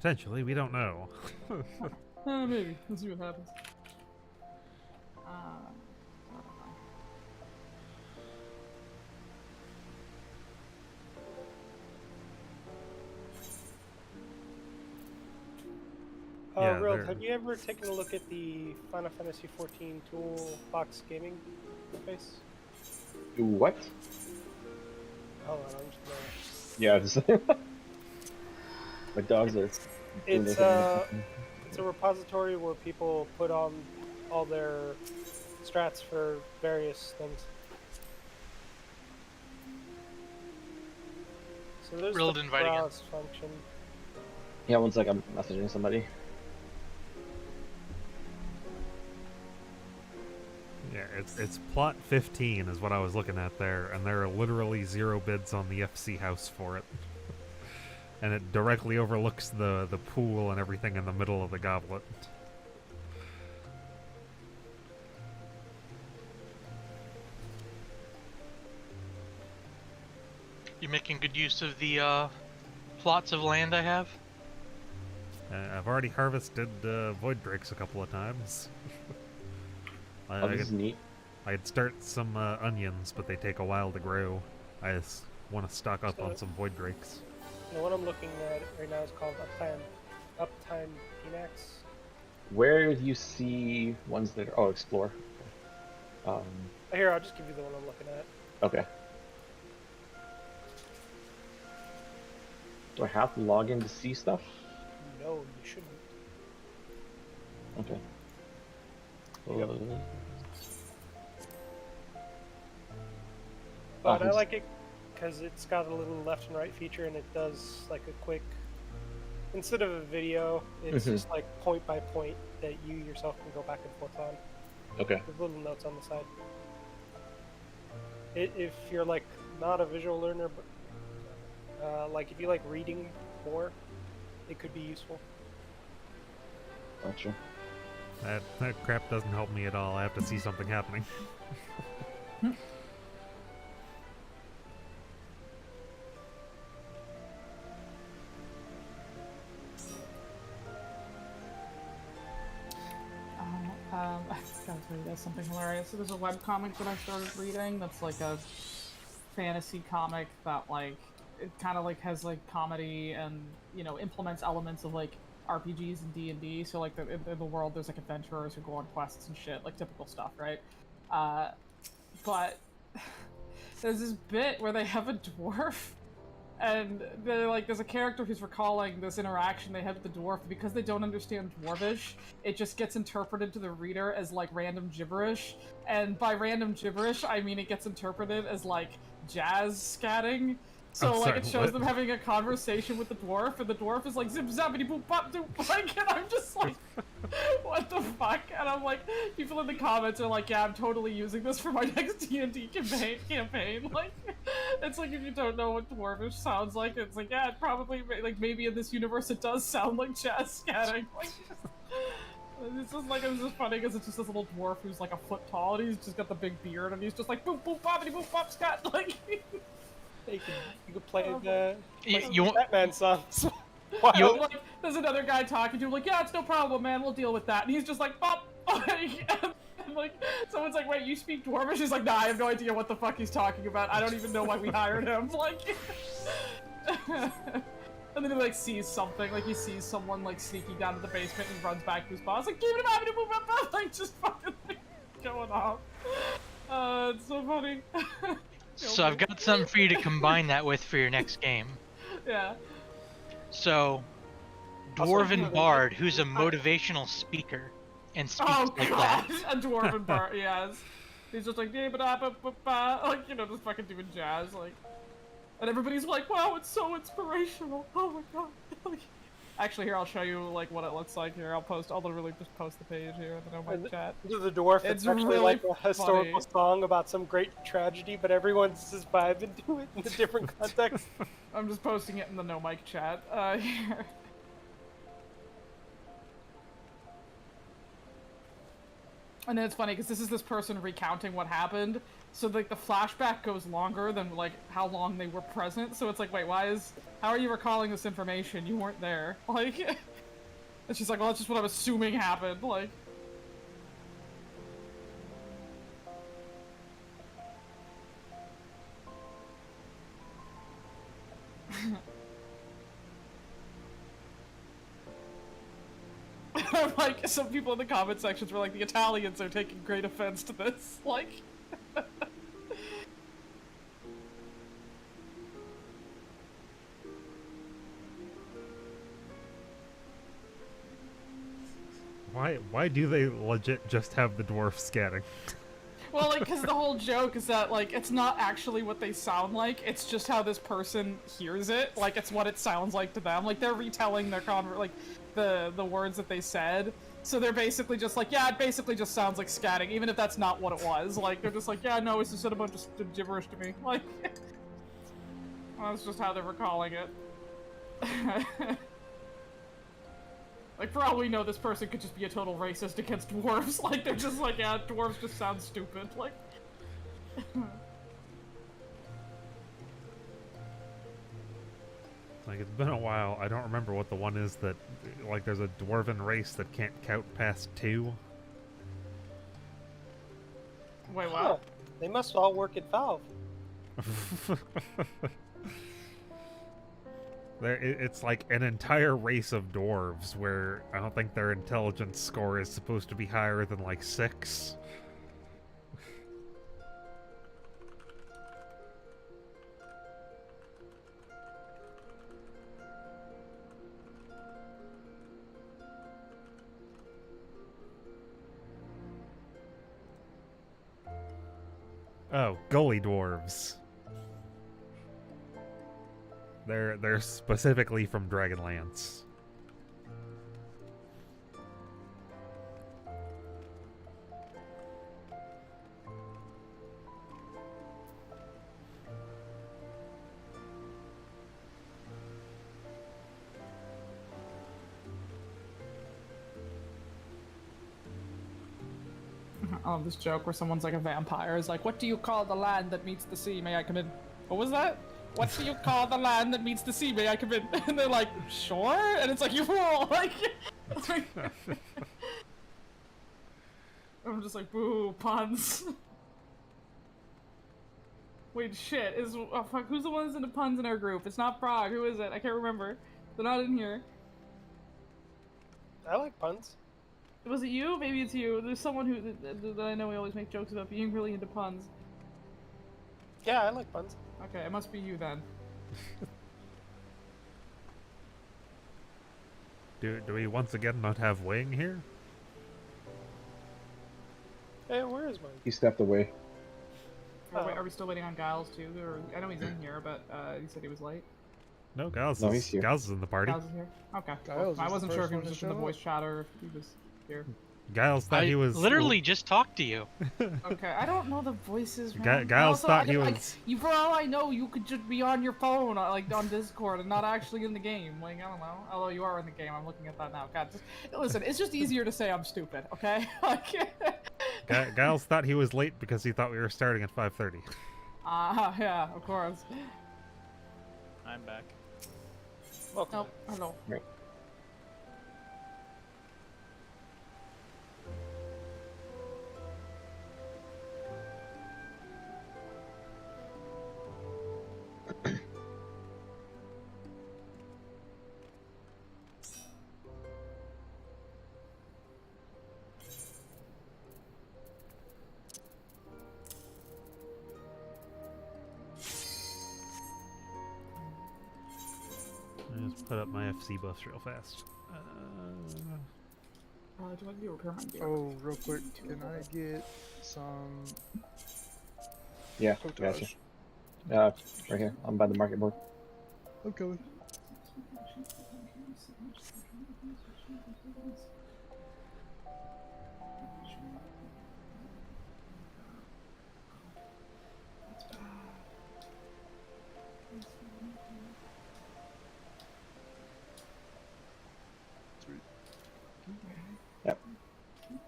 Potentially, we don't know. Maybe. Let's see what happens. Yeah, Rild, have you ever taken a look at the Final Fantasy XIV Toolbox gaming space? What? Hold on, I'm just gonna... Yeah, my dogs are. It's a repository where people put on all their strats for various things. So there's Rild the inviting him. browse function. Yeah, one sec, I'm messaging somebody. Yeah, it's plot 15 is what I was looking at there, and there are literally 0 bids on the FC house for it. And it directly overlooks the pool and everything in the middle of the goblet. You making good use of the plots of land I have? I've already harvested void drakes a couple of times. Oh, this is neat. I'd start some onions, but they take a while to grow. I just want to stock up on some void drakes. The one I'm looking at right now is called Uptime Phoenix. Where do you see ones that are... Oh, explore. Here, I'll just give you the one I'm looking at. Okay. Do I have to log in to see stuff? No, you shouldn't. Okay. Yep. But I like it because it's got a little left and right feature, and it does like a quick, instead of a video, it's just like point by point that you yourself can go back and forth on. Okay. With little notes on the side. If you're like not a visual learner, but like if you like reading more, it could be useful. Gotcha. That crap doesn't help me at all. I have to see something happening. I gotta tell you guys something hilarious. So there's a webcomic that I started reading that's like a fantasy comic that like it kind of like has like comedy and implements elements of like RPGs and D&D. So like in the world there's like adventurers who go on quests and shit, like typical stuff, right? But there's this bit where they have a dwarf. And they're like, there's a character who's recalling this interaction they had with the dwarf. Because they don't understand Dwarvish, it just gets interpreted to the reader as like random gibberish. And by random gibberish, I mean it gets interpreted as like jazz scatting. So like it shows them having a conversation with the dwarf, and the dwarf is like zip zappity boop bop doop, like, and I'm just like, what the fuck? And I'm like, people in the comments are like, yeah, I'm totally using this for my next D&D campaign. Like, it's like if you don't know what dwarvish sounds like, it's like, yeah, it probably like maybe in this universe it does sound like jazz scatting. Like, it's just like it's just funny because it's just this little dwarf who's like a foot tall and he's just got the big beard and he's just like boop boop boppity boop bop scat like. You could play the you Batman songs. Like, there's another guy talking to him like, yeah, it's no problem, man, we'll deal with that. And he's just like, bop. And like, someone's like, wait, you speak Dwarvish? He's like, nah, I have no idea what the fuck he's talking about. I don't even know why we hired him. Like, and then he like sees something, like he sees someone like sneaking down to the basement and runs back to his boss, like, give it up, like just fucking like, going off. It's so funny. So I've got something for you to combine that with for your next game. Yeah. So, Dwarven Bard, who's a motivational speaker, and speaks like that. A Dwarven Bard, yes. He's just like, like, just fucking doing jazz, like. And everybody's like, wow, it's so inspirational. Oh my god. Like, actually, here, I'll show you, like, what it looks like here. I'll literally just post the page here in the No chat. The dwarf, it's actually really like a historical song about some great tragedy, but everyone's just vibing to it in a different context. I'm just posting it in the No Mic chat, here. And then it's funny because this is this person recounting what happened, so like the flashback goes longer than like how long they were present. So it's like, wait, how are you recalling this information? You weren't there. Like, and she's like, well, that's just what I'm assuming happened. Like. Like, some people in the comment sections were like, the Italians are taking great offense to this. Like, Why do they legit just have the dwarf scanning? well, like, because the whole joke is that, like, it's not actually what they sound like, it's just how this person hears it. Like, it's what it sounds like to them. Like, they're retelling their the words that they said. So they're basically just like, yeah, it basically just sounds like scatting, even if that's not what it was. Like, they're just like, yeah, no, it's just a bunch of gibberish to me. Like, that's just how they're recalling it. Like, for all we know, this person could just be a total racist against dwarves. Like, they're just like, yeah, dwarves just sound stupid. Like, Like, it's been a while. I don't remember what the one is that, like, there's a dwarven race that can't count past 2. wait, Huh. what? They must all work at Valve. It's like an entire race of dwarves where I don't think their intelligence score is supposed to be higher than, like, 6. Oh, gully dwarves. They're specifically from Dragonlance. I love this joke where someone's like a vampire. Is like, what do you call the land that meets the sea? May I come in? What was that? What do you call the land that meets the sea? May I come in? And they're like, sure? And it's like, you fool! Like, it's like I'm just like, boo, puns. Wait, shit, fuck, who's the one that's into puns in our group? It's not Frog, who is it? I can't remember. They're not in here. I like puns. Was it you? Maybe it's you. There's someone that I know we always make jokes about being really into puns. Yeah, I like puns. Okay, it must be you then. Do we once again not have Wing here? Hey, where is mine? He stepped away. Are we still waiting on Giles too? Or, I know he's in here, but he said he was late. No, Giles No, is, he's here. Giles is in the party. Giles is here? Okay. Giles I is the wasn't sure if first he one was to just in the show voice up. chat or if he was here. Giles thought I he was literally just talked to you. Okay, I don't know the voices, man. Giles Also, thought he like, was. you, for all I know, you could just be on your phone, like on Discord, and not actually in the game. Like, I don't know. Although you are in the game, I'm looking at that now. God, listen, it's just easier to say I'm stupid, okay? Like, Giles thought he was late because he thought we were starting at 5:30. yeah, of course. I'm back. Welcome. Oh, hello. Right. I'll just put up my FC buffs real fast. Do I need to repair my gear? Oh, real quick, can I get some Yeah, potage? gotcha. Right here. I'm by the market board. Okay. Sweet. Yep.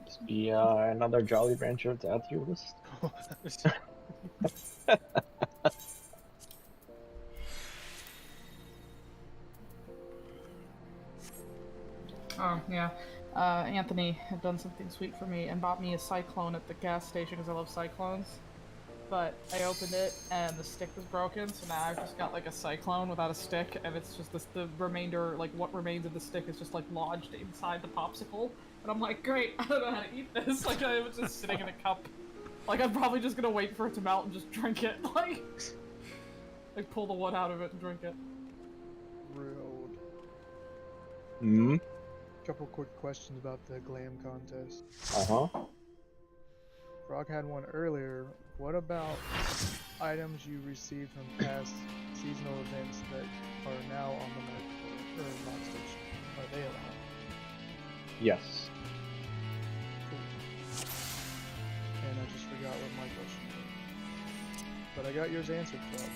Just Yeah, another Jolly Rancher to add to your list. Oh, yeah. Anthony had done something sweet for me and bought me a Cyclone at the gas station because I love Cyclones. But I opened it and the stick was broken, so now I've just got like a Cyclone without a stick, and it's just the remainder, like what remains of the stick is just like lodged inside the popsicle. And I'm like, great, I don't know how to eat this. Like, I was just sitting in a cup. Like, I'm probably just gonna wait for it to melt and just drink it. Like pull the wood out of it and drink it. Real. Hmm. Couple quick questions about the glam contest. Uh-huh. Frog had one earlier. What about items you received from past seasonal events that are now on the map or not station? Are they allowed? Yes. Cool. And I just forgot what my question was. But I got yours answered, Frog.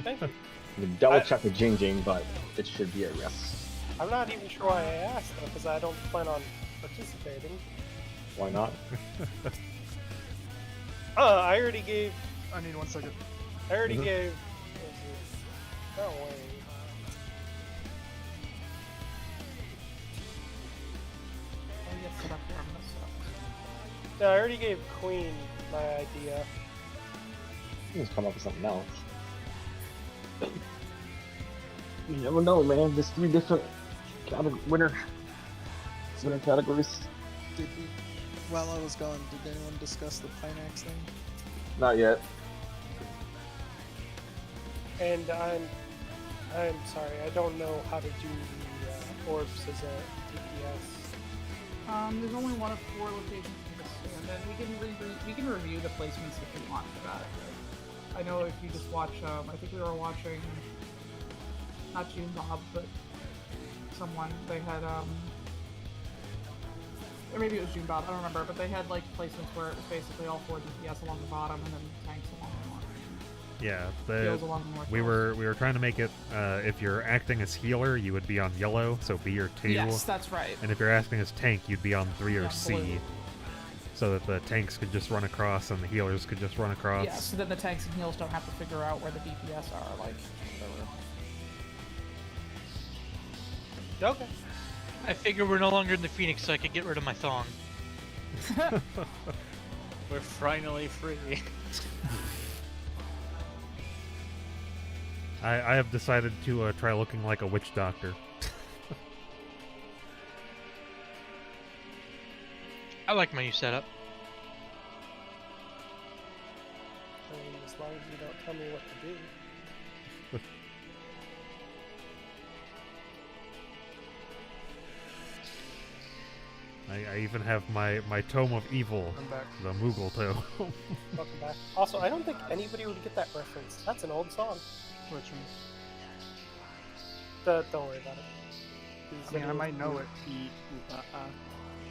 Thank you. You can double check with Jing Jing, but it should be a yes. I'm not even sure why I asked though, because I don't plan on participating. Why not? I already gave. I need 1 second. I already gave. What was it? No way. Oh, yes, set up here. I'm gonna set up. No, I already gave Queen my idea. You just come up with something else. You never know, man. There's 3 different winner categories. Did we, while I was gone, did anyone discuss the Pinax thing? Not yet. And I'm sorry, I don't know how to do the orbs as a DPS. There's only one of 4 locations in this, and then we can review the placements if we want for that. I know if you just watch, I think we were watching, not June Bob, but someone, they had, or maybe it was June Bob, I don't remember, but they had like placements where it was basically all 4 DPS along the bottom and then tanks along the north. Yeah, Heals along the north. we were trying to make it, if you're acting as healer, you would be on yellow, so B or 2. Yes, that's right. And if you're acting as tank, you'd be on 3 or Yeah, C. blue. So that the tanks could just run across and the healers could just run across. Yeah, so then the tanks and heals don't have to figure out where the DPS are, like, whatever. Okay. I figure we're no longer in the Phoenix, so I could get rid of my thong. We're finally free. I have decided to try looking like a witch doctor. I like my new setup. I mean, as long as you don't tell me what to do. I even have my Tome of Evil, I'm back. the Moogle Tome. Welcome back. Also, I don't think anybody would get that reference. That's an old song. Which one? Don't worry about it. I mean, I might know it.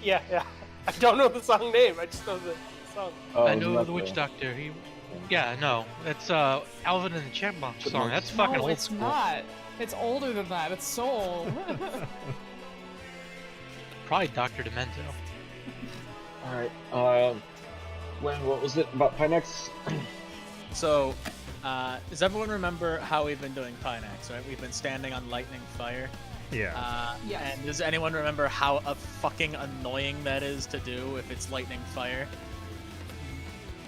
Yeah, yeah. I don't know the song name. I just know the song. Oh, I isn't know that the Witch Doctor. Yeah, no, that's Alvin and the Chipmunks song. That's fucking No, old it's school. not. It's older than that. It's so old. Probably Dr. Demento. Alright, what was it about Pinex? So, does everyone remember how we've been doing Pinax, right? We've been standing on lightning fire. Yeah. Yes. And does anyone remember how fucking annoying that is to do if it's lightning fire?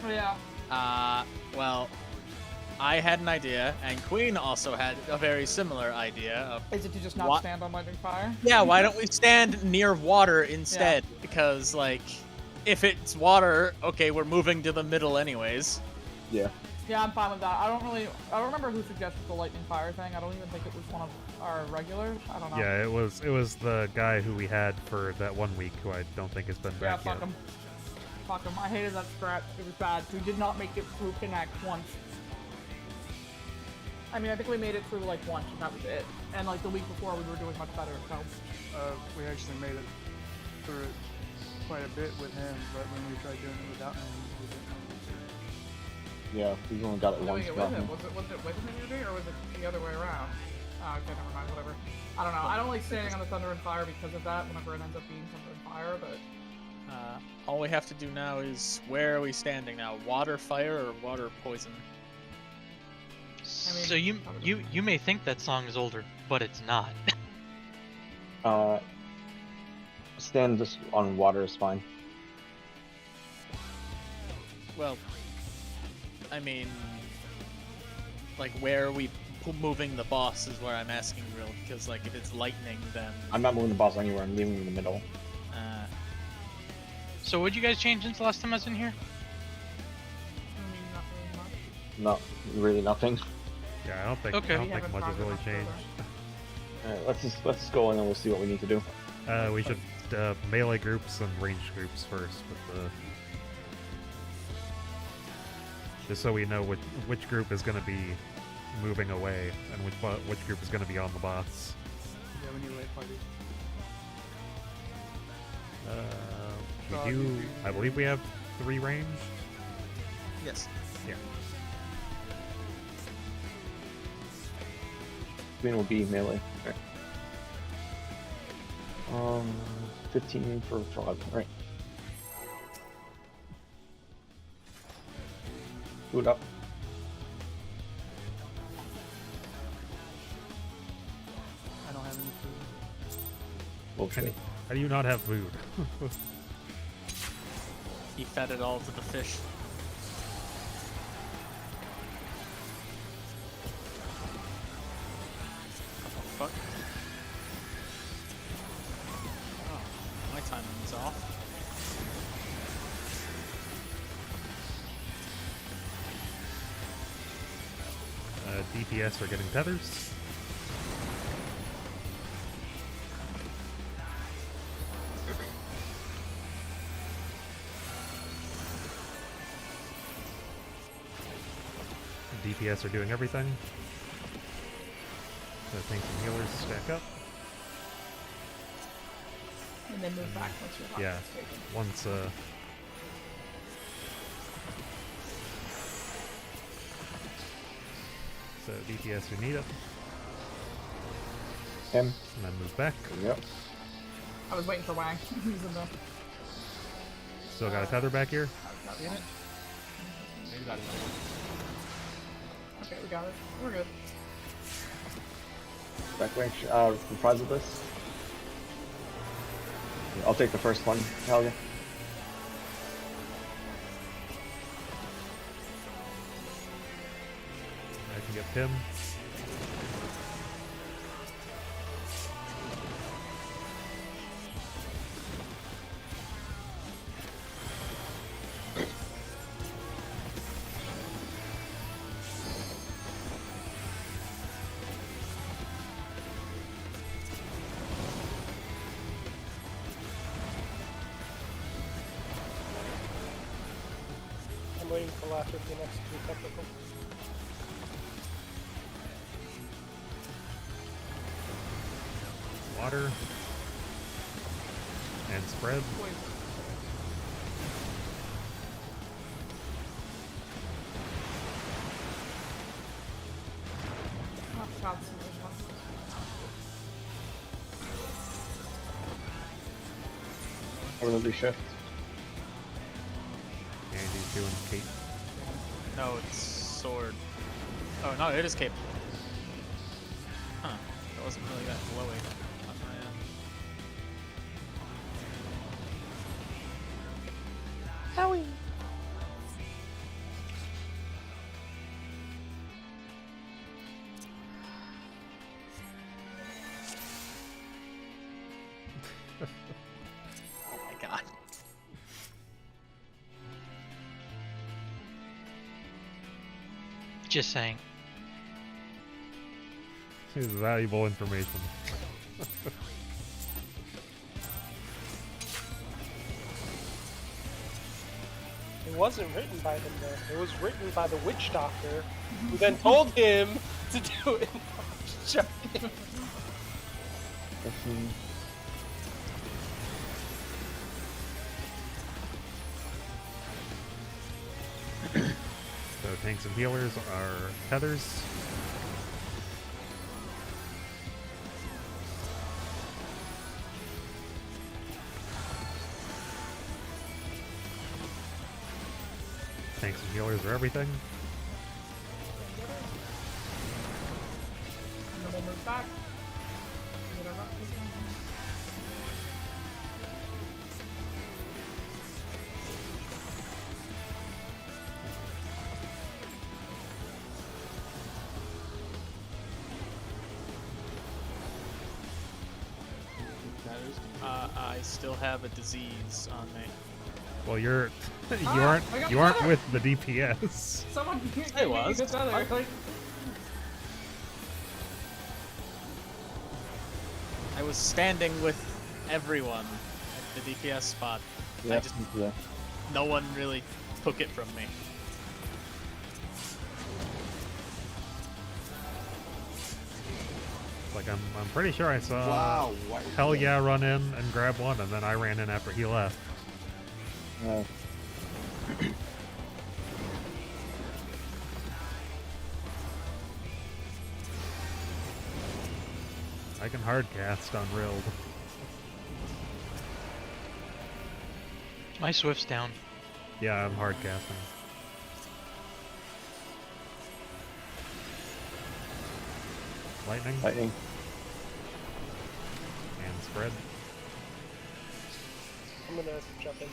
Yeah. Well, I had an idea, and Queen also had a very similar idea of, Is it to just not What? stand on lightning fire? yeah, why don't we stand near water instead? Because, like, if it's water, okay, we're moving to the middle anyways. Yeah. Yeah, I'm fine with that. I don't remember who suggested the lightning fire thing. I don't even think it was one of our regulars. I don't know. Yeah, it was the guy who we had for that 1 week who I don't think has been Yeah, back fuck yet. him. Fuck him. I hated that strat. It was bad. We did not make it through Connect once. I mean, I think we made it through like once, and that was it. And like the week before, we were doing much better. So We actually made it through it quite a bit with him, but when we tried doing it without him, we didn't. Yeah, he's only got it doing once. it with him. Was it with him you did, or was it the other way around? Okay, never mind. Whatever. I don't know. I don't like standing on the Thunder and Fire because of that. Whenever it ends up being Thunder and Fire, but All we have to do now is, where are we standing now? Water, fire, or water, poison? So you may think that song is older, but it's not. Stand just on water is fine. Well, I mean, like, where are we moving the boss is where I'm asking, real, because, like, if it's lightning, then... I'm not moving the boss anywhere. I'm leaving him in the middle. So what'd you guys change since the last time I was in here? I mean, not really much. Not really nothing. Yeah, I don't think Okay. I don't We think haven't much has really progressed changed. further. Alright, let's just go and then we'll see what we need to do. We should melee groups and ranged groups first, with the just so we know which group is going to be moving away and which group is going to be on the boss. Yeah, we need late parties. We do. I believe we have 3 ranged. Yes. Yeah. Green will be melee. Right. 15 for frog. Right. Boot up. I don't have any food. Bullshit. How do you not have food? He fed it all to the fish. What the fuck? Oh, my timing's off. DPS are getting tethers. DPS are doing everything. So tanks and healers stack up. And then move back once your Yeah. box is taken. Once so DPS who need it, Him. and then move back. Yep. I was waiting for Wang. He's in the... Still got a tether back here. Got it. Okay, we got it. We're good. Back range. Reprise of this. I'll take the first one. Hell yeah. I can get Pim. I'm waiting for Laughter for the next 2 technical. Water. And spread. Wait. Oh, God, so there's one. Orderly shift. Andy's doing Kate. No, it's sword. Oh, no, it is cape. Huh. That wasn't really that glowy on my end. Howie. Oh my god. Just saying. This is valuable information. It wasn't written by him though. It was written by the witch doctor, who then told him to do it. So tanks and healers are tethers. Tanks and healers are everything. And then we'll move back. Get our rock taken. I still have a disease on me. Well, you're you I got aren't better. with the DPS. Someone gave I me was. this other. Like, I was standing with everyone at the DPS spot. Yeah, just- yeah. No one really took it from me. Like I'm pretty sure I saw Wow. Why Hell Yeah run in and grab one, and then I ran in after he left. I can hard cast on Rild. My Swift's down. Yeah, I'm hard casting. Lightning Lightning. and spread. I'm gonna jump in.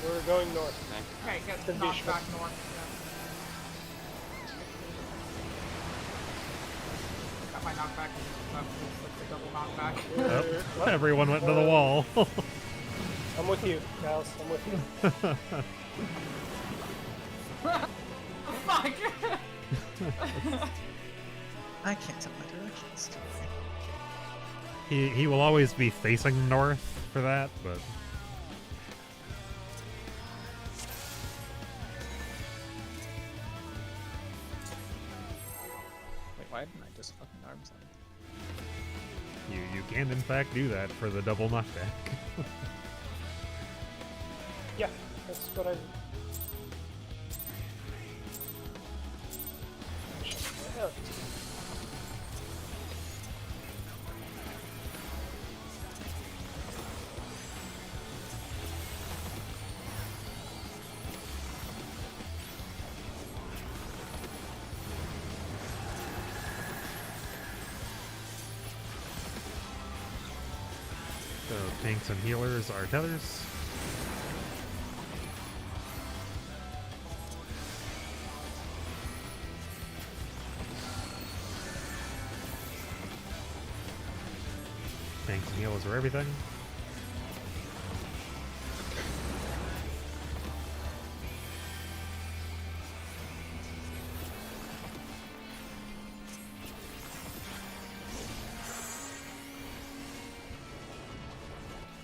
We're going north. okay, get Good knocked visual. back north. Yeah. Got my knockback. That's like the double knockback. Oh, everyone went into the wall. I'm with you, Gals. I'm with you. Fuck! I can't tell my directions. he will always be facing north for that, but Wait, why didn't I just fucking arm slam? you can in fact do that for the double knockback. Yeah, that's what I. Yeah. So tanks and healers are tethers. Tanks and healers are everything.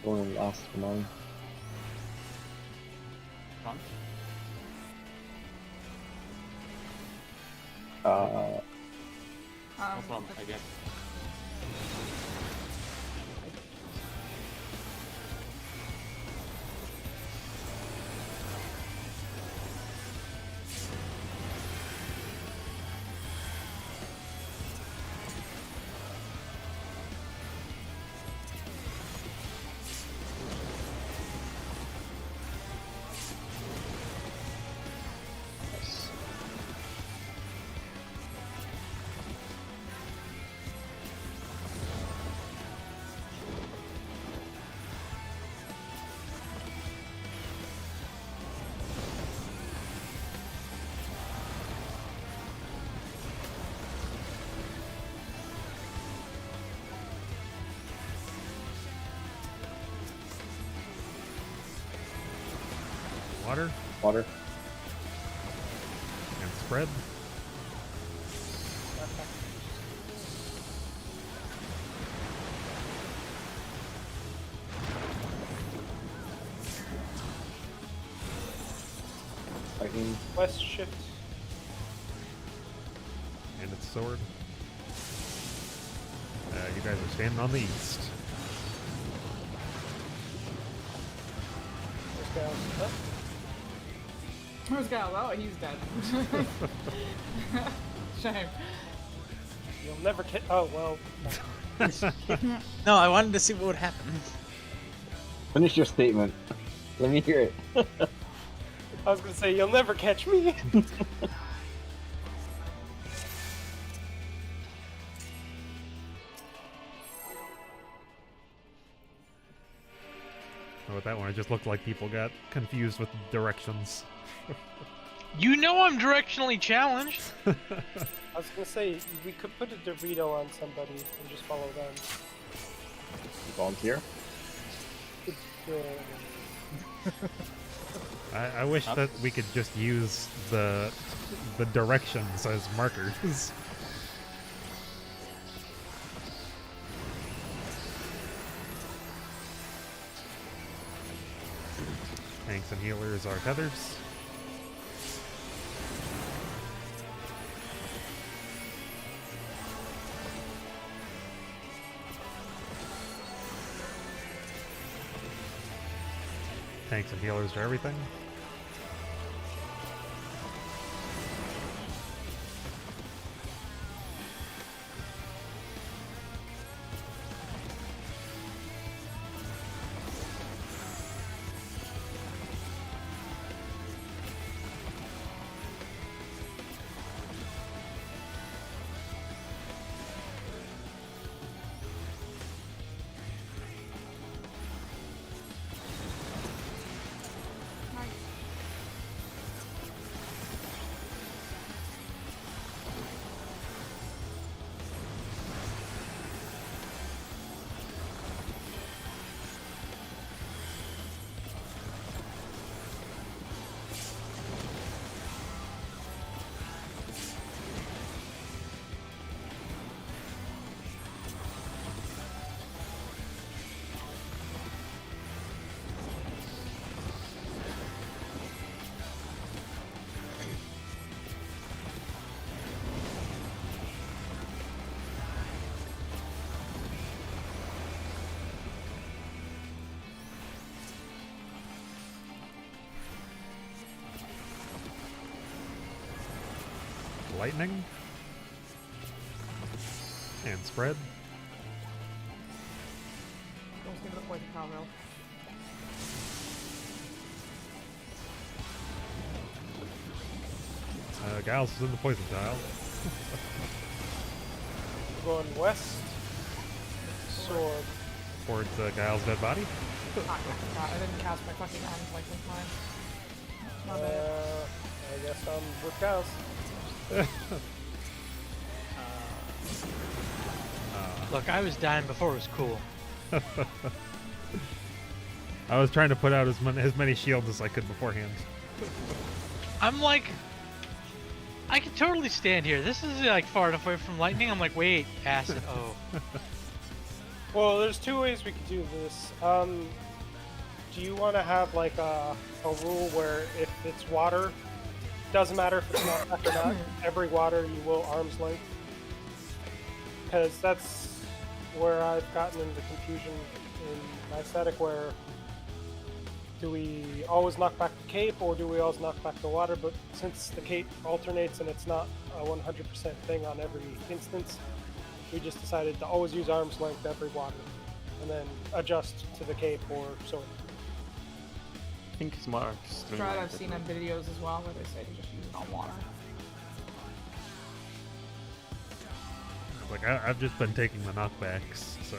Going last for mine. Huh? No problem, I guess. Water Water. and spread. Lightning. West shift. And its sword. You guys are standing on the east. Where's Gals? Huh? Where's Gal? Oh, he's dead. Shame. You'll never catch. Oh well. No, I wanted to see what would happen. Finish your statement. Let me hear it. I was gonna say you'll never catch me. Oh, with that one, it just looked like people got confused with directions. You know I'm directionally challenged. I was gonna say we could put a Dorito on somebody and just follow them. Volunteer? I wish that we could just use the directions as markers. Tanks and healers are tethers. Tanks and healers are everything. Lightning and spread. Don't give it a poison cowbell. Giles is in the poison tile. Going west. Sword. Towards Giles' dead body. Ah, I didn't cast my fucking arms like in time. My bad. I guess I'm with Giles. Look, I was dying before it was cool. I was trying to put out as many shields as I could beforehand. I'm like, I could totally stand here. This is like far enough away from lightning. I'm like, wait, acid. Oh. Well, there's two ways we could do this. Do you want to have like a rule where if it's water, doesn't matter if it's not back or not, every water you will arm's length? Because that's where I've gotten into confusion in my static, where do we always knock back the cape or do we always knock back the water? But since the cape alternates and it's not a 100% thing on every instance, we just decided to always use arm's length every water and then adjust to the cape or sword. I think it's more Try I've seen in videos as well where they say to just use it on water. Like I've just been taking the knockbacks, so.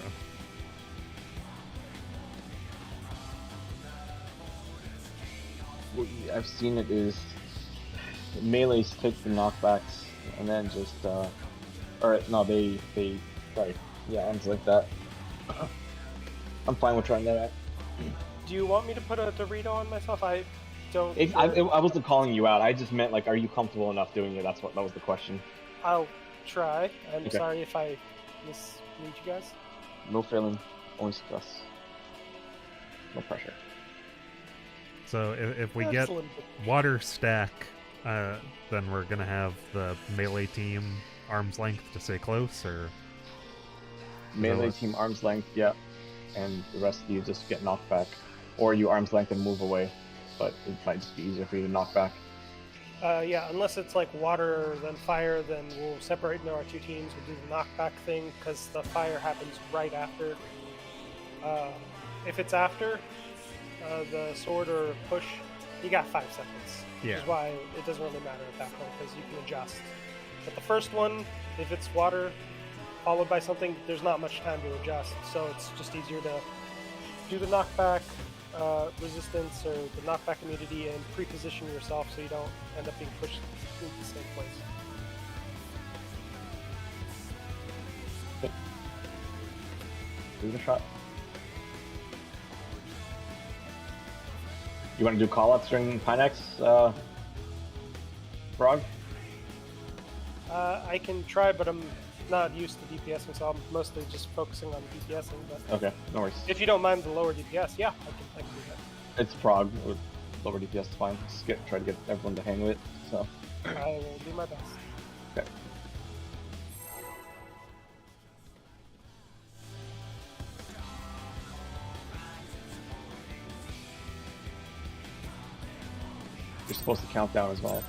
What I've seen it is melees take the knockbacks and then just or no, they sorry, yeah, arms like that. I'm fine with trying that out. Do you want me to put a Dorito on myself? I don't. I wasn't calling you out. I just meant like, are you comfortable enough doing it? That was the question. I'll try. I'm Okay. sorry if I mislead you guys. No failing, only stress. No pressure. So if we get Excellent. water stack, then we're gonna have the melee team arm's length to stay close, or Melee team arm's length, yeah, and the rest of you just get knocked back, or you arm's length and move away. But it might just be easier for you to knock back. Yeah, unless it's like water then fire, then we'll separate into our two teams. We'll do the knockback thing because the fire happens right after. If it's after the sword or push, you got 5 seconds. Yeah. Which is why it doesn't really matter at that point because you can adjust. But the first one, if it's water followed by something, there's not much time to adjust. So it's just easier to do the knockback resistance or the knockback immunity and pre-position yourself so you don't end up being pushed into the same place. Do the shot. You want to do callouts during Pinex, Frog? I can try, but I'm not used to DPSing, so I'm mostly just focusing on DPSing. But Okay, no worries. if you don't mind the lower DPS, yeah, I can do that. It's Frog with lower DPS is fine. Just try to get everyone to hang with it. So. I will do my best. Okay. You're supposed to count down as well.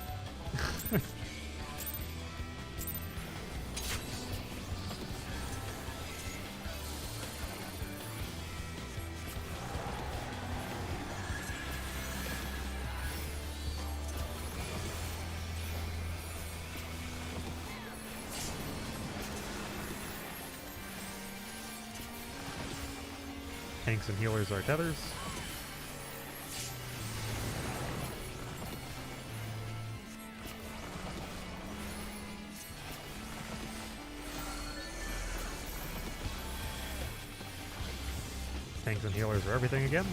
Tanks and healers are tethers. Tanks and healers are everything again.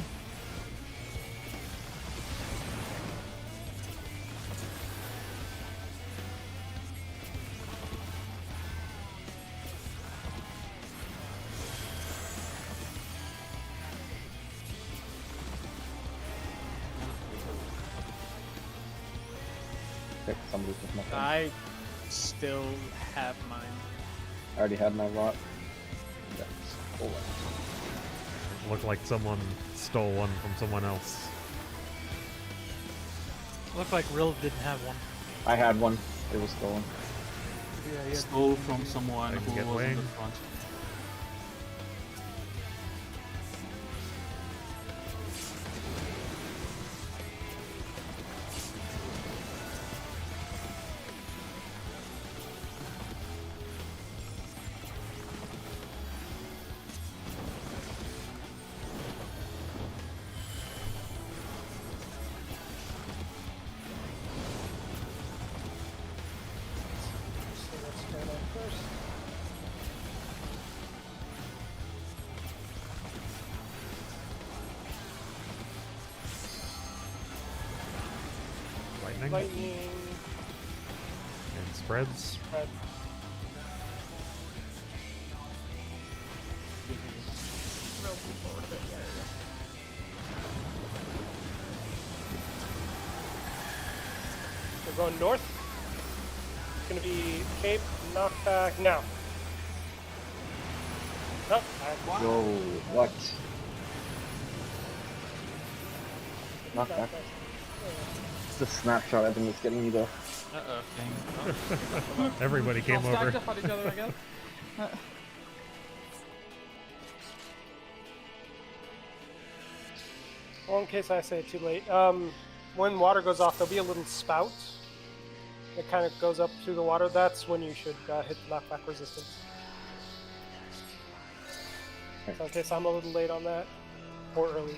Okay, somebody took my phone. I still have mine. I already had my lot. That's full. It looked like someone stole one from someone else. Looked like Rill didn't have one. I had one. It was stolen. Yeah, yeah. Stole from someone I can who get was in the Wayne. front. So let's turn on first. Lightning. Lightning. And spreads. Red. Real forward a bit, yeah, yeah. We're going north. It's gonna be cape, knockback, now. Nope, Whoa, what? Not that. It's a snapshot. I think it's getting me though. Uh-oh. Everybody came All stacked over. up on each other again. Well, in case I say it too late, when water goes off, there'll be a little spout that kind of goes up through the water. That's when you should hit the knockback resistance. So in case I'm a little late on that, or early.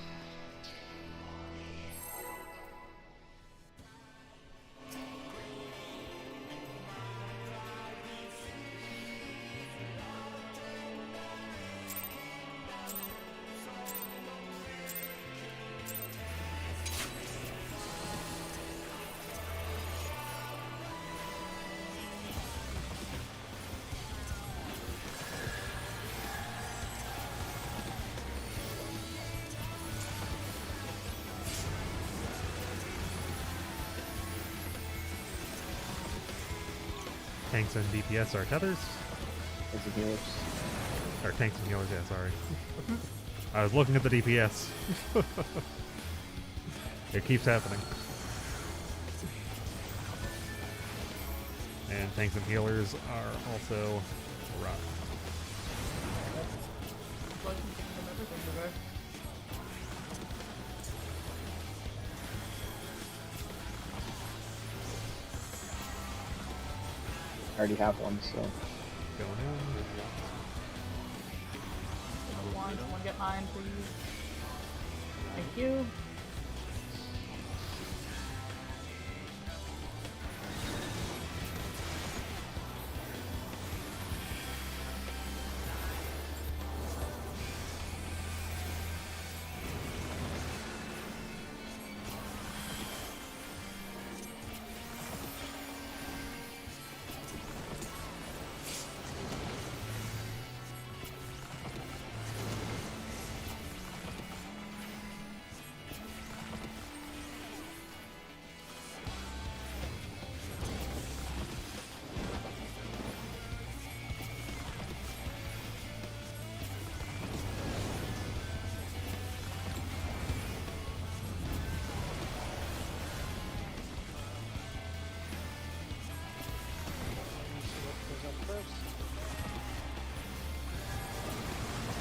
Tanks and DPS are tethers. It's a healers. Or tanks and healers, yeah, sorry. I was looking at the DPS. It keeps happening. And tanks and healers are also rock. Like, you can do everything today. I already have one, so. Going in. Someone get mine, please. Thank you.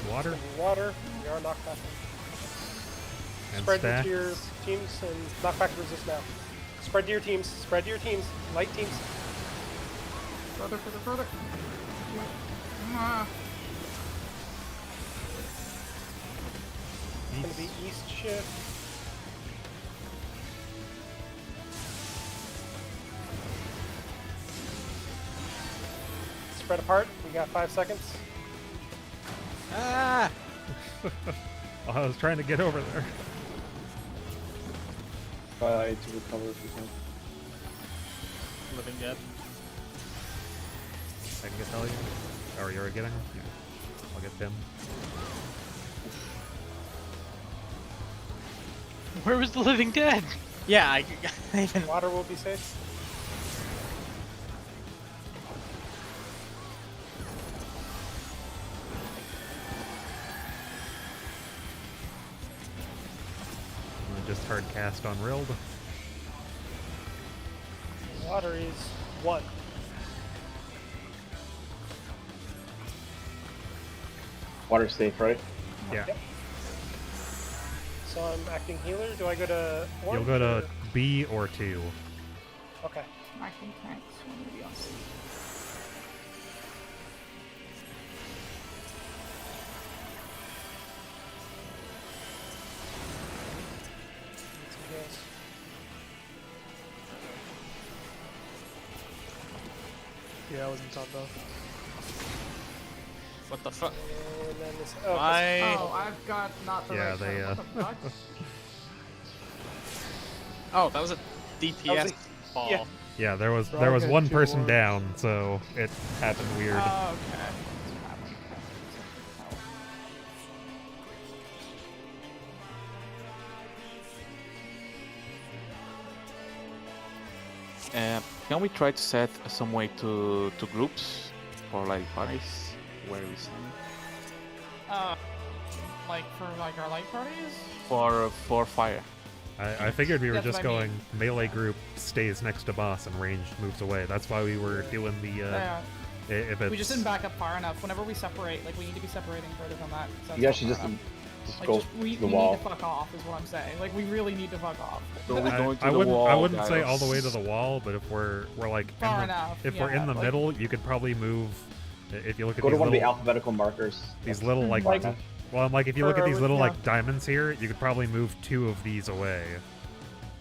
Water Water. We are knocked back. and Spread stacks. into your teams and knock back resist now. Spread to your teams. Spread to your teams. Light teams. Further. Ah. It's gonna be east shift. Spread apart. We got 5 seconds. Ah! Oh, I was trying to get over there. Try to recover if you can. Living dead. I can get tell you. Or you're getting him? Yeah. I'll get Tim. Where was the living dead? Yeah, I even. Water will be safe. And then just hard cast on Rild. Water is 1. Water safe, right? Yeah. Yep. So I'm acting healer. Do I go to You'll orange go to or- B or 2. Okay. Acting tanks. Maybe I'll see. Need some heals. Yeah, I was in top though. What the fuck? And then this. Oh, Why? Oh, I've got not the Yeah, right they, one. What the fuck? Oh, that was a DPS a- ball. yeah. Yeah, there was Frog had one 2 person orbs. down, so it happened weird. Oh, okay. Can we try to set some way to groups for like parties where we send Like for like our light parties? for fire? I figured we were That's just what I going mean. melee group stays next to boss and ranged moves away. That's why we were doing the Yeah. if it's We just didn't back up far enough. Whenever we separate, like we need to be separating further from that. 'cause that's You not guys should far just, enough. just Like, go just, we to the need wall. to fuck off, is what I'm saying. Like we really need to fuck off. So we're going to I the wouldn't wall. I wouldn't say guys. all the way to the wall, but if we're like in Far the, enough, if we're yeah, in the like- middle, you could probably move. If you look at Go to these one of the little, alphabetical markers. these little like, Like- well, I'm like if you look Or at these would- little yeah. like diamonds here, you could probably move 2 of these away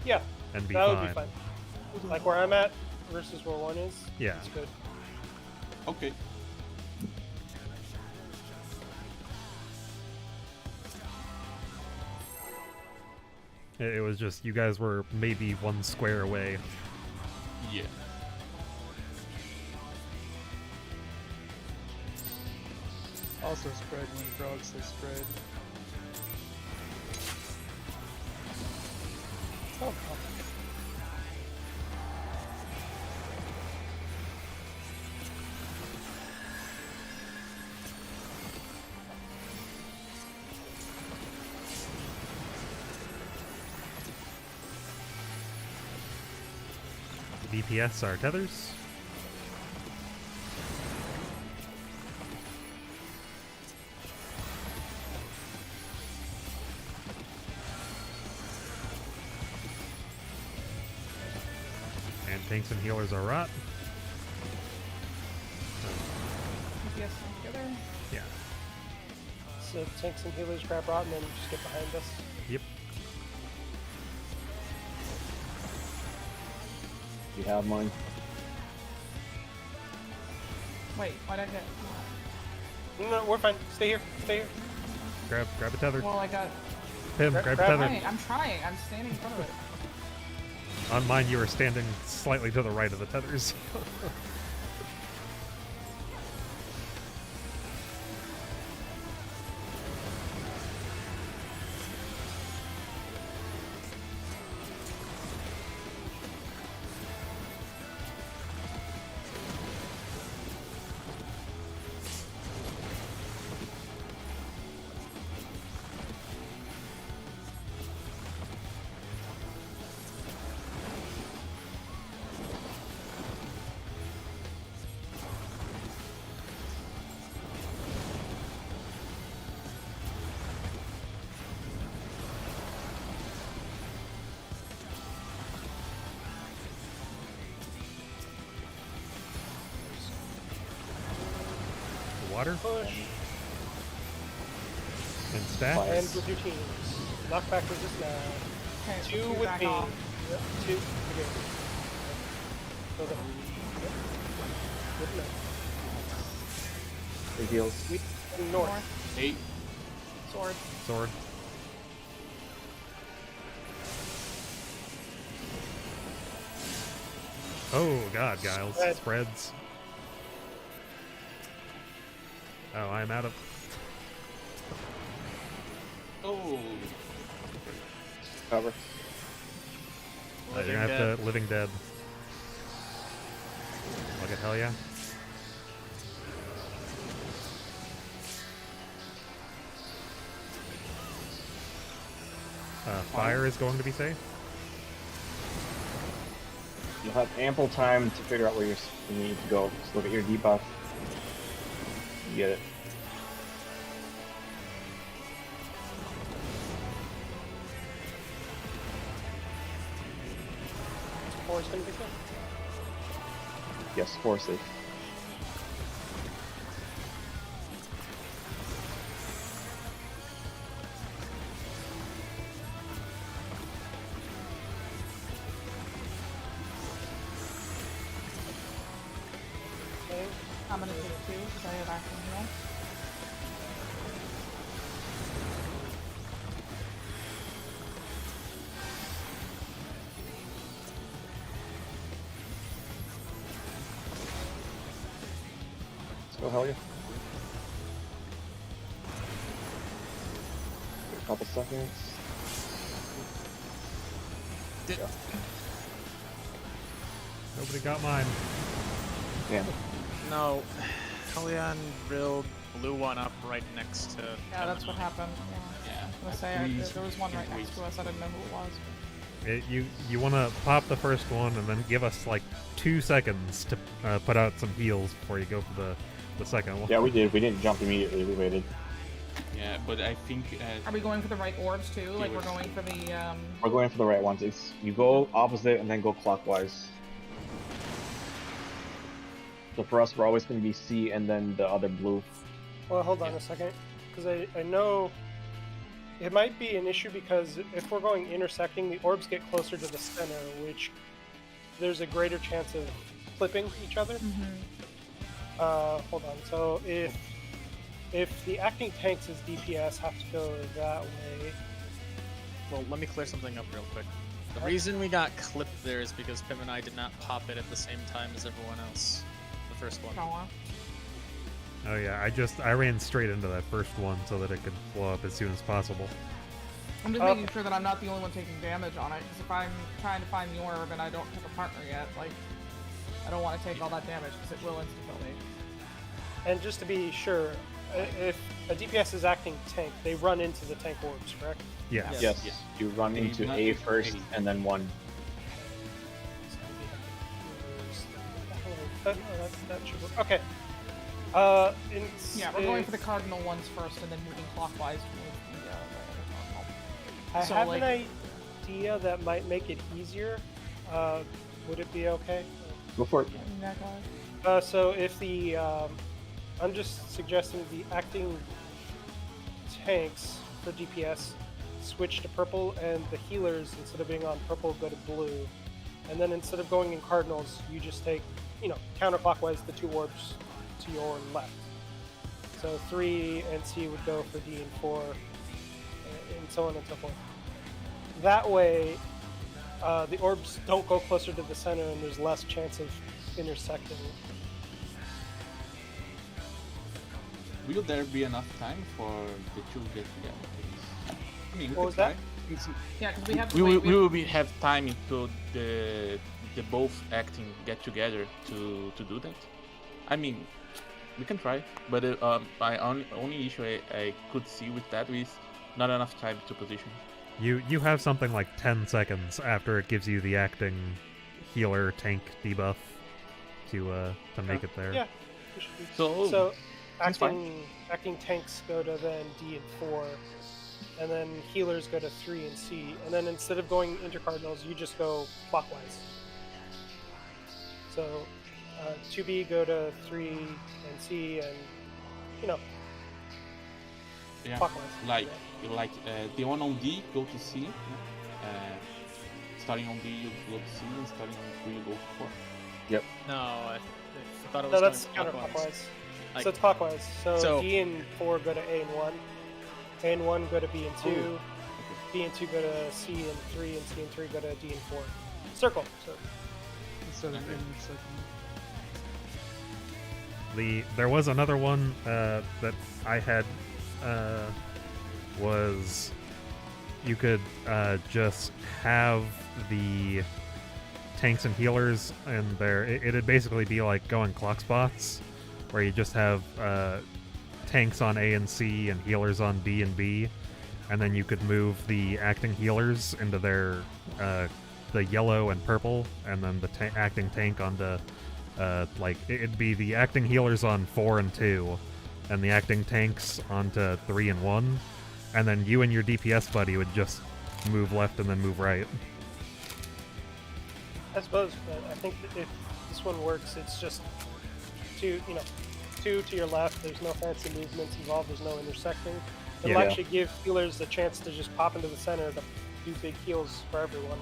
Yeah, and be that fine. would be fine. Like where I'm at versus where 1 is. Yeah. It's good. Okay. It was just you guys were maybe 1 square away. Yeah. Also spread when Frog says spread. Oh, God. DPS are tethers. Tanks and healers are rot. DPS together. Yeah. So tanks and healers grab rot and then just get behind us. Yep. You have mine. Wait, why'd I hit? No, we're fine. Stay here. Stay here. Grab a tether. Well, I got. Pim, grab a tether. I'm trying. I'm standing in front of it. On mine, you were standing slightly to the right of the tethers. Water Push. and stack. Fire. And with your teams. Knockback resist now. Okay, so 2 two with back me. off. Yep. 2. Okay. Go down. Yep. Good enough. Big heals. We north. North. 8. Sword. Sword. Oh god, Giles. Spread. Spreads. Oh, I'm out of... Oh. Cover. you're gonna have to living dead. Look at hell yeah. Fire is going to be safe. You'll have ample time to figure out where you need to go. Just look at your debuff. You get it. Four's gonna be good. Yes, force it. Okay. I'm gonna take 2 because I have action heal. Let's go, hell yeah. A couple seconds. Nobody got mine. Yeah. No, Helion real blew one up right next to. Yeah, that's what happened. Yeah. I was gonna say there was one right next to us. I didn't know who it was. You want to pop the first one and then give us like 2 seconds to put out some heals before you go for the second one. Yeah, we did. We didn't jump immediately. We waited. Yeah, but I think. Are we going for the right orbs too? Like we're going for the We're going for the right ones. It's you go opposite and then go clockwise. So for us, we're always going to be C and then the other blue. Well, hold on a second, because I know it might be an issue because if we're going intersecting, the orbs get closer to the center, which there's a greater chance of clipping each other. Hold on. So if the acting tanks as DPS have to go that way. Well, let me clear something up real quick. The reason we got clipped there is because Pim and I did not pop it at the same time as everyone else. The first one. Oh yeah, I ran straight into that first one so that it could blow up as soon as possible. I'm just making sure that I'm not the only one taking damage on it, because if I'm trying to find the orb and I don't pick a partner yet, like, I don't want to take all that damage, because it will insta-kill me. And just to be sure, if a DPS is acting tank, they run into the tank orbs, correct? Yes. Yes. You run into A first and then 1. That should work. Okay. Yeah, we're going for the cardinal ones first, and then moving clockwise towards the cardinal. I So, have like- an idea that might make it easier. Would it be okay? Go for it. That guy. So if the I'm just suggesting the acting tanks for DPS switch to purple, and the healers, instead of being on purple, go to blue. And then instead of going in cardinals, you just take, counterclockwise the 2 orbs to your left. So 3 and C would go for D and 4, and so on and so forth. That way, the orbs don't go closer to the center, and there's less chance of intersecting. Will there be enough time for the two get together? I mean, What was that? Yeah, because we have. We wait, will have time to the both acting get together to do that. I mean, we can try, but my only issue I could see with that is not enough time to position. You have something like 10 seconds after it gives you the acting healer tank debuff to make it there. Yeah. We should be. So, So that's acting tanks go to then D and 4, and then healers go to 3 and C, and then instead of going intercardinals, you just go clockwise. So 2B go to 3 and C, and yeah, clockwise. like the one on D go to C. Starting on D you go to C, and starting on 3 you go to 4. No, I thought it was No, that's going clockwise. counterclockwise. Like- So it's clockwise. So So- D and 4 go to A and 1. A and 1 go to B and 2. B and 2 go to C and 3, and C and 3 go to D and 4. Circle. So Instead of intersecting. There was another one that I had was you could just have the tanks and healers and there it'd basically be like going clock spots where you just have tanks on A and C and healers on D and B, and then you could move the acting healers into their the yellow and purple, and then the acting tank onto it'd be the acting healers on 4 and 2, and the acting tanks onto 3 and 1, and then you and your DPS buddy would just move left and then move right. I suppose, but I think that if this one works, it's just two to your left. There's no fancy movements involved. There's no intersecting. It'll Yeah. actually give healers a chance to just pop into the center to do big heals for everyone,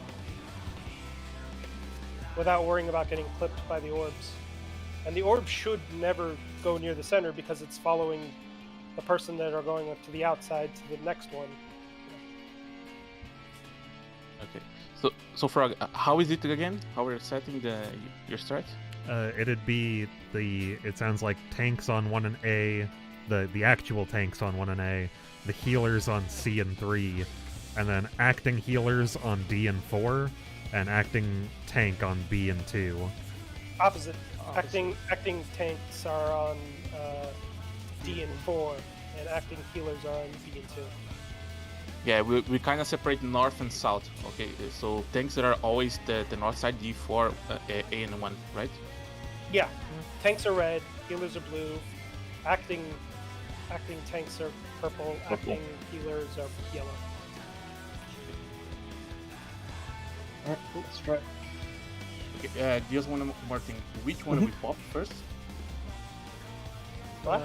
without worrying about getting clipped by the orbs. And the orbs should never go near the center because it's following the person that are going up to the outside to the next one. Okay. So Frog, how is it again? How we're setting your strat? It'd be it sounds like tanks on 1 and A, the actual tanks on 1 and A, the healers on C and 3, and then acting healers on D and 4, and acting tank on B and 2. Opposite. Acting tanks are on D and 4, and acting healers are on B and 2. Yeah, we kind of separate north and south. Okay, so tanks that are always the north side, D4, A and 1, right? Yeah, tanks are red, healers are blue, acting tanks are purple, acting healers are yellow. Alright, cool. Let's try. Okay, just one more thing. Which one do we pop first? What?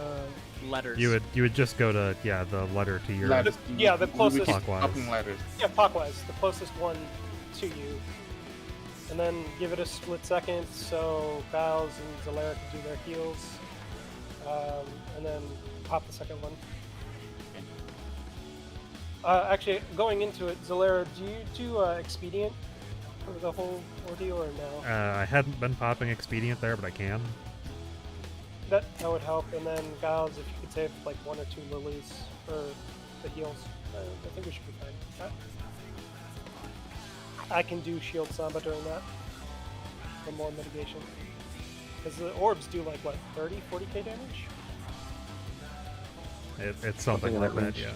Letters. You would just go to the letter to your Ladders. Yeah, the We closest- keep Clockwise. popping ladders. Yeah, clockwise, the closest one to you. And then give it a split second so Giles and Zalera can do their heals. And then pop the second one. Actually, going into it, Zalera, do you do Expedient for the whole ordeal or no? I hadn't been popping Expedient there, but I can. That would help. And then Giles, if you could save like 1 or 2 lilies for the heals, I think we should be fine. I can do Shield Samba during that for more mitigation. Because the orbs do like, what, 30, 40k damage? It's something in like that that, range. yeah.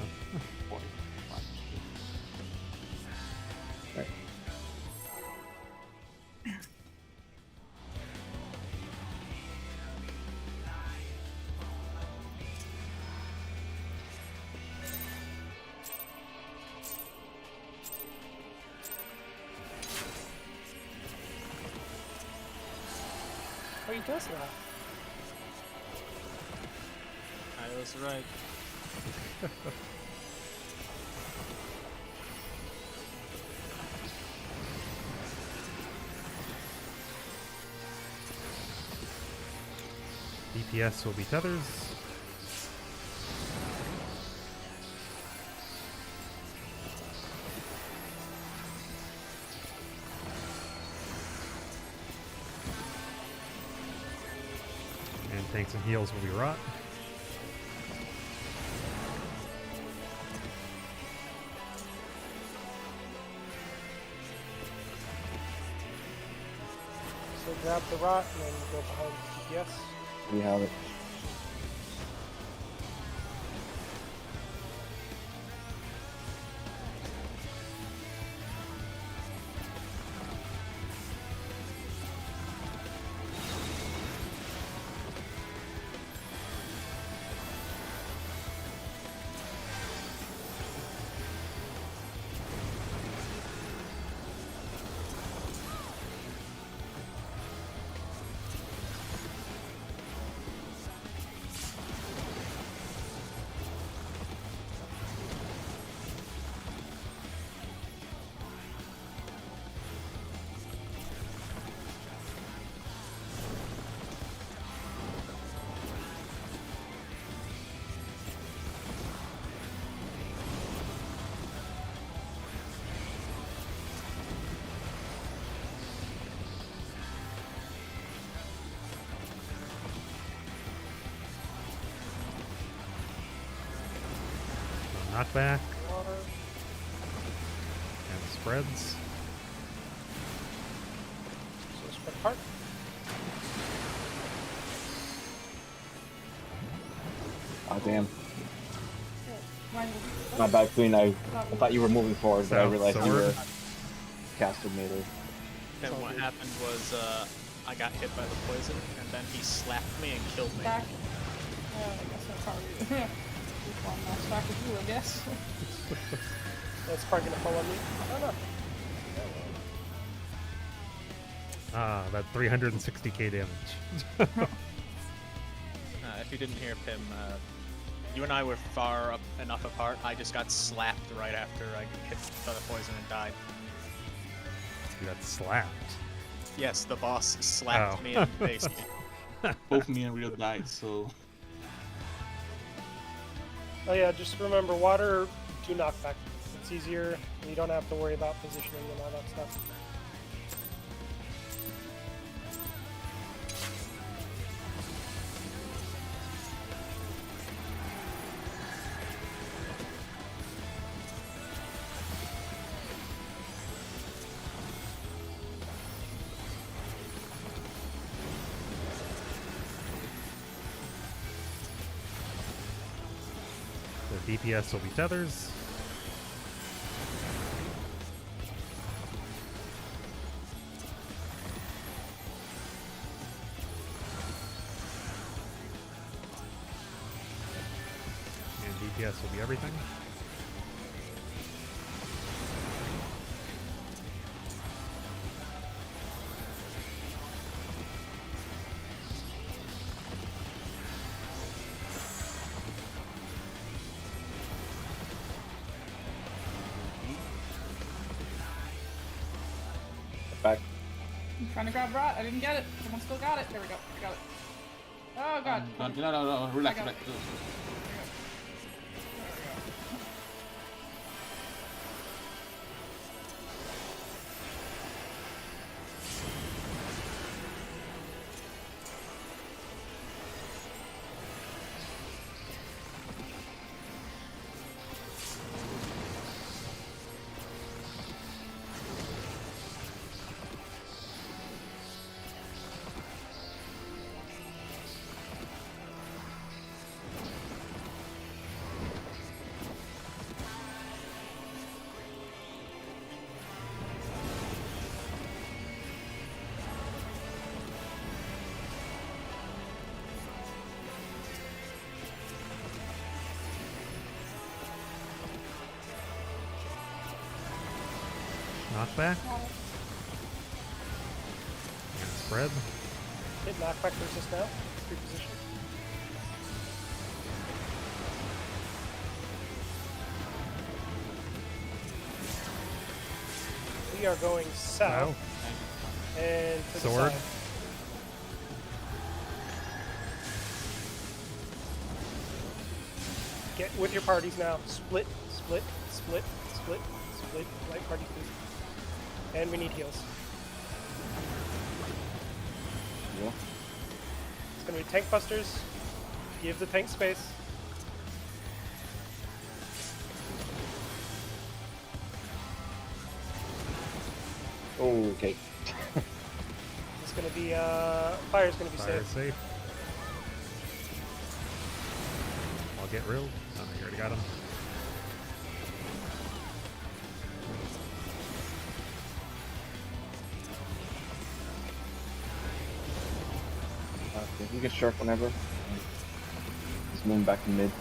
Oh, he does that. I was right. DPS will be tethers. And tanks and heals will be rot. So grab the rot and then go behind DPS. We have it. Knockback Water. and spreads. So spread apart. Oh damn. Ryan, My bad, Queen. I thought you were moving forward, but I South realized you sword. were caster meter. And what happened was I got hit by the poison, and then he slapped me and killed me. back. I guess that's probably one last back with you, I guess. That's probably gonna fall on me. Oh no. Ah, that 360k damage. If you didn't hear Pim, you and I were far up enough apart. I just got slapped right after I hit by the poison and died. You got slapped. Yes, the boss slapped Oh. me in the face. Both me and Rio died, so Oh yeah, just remember water, do knockback. It's easier, and you don't have to worry about positioning and all that stuff. The DPS will be tethers. And DPS will be everything. Back. I'm trying to grab rot. I didn't get it. Someone still got it. There we go. I got it. Oh god. no, relax, I got relax. Knockback. And spread. Hit Knockback resist now. Reposition. We are going south and to the Sword. side. Get with your parties now. Split, split, split, split, split. Light party, please. And we need heals. Yeah. It's gonna be tank busters. Give the tank space. Okay. It's gonna be fire's gonna be Fire safe. safe. I'll get real. Oh, you already got him. Okay, you get sharp whenever. Just moving back to mid.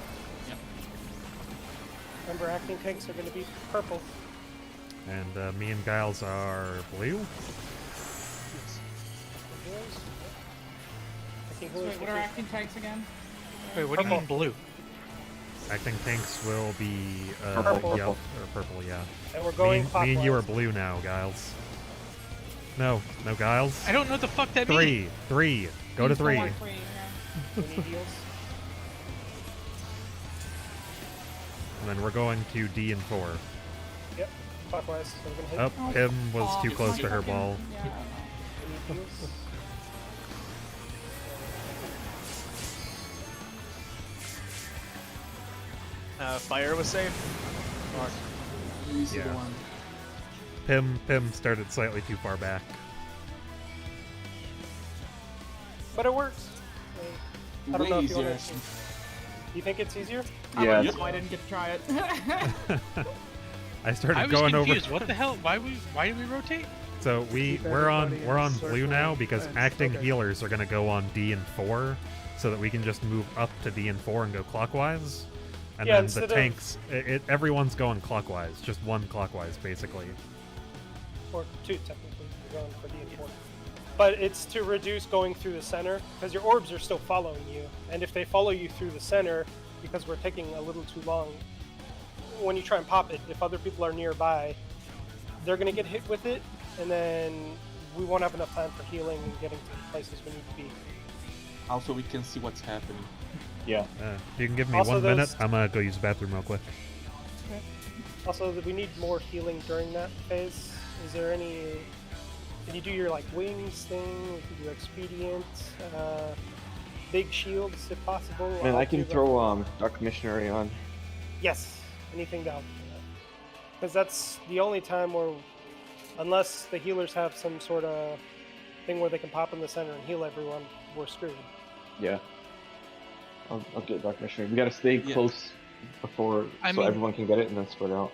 Remember, acting tanks are gonna be purple. And me and Giles are blue. Acting So healers wait, what will are be- acting tanks again? Wait, what do you mean blue? Acting tanks will be Purple. yellow or purple, yeah. And we're Me, going me and you are clockwise. blue now, Giles. No, no, Giles. I don't know what the fuck that means. Three. Go to Means three. more three, yeah. We need heals. And then we're going to D and 4. Yep, clockwise. So we're gonna hit. Oh, Pim was Oh, too it's close my to her fucking- ball. Yeah, I don't know. We need heals. Fire was safe. Easy Yeah. one. Pim started slightly too far back. But it works. I don't Way know if you easier. want to. You think it's easier? I Yeah. don't know, I didn't get to try it. I started I was going over. confused. What the hell? Why did we rotate? So Keep we're on everybody in blue now circle because and- acting okay. healers are gonna go on D and 4, so that we can just move up to D and 4 and go clockwise. And Yeah, then instead the of- tanks, everyone's going clockwise, just one clockwise basically. Or two, technically. We're going for D and 4. But it's to reduce going through the center, because your orbs are still following you. And if they follow you through the center, because we're taking a little too long, when you try and pop it, if other people are nearby, they're going to get hit with it, and then we won't have enough time for healing and getting to the places we need to be. Also, we can see what's happening. Yeah. If you can give me Also, 1 minute, those- I'm gonna go use the bathroom real quick. Also, we need more healing during that phase. Is there any... Can you do your, like, wings thing? We can do expedient. Big shields, if possible. And I'll I can do the- throw Dark Missionary on. Yes, anything to help with that. Because that's the only time where, unless the healers have some sort of thing where they can pop in the center and heal everyone, we're screwed. Yeah. I'll get Dark Missionary. We gotta stay Yeah. close before I so mean- everyone can get it and then spread out.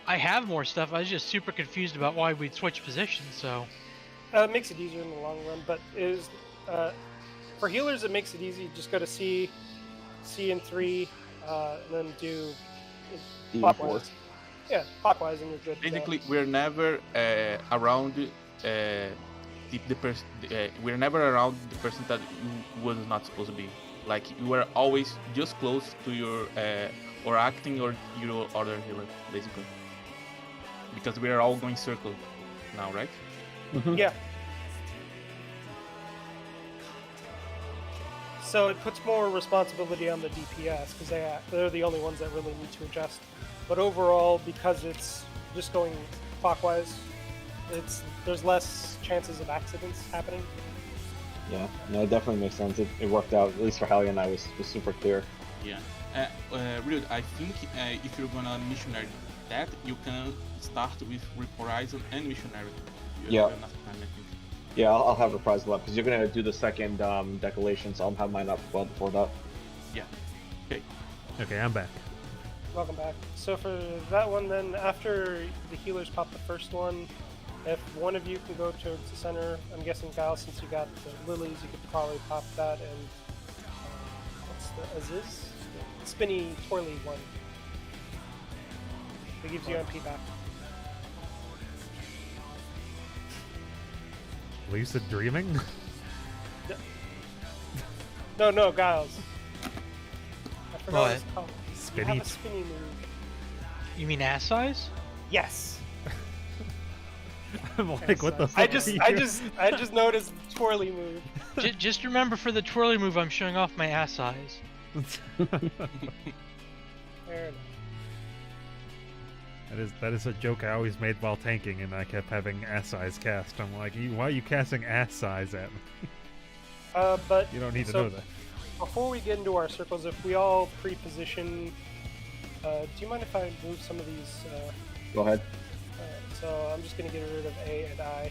I have more stuff. I was just super confused about why we'd switch positions. So It makes it easier in the long run, but is for healers it makes it easy. Just go to C and 3, and then do D and clockwise. Yeah, clockwise, and you're good. to go. Basically, we're never around we're never around the person that you was not supposed to be. Like you were always just close to your or acting or your other healer, basically. Because we are all going circle now, right? Yeah. So it puts more responsibility on the DPS because they're the only ones that really need to adjust. But overall, because it's just going clockwise, there's less chances of accidents happening. Yeah. No, it definitely makes sense. It worked out. At least for Hallie and I was super clear. Yeah. Rude, I think if you're gonna missionary that, you can start with Horizon and missionary. You Yeah. have enough time, I think. Yeah, I'll have Reprisal up because you're gonna do the second decollation, so I'll have mine up well before that. Yeah. Okay. Okay, I'm back. Welcome back. So for that one, then after the healers pop the first one, if one of you can go towards the center, I'm guessing Guile, since you got the lilies, you could probably pop that and what's the Aziz? The spinny twirly one. It gives you MP back. Lucid dreaming? No, Giles. I forgot what it's What? called. You Spinny. have a spinny move. You mean ass size? Yes. I'm like, what the fuck? I are you just noticed twirly move. Just remember for the twirly move, I'm showing off my ass size. Fair enough. That is a joke I always made while tanking, and I kept having ass size cast. I'm like, why are you casting ass size at me? But You don't need to so know that. before we get into our circles, if we all pre-position, do you mind if I move some of these? Go ahead. Alright, so I'm just gonna get rid of A and I,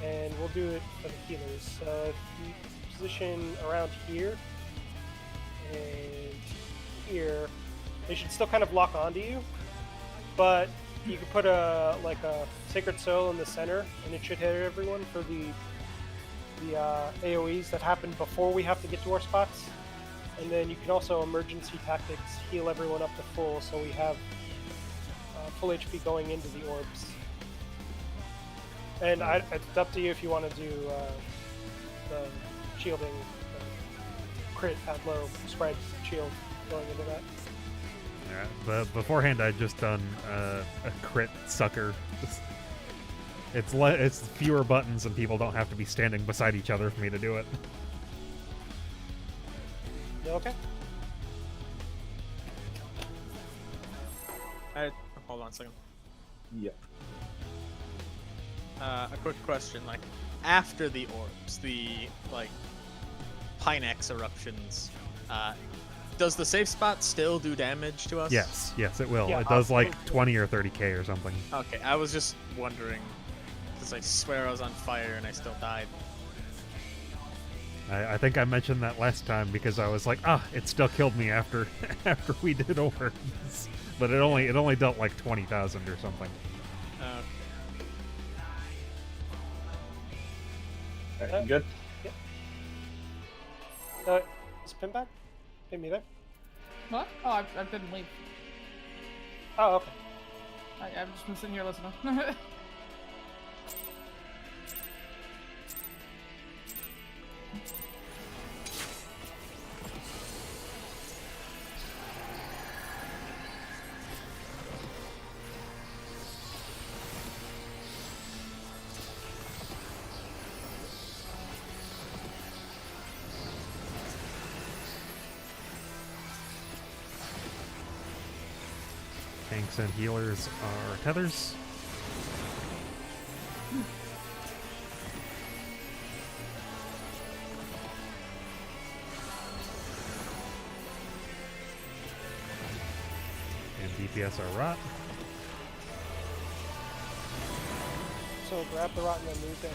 and we'll do it for the healers. So if you position around here and here, they should still kind of lock onto you, but you can put a sacred soul in the center, and it should hit everyone for the AOE's that happen before we have to get to our spots. And then you can also emergency tactics heal everyone up to full, so we have full HP going into the orbs. And it's up to you if you want to do the shielding, crit at low spread shield going into that. Yeah, but beforehand I'd just done a crit sucker. It's fewer buttons and people don't have to be standing beside each other for me to do it. You okay? Hold on a second. Yeah. A quick question, like, after the orbs, the, like, Pinex eruptions, does the safe spot still do damage to us? Yes, it will. Yeah, it does like absolutely. 20 or 30k or something. Okay, I was just wondering, because I swear I was on fire and I still died. I think I mentioned that last time because I was like, it still killed me after after we did orbs. But it only dealt like 20,000 or something. Okay. Alright, good? Is Pin back? Pin me there? What? Oh, I didn't leave. Oh, okay. I've just been sitting here listening. Tanks and healers are tethers. And DPS are rot. So grab the rot and then move down.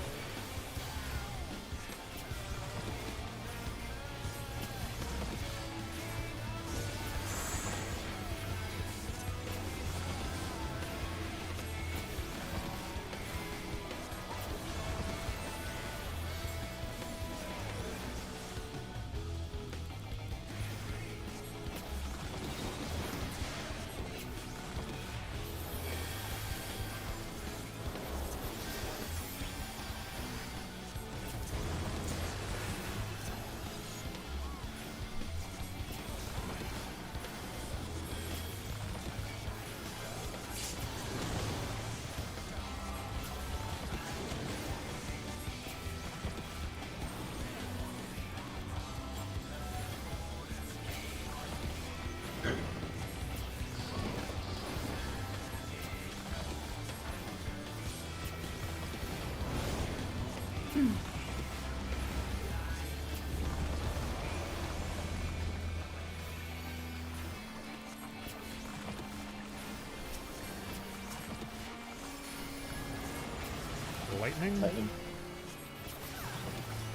Lightning Lightning.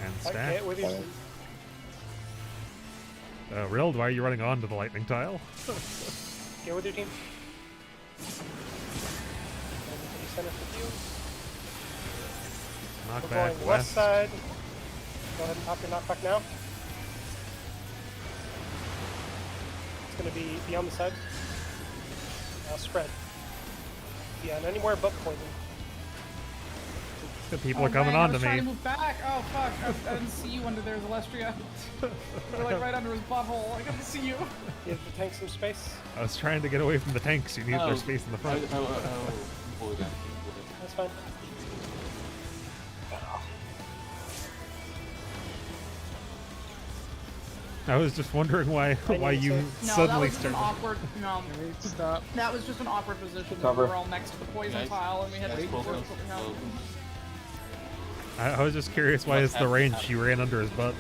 and Okay, staff. with your Rild, why are you running onto the lightning tile? get with your team. And you send it with you. We're Knockback going west west. side. Go ahead and pop your knockback now. It's going to be beyond the side. Now spread. Yeah, and anywhere but poison. People Oh, are coming dang, I on to was trying to me. move back. Oh fuck! I didn't see you under there, Celestia. You're like right under his butthole. I couldn't see you. Give the tank some space. I was trying to get away from the tanks. You need their space in the front. That's fine. I was just wondering why you No, suddenly that was just an started. awkward. No, Stop. that was just an awkward position. Cover. We were all next to the poison Guys, tile, and we had to let's figure out focus. what we had. I was just curious why it's the range. She ran under his butt.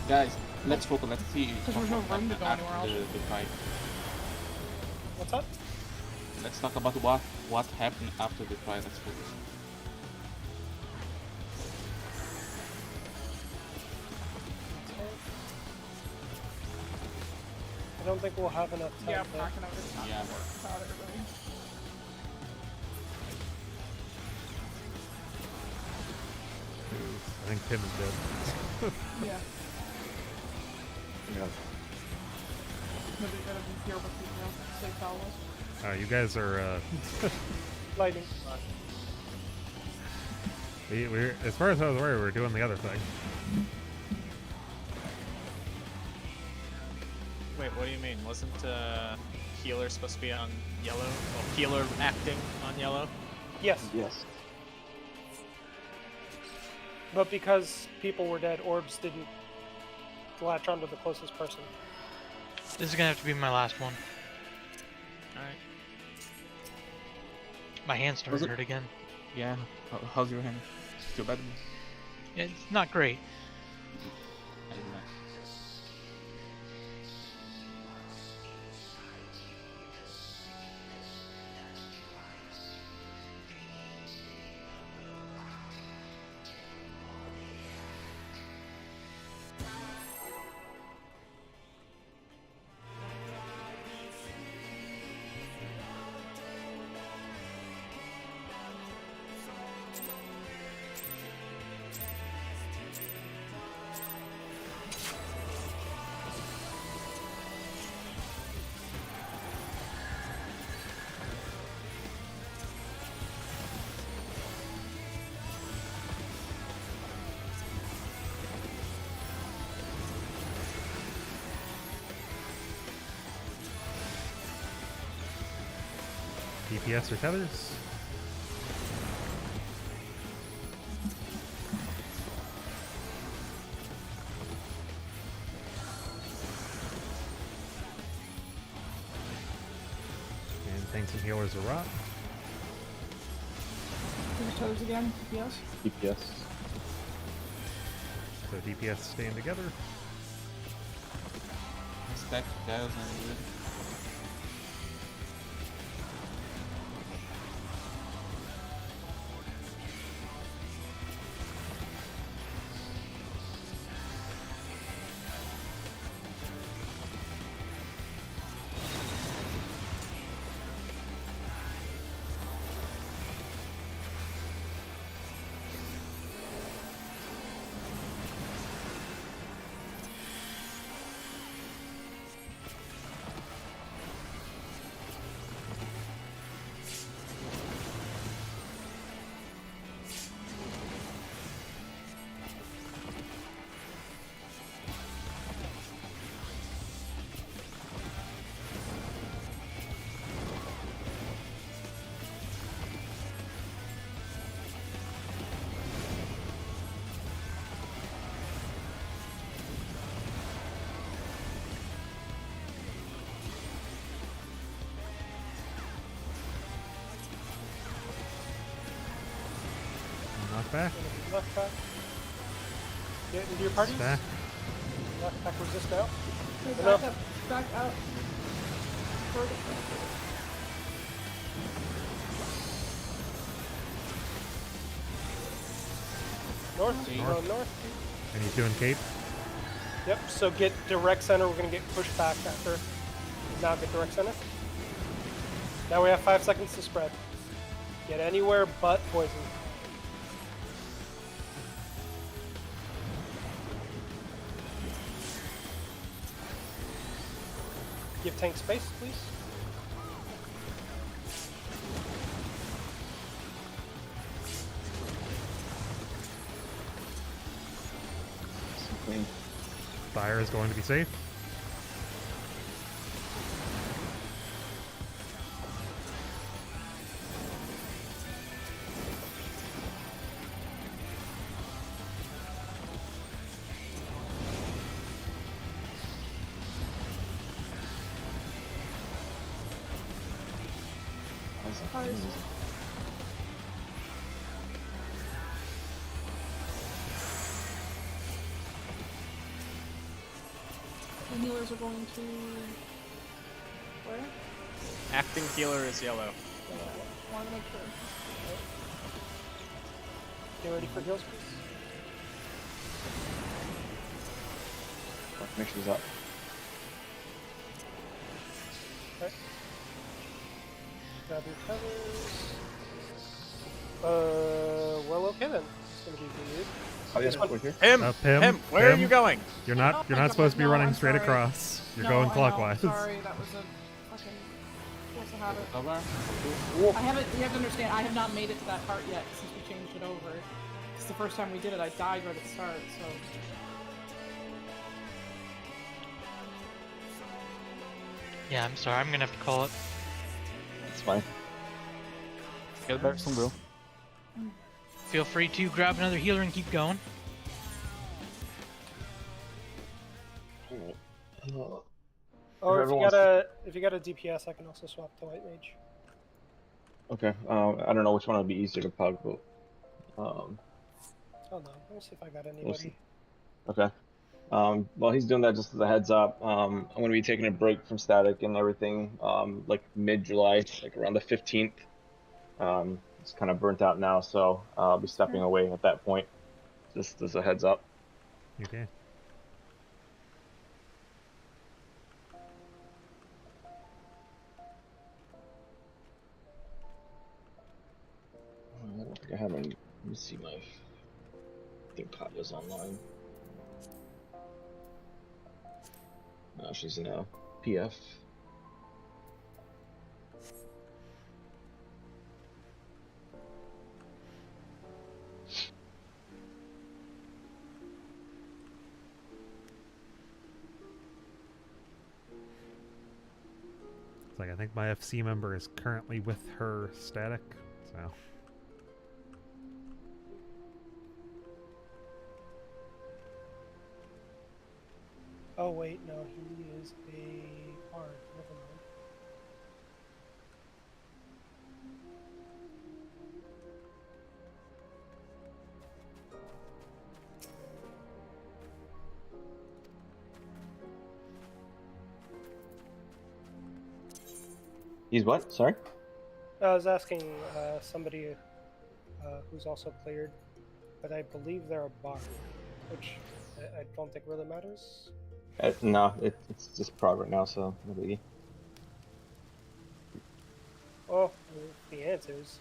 Guys, let's focus. Let's see. Because there's no room to go anywhere else. The fight. What's up? Let's talk about what happened after the fight. Let's focus. I don't think we'll have enough time. Yeah, to- I'm not gonna have time Yeah. to work without everybody. I think Tim is dead. Yeah. Yeah. Maybe gotta be here with the safe towel was. You guys are. Lightning. We're as far as I was aware, we were doing the other thing. Wait, what do you mean? Wasn't healer supposed to be on yellow? Well, healer acting on yellow? Yes. Yes. But because people were dead, orbs didn't latch onto the closest person. This is gonna have to be my last one. Alright. My hand started Was to it- hurt again. Yeah. How's your hand? Still bad? It's not great. I don't know. DPS or tethers? And tanks and healers are rot. Who's toes again? Yes. DPS. So DPS staying together. Stack tiles and wood. Knock back. Left back. Get into your parties. Back. Left back resist out. Back Enough. up. Back up. Further. North. See. Go north. And he's doing cape. Yep. So get direct center. We're gonna get pushed back after. Now get direct center. Now we have 5 seconds to spread. Get anywhere but poison. Give tank space, please. Fire is going to be safe. The healers are going to... Where? Acting healer is yellow. I want to make sure. Get ready for heals, please. Make sure he's up. Okay. Grab your covers. Well, okay then. It's gonna be weird. Oh, yes, we're here. Pim, where are you going? You're Oh not. You're my not God, supposed to be no, running I'm straight sorry. across. You're No, going I know, clockwise. Sorry, that was a fucking force of habit. Over. I haven't. You have to understand. I have not made it to that part yet since we changed it over. It's the first time we did it. I died right at the start. So. Yeah, I'm sorry. I'm gonna have to call it. It's fine. Get better some bro. Feel free to grab another healer and keep going. Alright. Or If if you got a DPS, I can also swap to white mage. Okay. I don't know which one would be easier to pug, but Oh no, let me see if I got we'll see. anybody. Okay. While he's doing that, just as a heads up, I'm going to be taking a break from static and everything, like mid-July, like around the 15th. It's kind of burnt out now, so I'll be stepping away at that point, just as a heads up. Okay. I don't think I have any. Let me see my. I think Katya's online. No, she's in a PF. It's like I think my FC member is currently with her static, so. Oh wait, no, he is a bard. Never mind. He's what? Sorry? I was asking somebody who's also cleared, but I believe they're a bard, which I don't think really matters. No, it's just prog right now, so no biggie. Well, the answers.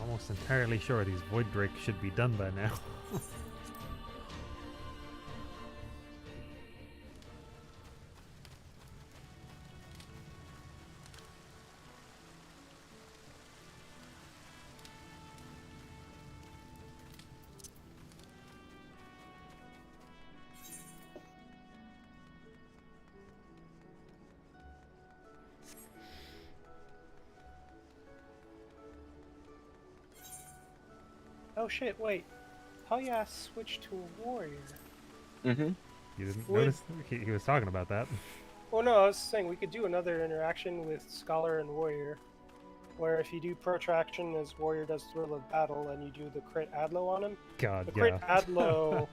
Almost entirely sure these void drakes should be done by now. Oh shit, wait. Talia switched to a warrior. Mm-hmm. You didn't Would- notice? He was talking about that. Well, no, I was saying we could do another interaction with Scholar and Warrior, where if you do protraction as Warrior does Thrill of Battle and you do the crit Adlo on him, God, the crit yeah. Adlo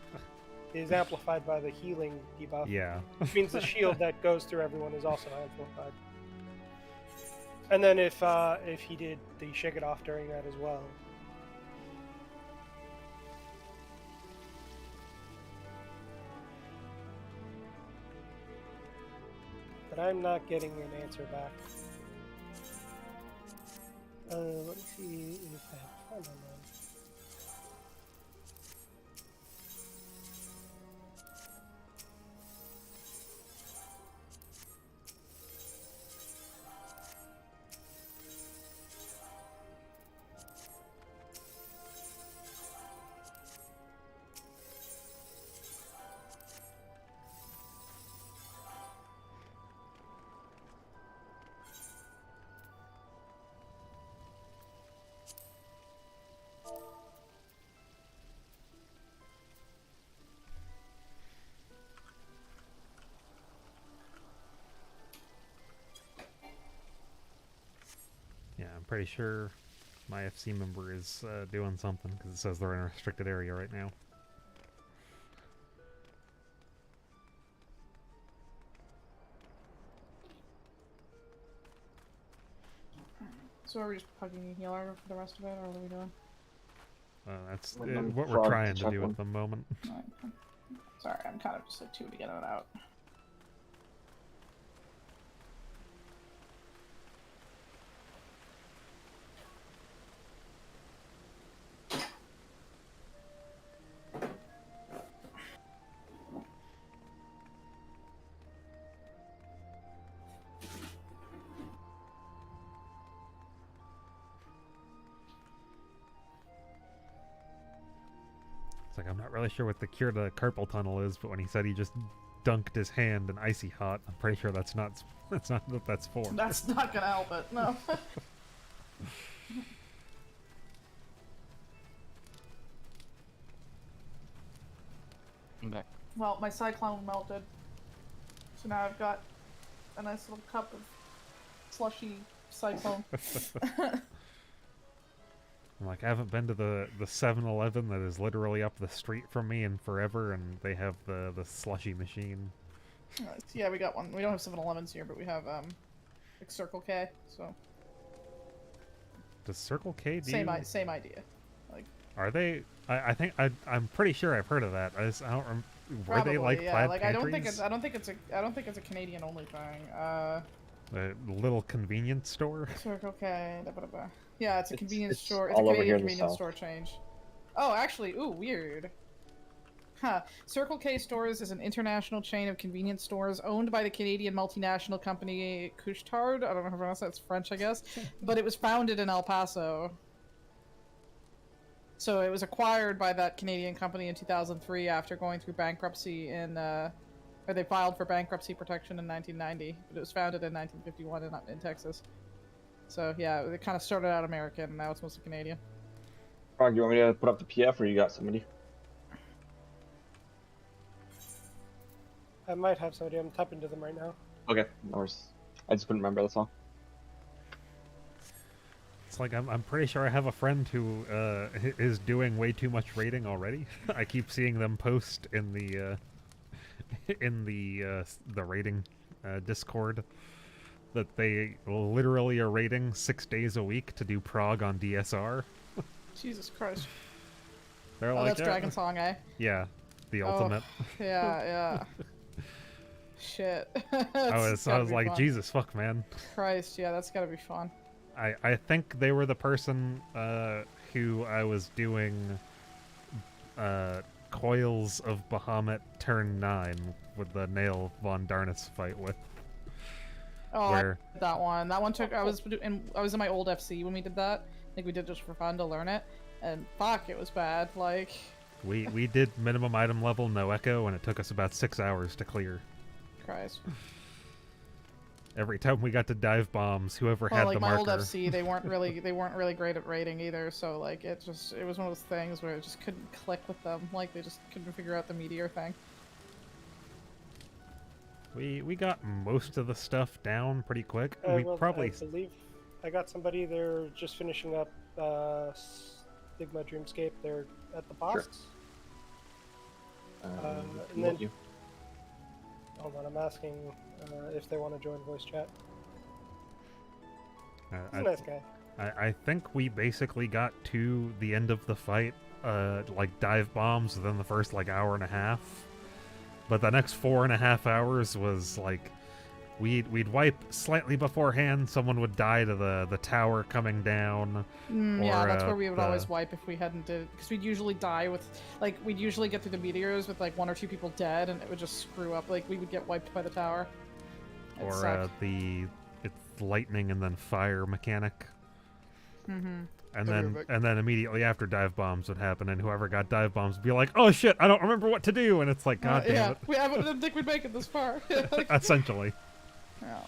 is amplified by the healing debuff, Yeah. which means the shield that goes through everyone is also amplified. And then if he did the Shake It Off during that as well. but I'm not getting an answer back. Let me see if I have time on that. Yeah, I'm pretty sure my FC member is doing something because it says they're in a restricted area right now. So are we just plugging a healer for the rest of it, or what are we doing? That's Let what we're Frog trying to check do one. at the moment. Alright. Sorry, I'm kind of just like two to get it out. It's like, I'm not really sure what the cure to carpal tunnel is, but when he said he just dunked his hand in icy hot, I'm pretty sure that's not what that's for. That's not gonna help it, no. I'm back. Well, my cyclone melted. So now I've got a nice little cup of slushy cyclone. I'm like, I haven't been to the 7-Eleven that is literally up the street from me in forever, and they have the slushy machine. Yeah, we got one. We don't have 7-Elevens here, but we have like Circle K. So Does Circle K do? same idea. Like, Are they? I think I'm pretty sure I've heard of that. I don't. Were probably, they like yeah. plaid Like pantries? I don't think it's a Canadian only thing. A little convenience store. Circle K. Da, ba, da, ba. Yeah, it's a convenience it's store. It's a all over Canadian here in the convenience South. store change. Oh, actually, ooh, weird. Huh. Circle K Stores is an international chain of convenience stores owned by the Canadian multinational company Couche-Tard. I don't know how to pronounce that. It's French, I guess. But it was founded in El Paso. So it was acquired by that Canadian company in 2003 after going through bankruptcy or they filed for bankruptcy protection in 1990. But it was founded in 1951 in Texas. So yeah, it kind of started out American, and now it's mostly Canadian. Frog, you want me to put up the PF, or you got somebody? I might have somebody. I'm tapping to them right now. Okay, no worries. I just couldn't remember, that's all. It's like I'm pretty sure I have a friend who is doing way too much raiding already. I keep seeing them post in the raiding Discord that they literally are raiding 6 days a week to do prog on DSR. Jesus Christ. They're Oh, like, that's Dragon Song, eh? Yeah, the Oh, ultimate. Yeah. Shit. I was like, fun. Jesus fuck, man. Christ, yeah, that's gotta be fun. I think they were the person who I was doing Coils of Bahamut turn 9 with the Nail Von Darnus fight with. Oh, Where- I did that one. That one took. I was in my old FC when we did that. I think we did just for fun to learn it, and fuck, it was bad. Like, We did minimum item level, no echo, and it took us about 6 hours to clear. Christ. Every time we got to dive bombs, whoever Well, had like the my marker. old FC, they weren't really great at raiding either. So like, it was one of those things where it just couldn't click with them. Like they just couldn't figure out the meteor thing. We got most of the stuff down pretty quick. We Well, probably I believe I got somebody. They're just finishing up Stigma Dreamscape. They're at the boss. And then, you. hold on, I'm asking if they want to join voice chat. He's a nice guy. I think we basically got to the end of the fight, like dive bombs within the first like hour and a half. But the next 4.5 hours was like we'd wipe slightly beforehand. Someone would die to the tower coming down. Yeah, or, that's where we would the- always wipe if we hadn't did, because we'd usually die with, like, we'd usually get through the meteors with like 1 or 2 people dead, and it would just screw up. Like we would get wiped by the tower. It Or sucked. it's lightning and then fire mechanic. Mm-hmm. And Okay, then but- and then immediately after dive bombs would happen, and whoever got dive bombs would be like, "Oh shit, I don't remember what to do," and it's like, "God damn yeah, it!" I didn't think we'd make it this far. Like, Essentially. yeah.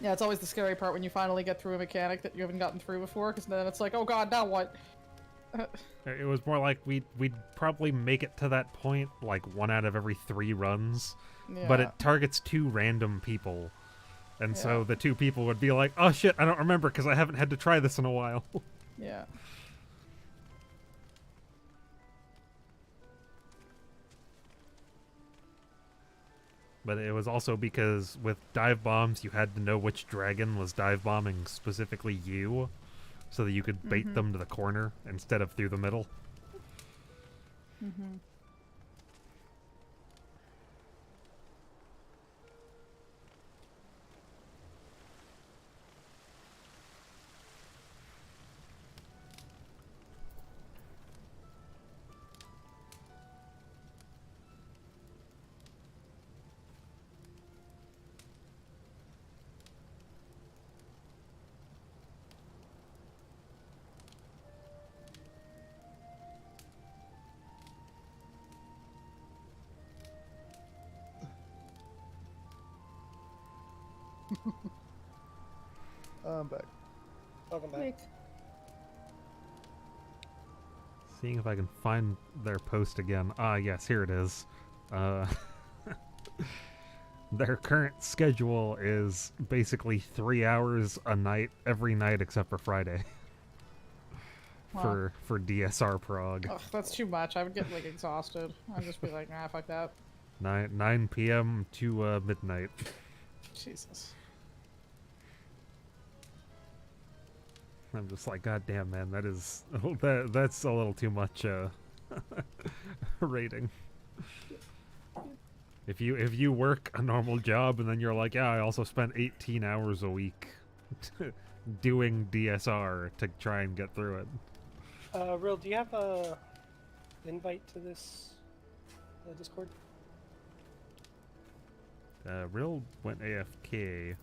Yeah, it's always the scary part when you finally get through a mechanic that you haven't gotten through before, because then it's like, oh god, now what? It was more like we'd probably make it to that point like 1 out of every 3 runs, but Yeah. it targets 2 random people, and so Yeah. the 2 people would be like, "Oh shit, I don't remember because I haven't had to try this in a while." Yeah. But it was also because with dive bombs, you had to know which dragon was dive bombing specifically you, so that you could bait them to the corner instead of through the middle. Mm-hmm. I'm back. Welcome back. Seeing if I can find their post again. Ah, yes, here it is. Their current schedule is basically 3 hours a night, every night except for Friday. Wow. For DSR prog. Ugh, that's too much. I would get like exhausted. I'd just be like, nah, fuck that. 9 p.m. to midnight. Jesus. I'm just like, God damn, man, that is that's a little too much rating. If you work a normal job and then you're like, yeah, I also spent 18 hours a week doing DSR to try and get through it. Real, do you have a invite to this Discord? Real went AFK.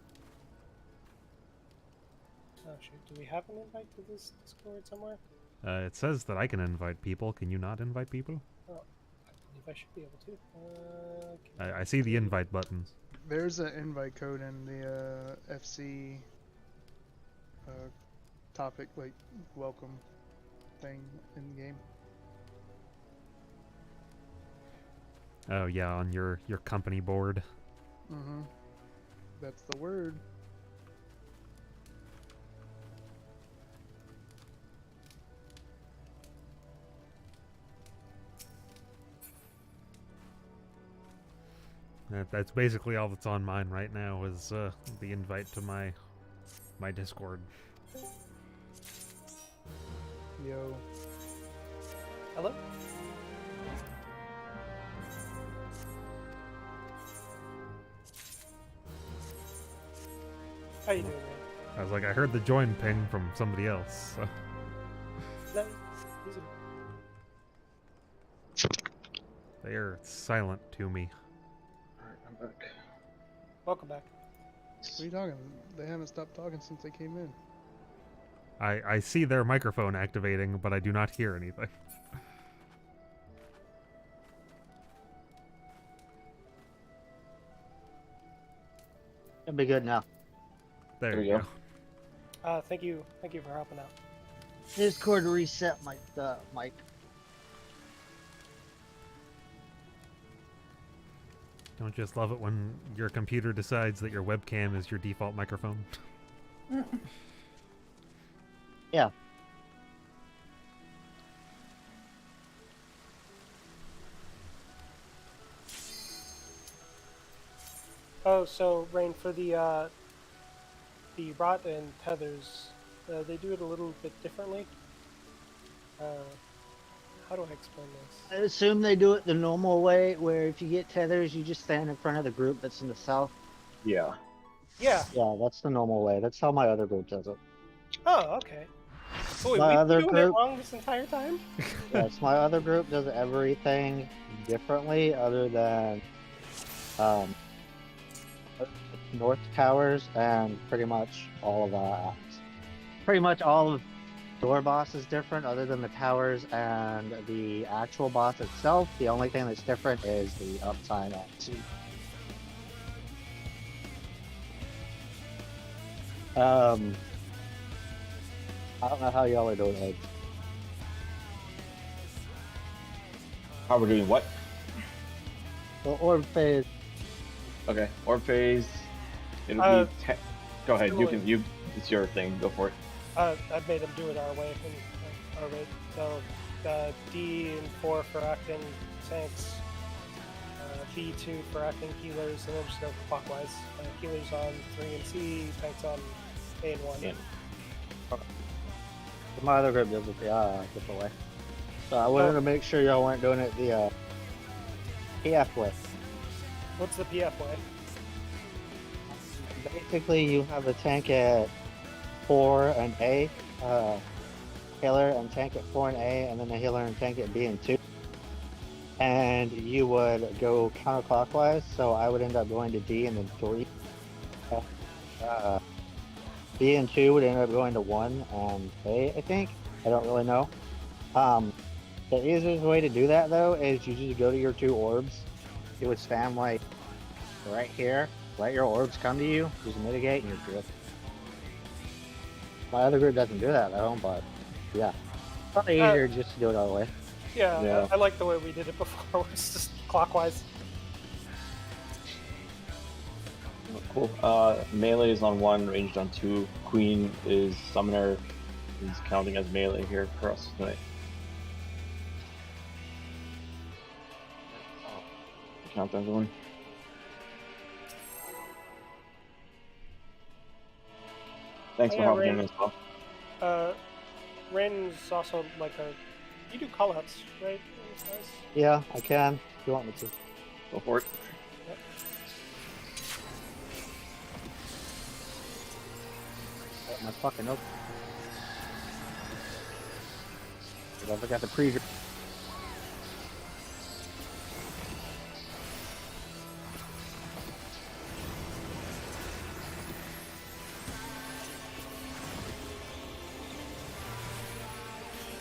Oh shoot, do we have an invite to this Discord somewhere? It says that I can invite people. Can you not invite people? Oh, I believe I should be able to. I see the invite button. There's an invite code in the FC topic, like welcome thing in the game. Oh yeah, on your company board. Mm-hmm. That's the word. That's basically all that's on mine right now is the invite to my Discord. Yo. Hello? How you doing, man? I was like, I heard the join ping from somebody else. So. That, is it- They are silent to me. Alright, I'm back. Welcome back. What are you talking? They haven't stopped talking since they came in. I see their microphone activating, but I do not hear anything. It'll be good now. There we you go. go. Thank you for helping out. Discord reset my mic. Don't just love it when your computer decides that your webcam is your default microphone. Yeah. Oh, so Rain, for the rot and tethers, they do it a little bit differently. How do I explain this? I assume they do it the normal way, where if you get tethers, you just stand in front of the group that's in the south. Yeah. Yeah. Yeah, that's the normal way. That's how my other group does it. Oh, okay. Wait, My we've other been doing it group- wrong this entire time? Yes, my other group does everything differently other than um North Towers and pretty much all of pretty much all of door boss is different other than the towers and the actual boss itself. The only thing that's different is the uptime at I don't know how y'all are doing it. How we're doing what? The orb phase. Okay, orb phase. It'll Uh, be. Go ahead. You similar. can. You. It's your thing. Go for it. I've made them do it our way. Our way. So, D and 4 for acting tanks. B2 for acting healers, and then just go clockwise. Healers on 3 and C, tanks on A and 1. Yeah. My other group does it the different way. So I wanted to make sure y'all weren't doing it the PF way. What's the PF way? Basically, you have a tank at 4 and A, healer and tank at 4 and A, and then a healer and tank at B and 2. And you would go counterclockwise, so I would end up going to D and then 3. B and 2 would end up going to 1 and A, I think. I don't really know. The easiest way to do that, though, is you just go to your 2 orbs. You would spam, like, right here. Let your orbs come to you, just mitigate, and you're good. My other group doesn't do that, though, but, yeah. Probably easier just to do it our way. Yeah, Yeah. I like the way we did it before. It's just clockwise. Cool. Melee is on 1, ranged on 2. Queen is summoner. Is counting as melee here for us tonight. Count everyone. Thanks for Yeah, hopping in Ray. as well. Rain's also like a. You do callouts, right? Guys? Yeah, I can, if you want me to. Go for it. My fucking nope. I forgot the preview.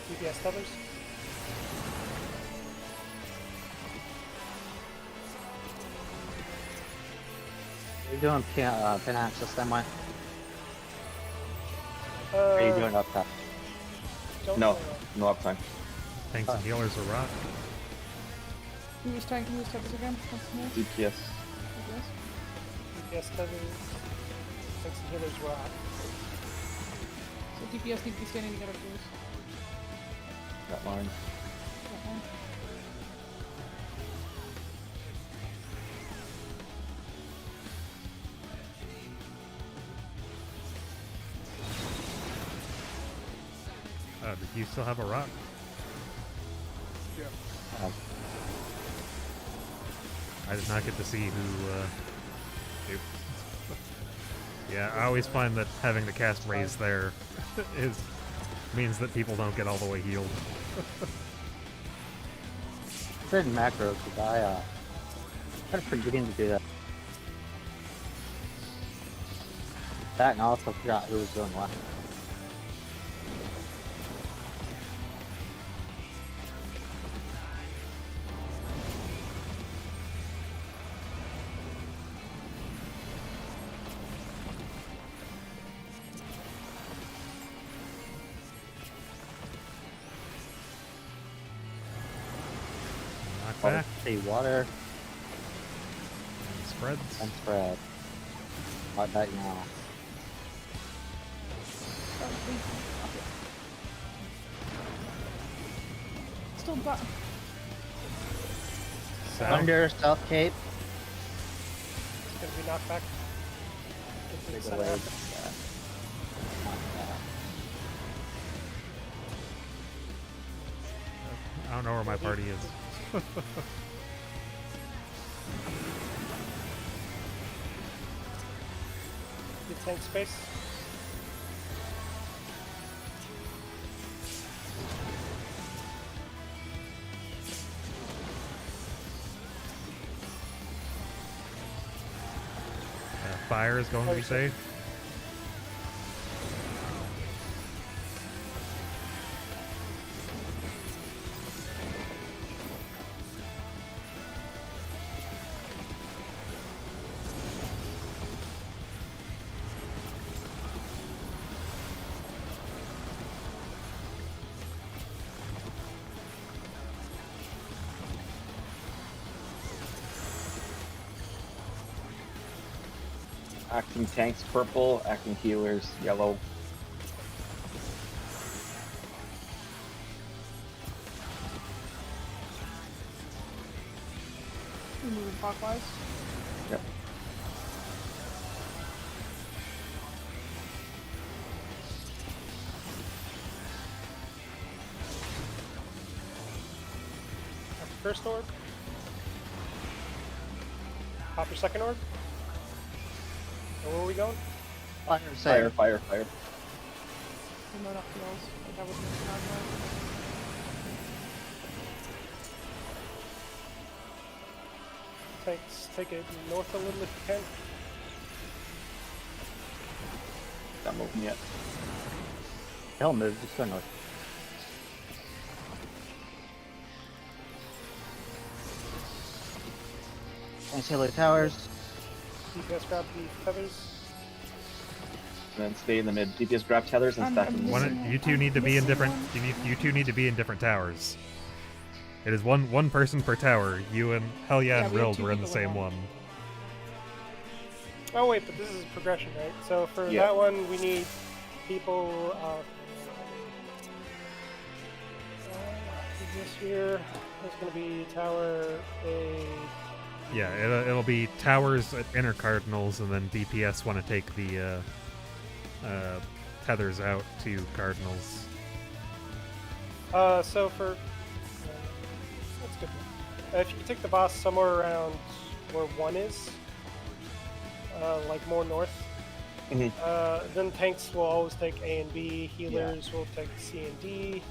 DPS feathers. Are you doing pin access then, Mike? Are you doing up top? Don't No, know. no uptime. Tanks and healers are rock. Can you use tank? Can you use types again? What's new? DPS. DPS feathers. Thanks to healers rock. So DPS need to be standing together, please. That line. That one. Did you still have a rock? Yeah. I did not get to see who. Yeah, I always find that having to cast raise there means that people don't get all the way healed. Certain macros, because I kind of forgetting to do that. That and I also forgot who was doing what. Knock back See water and spreads. and spread. Like that now. Still got. South. Under South Cape. It's gonna be knocked back. Big Center away. after. I don't know where my party is. the tank space. Fire is going to be safe. Acting tanks purple, acting healers yellow. Moving clockwise. Yep. First orb. Pop your second orb. And where are we going? Fire. Fire. Remote up heals. Like I was in Take it north a little if you can. Not moving yet. Don't move, just go north. And Sailor Towers. DPS grab the feathers. And then stay in the mid. DPS grab tethers and stack them. You two need to be in different. You two need to be in different towers. It is one person per tower. You and Hell yeah and we have Rild two were in the people same in one. Oh wait, but this is progression, right? So for Yeah. that one, we need people. This here is going to be tower A. Yeah, it'll be towers at inner cardinals, and then DPS want to take the tethers out to cardinals. So for that's good. If you can take the boss somewhere around where 1 is, like more north, then tanks will always take A and B. Healers will take C and D.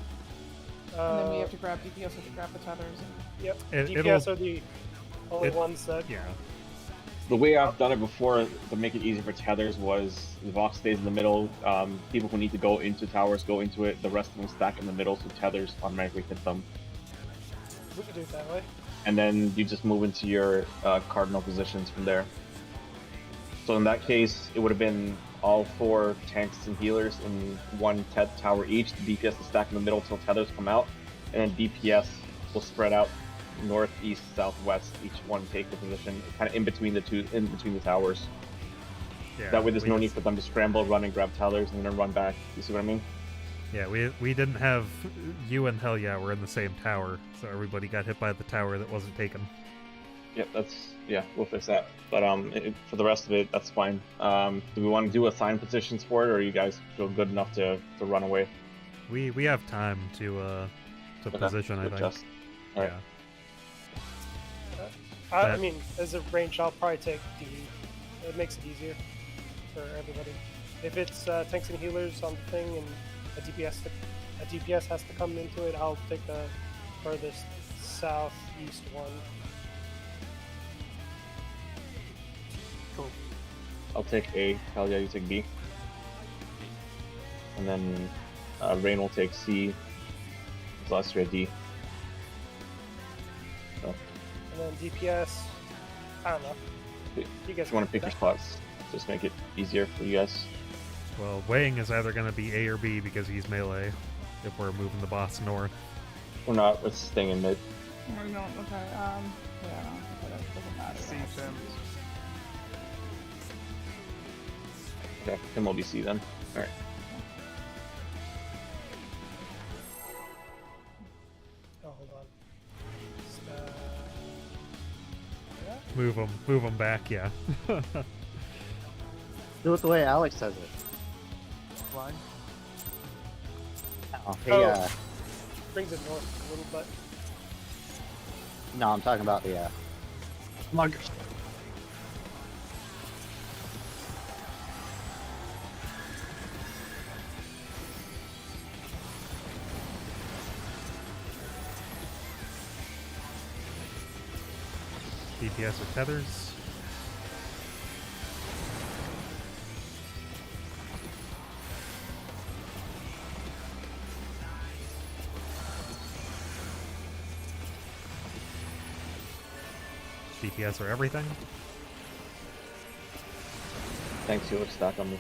And then we have to grab DPS to grab the tethers. And... Yep. It'll- DPS are the only ones that. Yeah. The way I've done it before to make it easy for tethers was the Vox stays in the middle. People who need to go into towers go into it. The rest of them stack in the middle, so tethers automatically hit them. We could do it that way. And then you just move into your cardinal positions from there. So in that case, it would have been all 4 tanks and healers in 1 tower each. The DPS will stack in the middle until tethers come out, and then DPS will spread out north, east, south, west. Each one take the position, kind of in between the towers. Yeah. That way, there's no need for them to scramble, run and grab tethers, and then run back. You see what I mean? Yeah, we didn't have you and Hell yeah were in the same tower, so everybody got hit by the tower that wasn't taken. Yep, we'll fix that. But for the rest of it, that's fine. Do we want to do assign positions for it, or you guys feel good enough to run away? We have time to position, I think. Adjust. All right. Yeah. I mean, as a range, I'll probably take D. It makes it easier for everybody. If it's tanks and healers on the thing, and a DPS has to come into it, I'll take the furthest southeast one. Cool. I'll take A. Hell yeah, you take B. And then Rain will take C. Celestia D. So, And then DPS, I don't know. You guys if you want to pick your spots, just make it easier for you guys. Well, Wang is either going to be A or B because he's melee, if we're moving the boss north. We're not. We're staying in mid. Where are we going? Okay, yeah, it doesn't matter. See them. Okay, then we'll be C then. All right. Oh, hold on. Move them back, yeah. Do it the way Alex says it. Line. Oh, hey, Brings it north a little bit. no, I'm talking about the, muggers. DPS or tethers. DPS or everything. Thanks, you look stuck on me.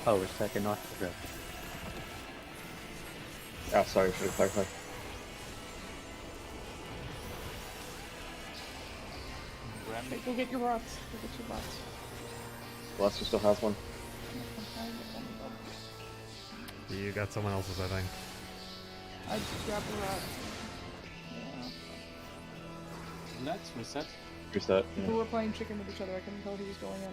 Oh, we're second north. Okay. Oh, sorry, should have clarified. Okay, go get your rots. Go get your rots. Lester still has one. You got someone else's, I think. I just grabbed the rots. Yeah. Let's reset. Reset. People Yeah. were playing chicken with each other. I couldn't tell who was going in.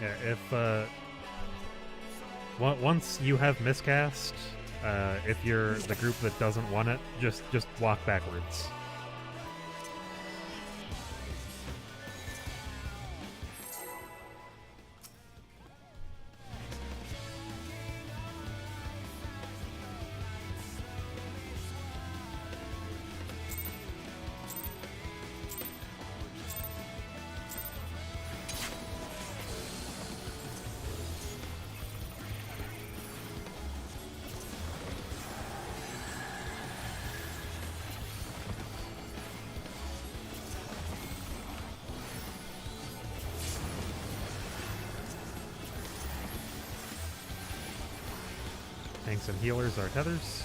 Yeah, if once you have miscast, if you're the group that doesn't want it, just walk backwards. Tanks and healers are tethers.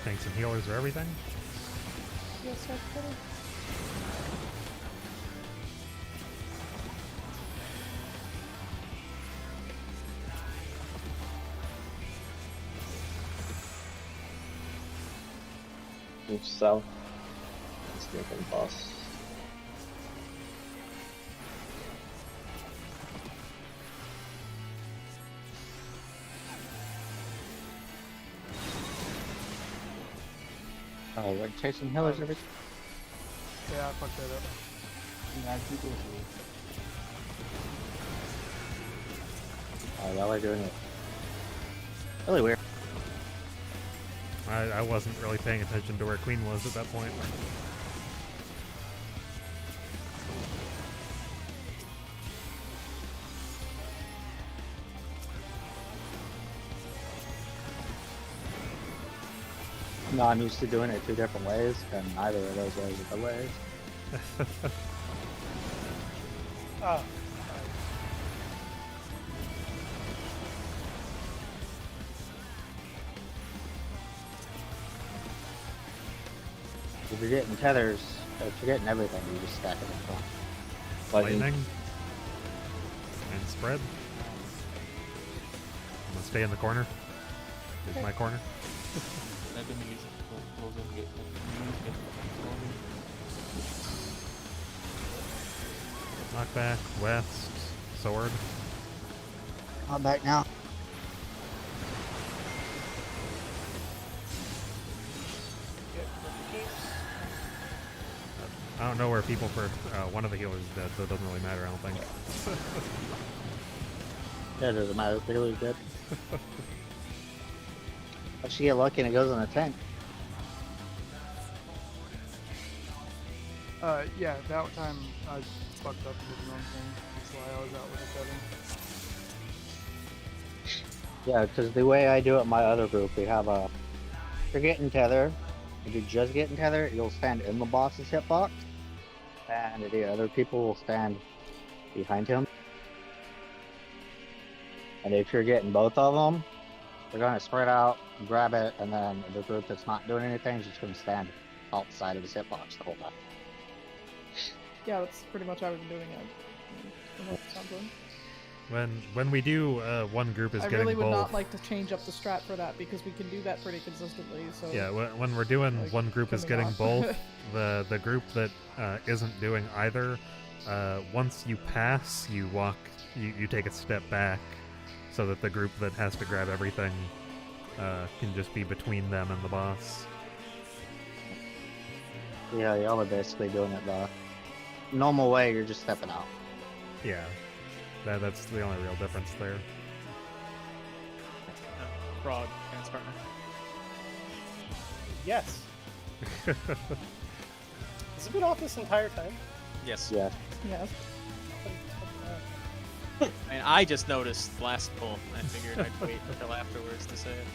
Tanks and healers are everything. Yes, that's better. Move south. Let's get them boss. Oh, we're chasing healers every. Yeah, I fucked that up. Oh, y'all are doing it. Really weird. I wasn't really paying attention to where Queen was at that point. No, I'm used to doing it two different ways, and neither of those ways are the ways. Ah, If you're getting tethers, if you're getting everything, you just stack it in front. Lightning. And spread. I'm gonna stay in the corner. Here's my corner. Let them use it. Close and get Knockback, west, sword. I'm back now. I don't know where people for one of the healers is dead, so it doesn't really matter, I don't think. Yeah, it doesn't matter if the healer's dead. If you get lucky and it goes in a tank. Yeah, that time I fucked up and did the wrong thing. That's why I was out with a 7. Yeah, because the way I do it in my other group, we have a. If you're getting tether, if you're just getting tether, you'll stand in the boss's hitbox, and the other people will stand behind him. And if you're getting both of them, they're going to spread out, grab it, and then the group that's not doing anything is just going to stand outside of his hitbox the whole time. Yeah, that's pretty much how I've been doing it. Sounds good. When we do, one group is I getting really would both. not like to change up the strat for that because we can do that pretty consistently. So Yeah, when we're doing like, one group is coming getting off. both, the group that isn't doing either, once you pass, you take a step back, so that the group that has to grab everything can just be between them and the boss. Yeah, y'all are basically doing it the normal way. You're just stepping out. Yeah, that's the only real difference there. Frog dance partner. Yes. Has it been off this entire time? Yes. Yeah. Yes. I mean, I just noticed last pull. I figured I'd wait until afterwards to say it.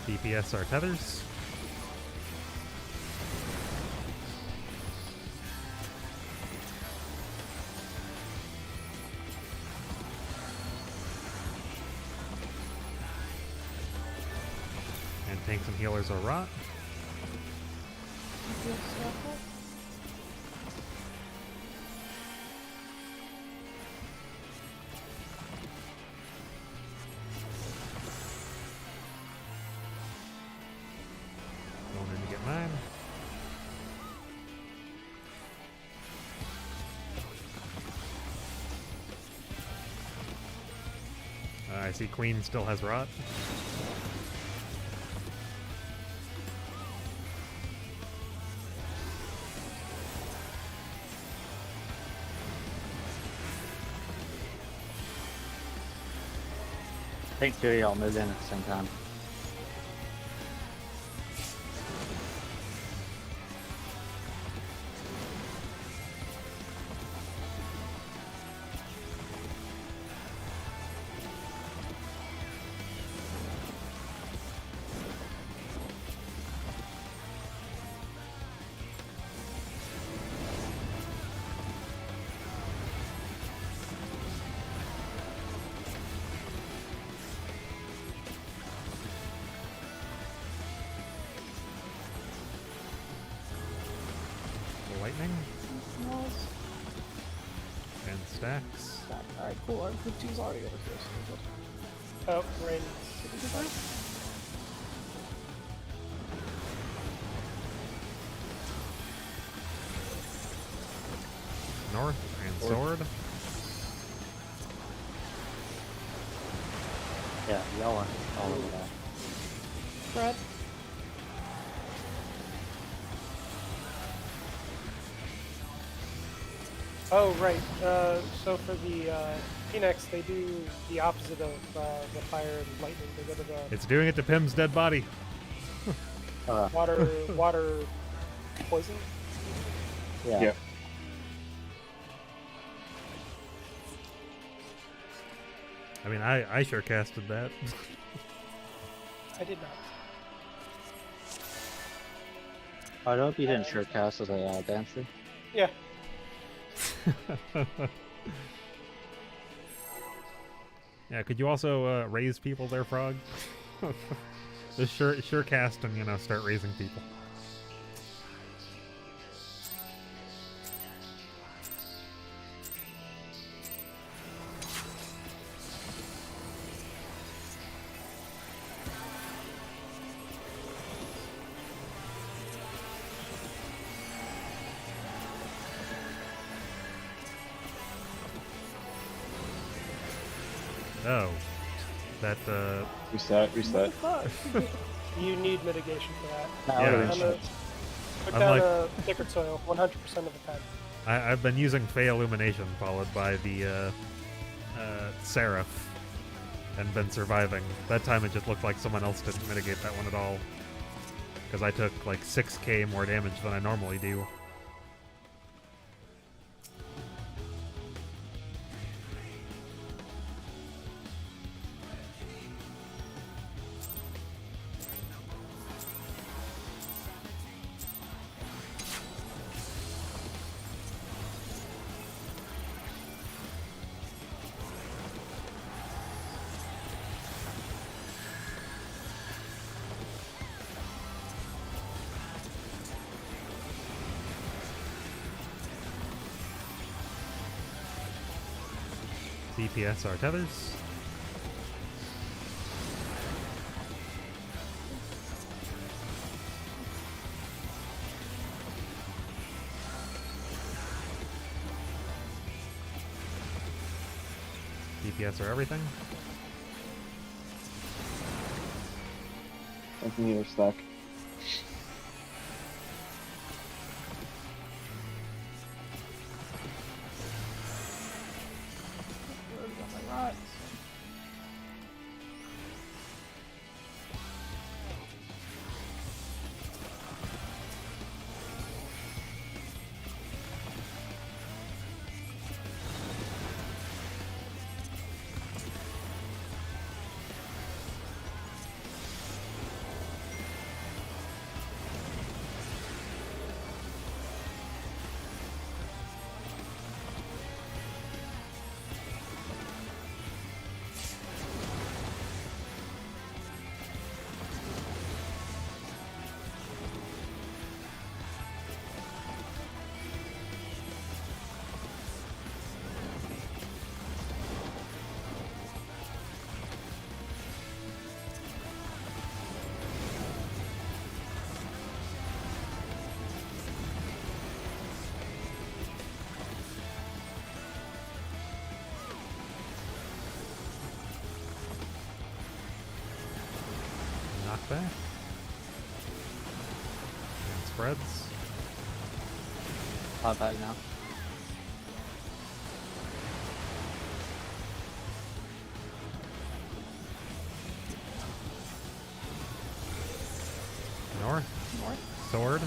DPS are tethers. And tanks and healers are rot. Going in to get mine. I see Queen still has rot. I think two of y'all moved in at the same time. Lightning and stacks. Alright, cool. Our 15's already over here, so we're good. Oh, rain. North and sword. Yeah, y'all are all over that. Fred? Oh, right. So for the Phoenix, they do the opposite of the fire and lightning. They go to the It's doing it to Pim's dead body. water poison. Yeah. Yep. I mean, I sure casted that. I did not. I hope you didn't sure cast as a dancer. Yeah. Yeah, could you also raise people there, Frog? Just sure cast and, start raising people. Oh, that Reset. You need mitigation for that. That Yeah. would've been shit. Put I'm down like- a sacred soil 100% of the time. I've been using Fey Illumination followed by the Seraph and been surviving. That time it just looked like someone else didn't mitigate that one at all. Because I took like 6k more damage than I normally do. DPS our tethers. DPS are everything. I can hear stack. Right. Knockback. And spreads. Not bad now. North. North. Sword.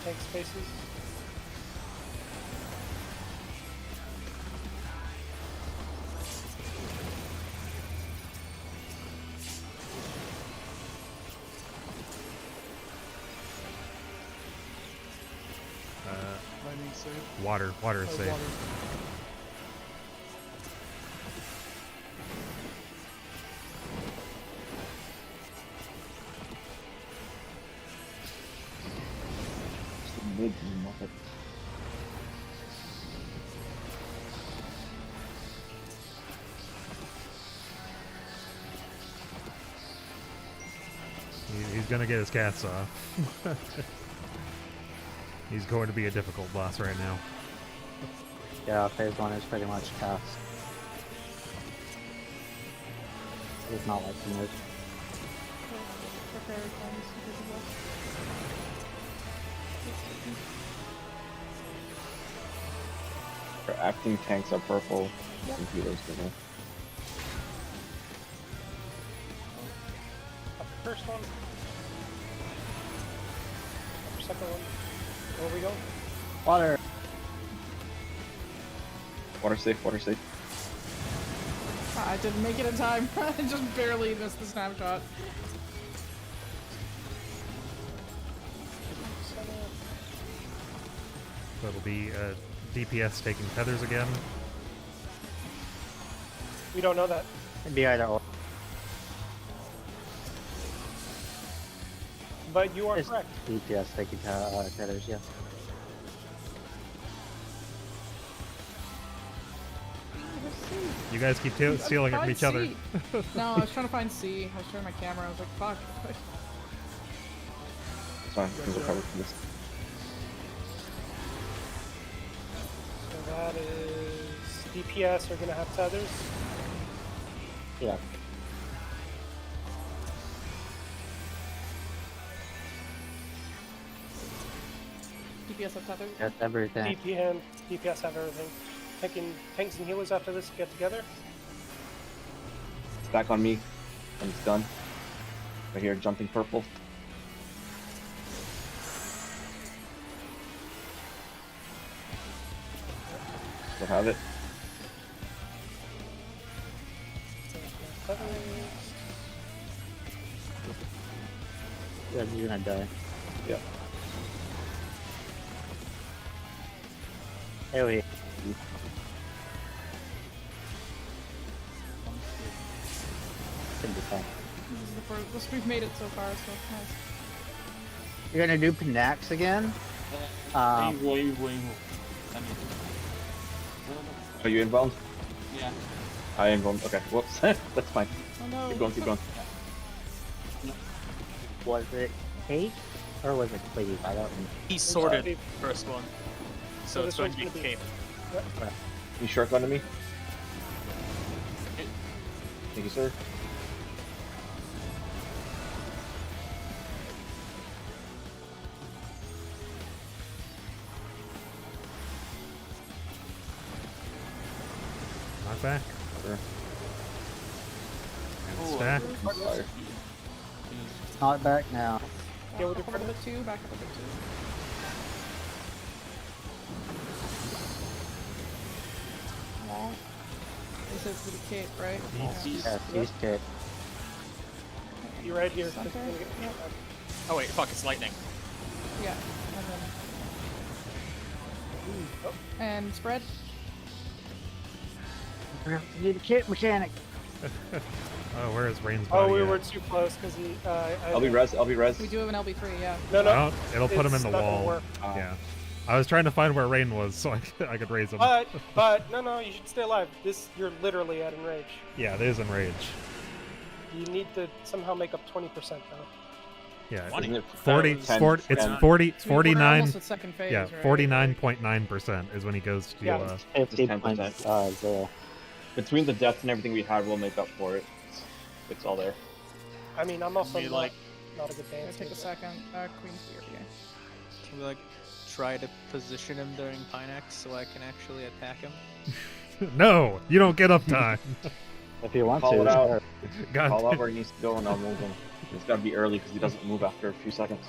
Tank spaces. Lightning safe. Water is Oh, safe. water. Mid, you muppet. He's gonna get his cats off. He's going to be a difficult boss right now. Yeah, phase 1 is pretty much cast. It's not like the mid. Prepare things visible. Our acting tanks are purple. Computers gonna. Up the first one. Up the second one. Where are we going? Water! Water safe, water safe. I didn't make it in time. I just barely missed the snapshot. So it'll be DPS taking tethers again. We don't know that. It'd be either or. But you are It's correct. DPS taking tethers, yeah. You guys keep stealing it from each other. No, I was trying to find C. I was showing my camera. I was like, fuck. It's fine, we can recover from this. So that is DPS are gonna have tethers. Yeah. DPS have tethered. That's everything. DPS have everything. Tanks and healers after this get together. Back on me. And it's done. Right here, jumping purple. We'll have it. Yeah, you're gonna die. Yeah. Hey, should be fine. This is the furthest we've made it so far, so nice. You're gonna do Panax again? Invo, Invo, Invo. I mean, Are you inbound? yeah. I am going. Okay, whoops. That's fine. Oh no. Keep going, keep going. Was it Kate or was it Cleve? I don't know. He sorted the first one, so So it's this going to one's be gonna be- Cape. You shotgunning me? Thank you, sir. Not back. Sure. And stack. Fire. Not back now. Yeah, with Back your up a bit too, back up a bit too. Wall. This is the cape, right? Yeah, he's Kate. You're right here. Okay. Yep. Oh wait, fuck, it's lightning. Yeah. And spread. We have to do the kit mechanic. Oh, where is Rain's Oh, body we at? were too close because he. I'll be res. I'll be res. We do have an LB3, yeah. No, no. Oh, it'll put him in it's the not gonna wall. work. Yeah. I was trying to find where Rain was so I could raise him. But no, you should stay alive. You're literally at enrage. Yeah, it is enrage. You need to somehow make up 20% though. Yeah, 20. Isn't it 40, 10, it's 10? 40, So we're 49, almost at second phase, yeah, right? 49.9% is when he goes to, Yeah. 50.0. Between the deaths and everything we had, we'll make up for it. It's all there. I mean, I'm also Maybe, not, like- not a good Gonna dancer. take a second. Queen's here, yeah. Can we like try to position him during Pinex so I can actually attack him? no, you don't get up time. If you want Call to, it out. sure. God Call out damn. where he needs to go and I'll move him. It's gotta be early because he doesn't move after a few seconds.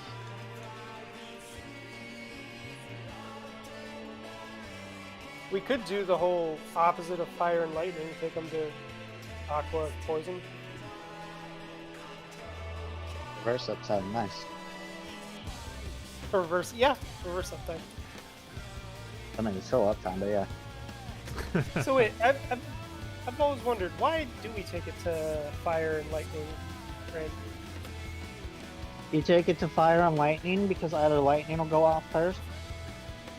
We could do the whole opposite of fire and lightning, take him to aqua poison. Reverse up sound nice. Or reverse, yeah, reverse up there. I mean, it's still uptime, but yeah. So wait, I've always wondered, why do we take it to fire and lightning, right? You take it to fire and lightning because either lightning will go off first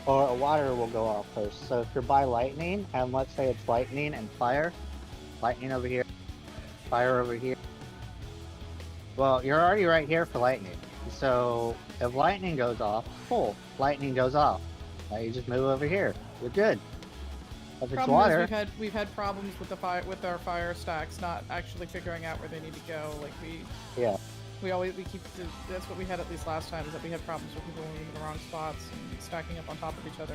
or water will go off first. So if you're by lightning, and let's say it's lightning and fire, lightning over here, fire over here. Well, you're already right here for lightning. So if lightning goes off, cool, lightning goes off. Now you just move over here. You're good. If it's Problem water, is we've had problems with our fire stacks not actually figuring out where they need to go. Like yeah. that's what we had at least last time, is that we had problems with people moving in the wrong spots and stacking up on top of each other.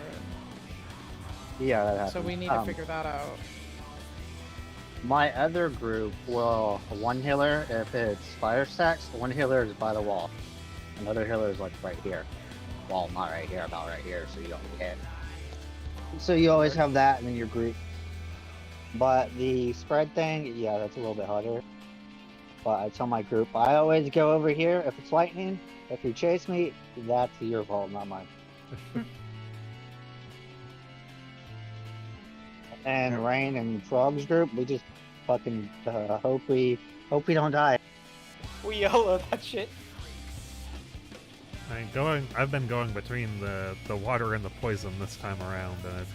Yeah, that And happens. so we need to figure that out. My other group will one healer if it's fire stacks. One healer is by the wall. Another healer is like right here. Well, not right here, about right here, so you don't get. So you always have that in your group. But the spread thing, yeah, that's a little bit harder. But I tell my group, I always go over here if it's lightning. If you chase me, that's your fault, not mine. And Rain and Frog's group, we just fucking hope we don't die. We YOLO that shit. I've been going between the water and the poison this time around, and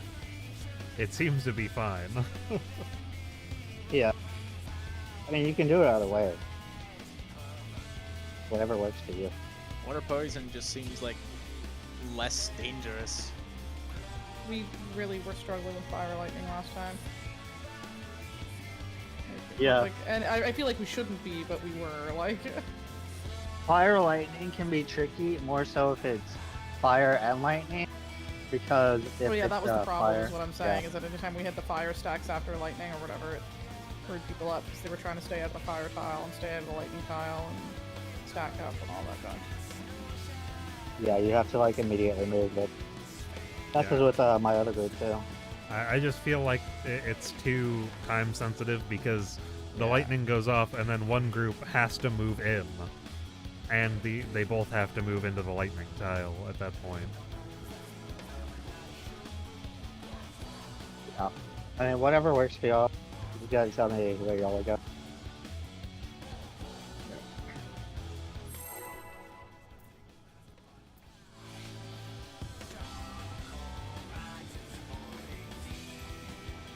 it seems to be fine. Yeah. I mean, you can do it either way. Whatever works for you. Water poison just seems like less dangerous. We really were struggling with fire lightning last time. Yeah. Like, and I feel like we shouldn't be, but we were. Like, Fire lightning can be tricky, more so if it's fire and lightning, because if oh yeah, it's that was the problem. fire, Is what I'm saying. yeah. Is that anytime we had the fire stacks after lightning or whatever, it screwed people up because they were trying to stay at the fire tile and stay at the lightning tile and stack up and all that junk. Yeah, you have to like immediately move it. That's Yeah. with my other group too. I just feel like it's too time sensitive because the Yeah. lightning goes off and then one group has to move in. And they both have to move into the lightning tile at that point. Yeah. I mean, whatever works for y'all. You guys tell me where y'all go.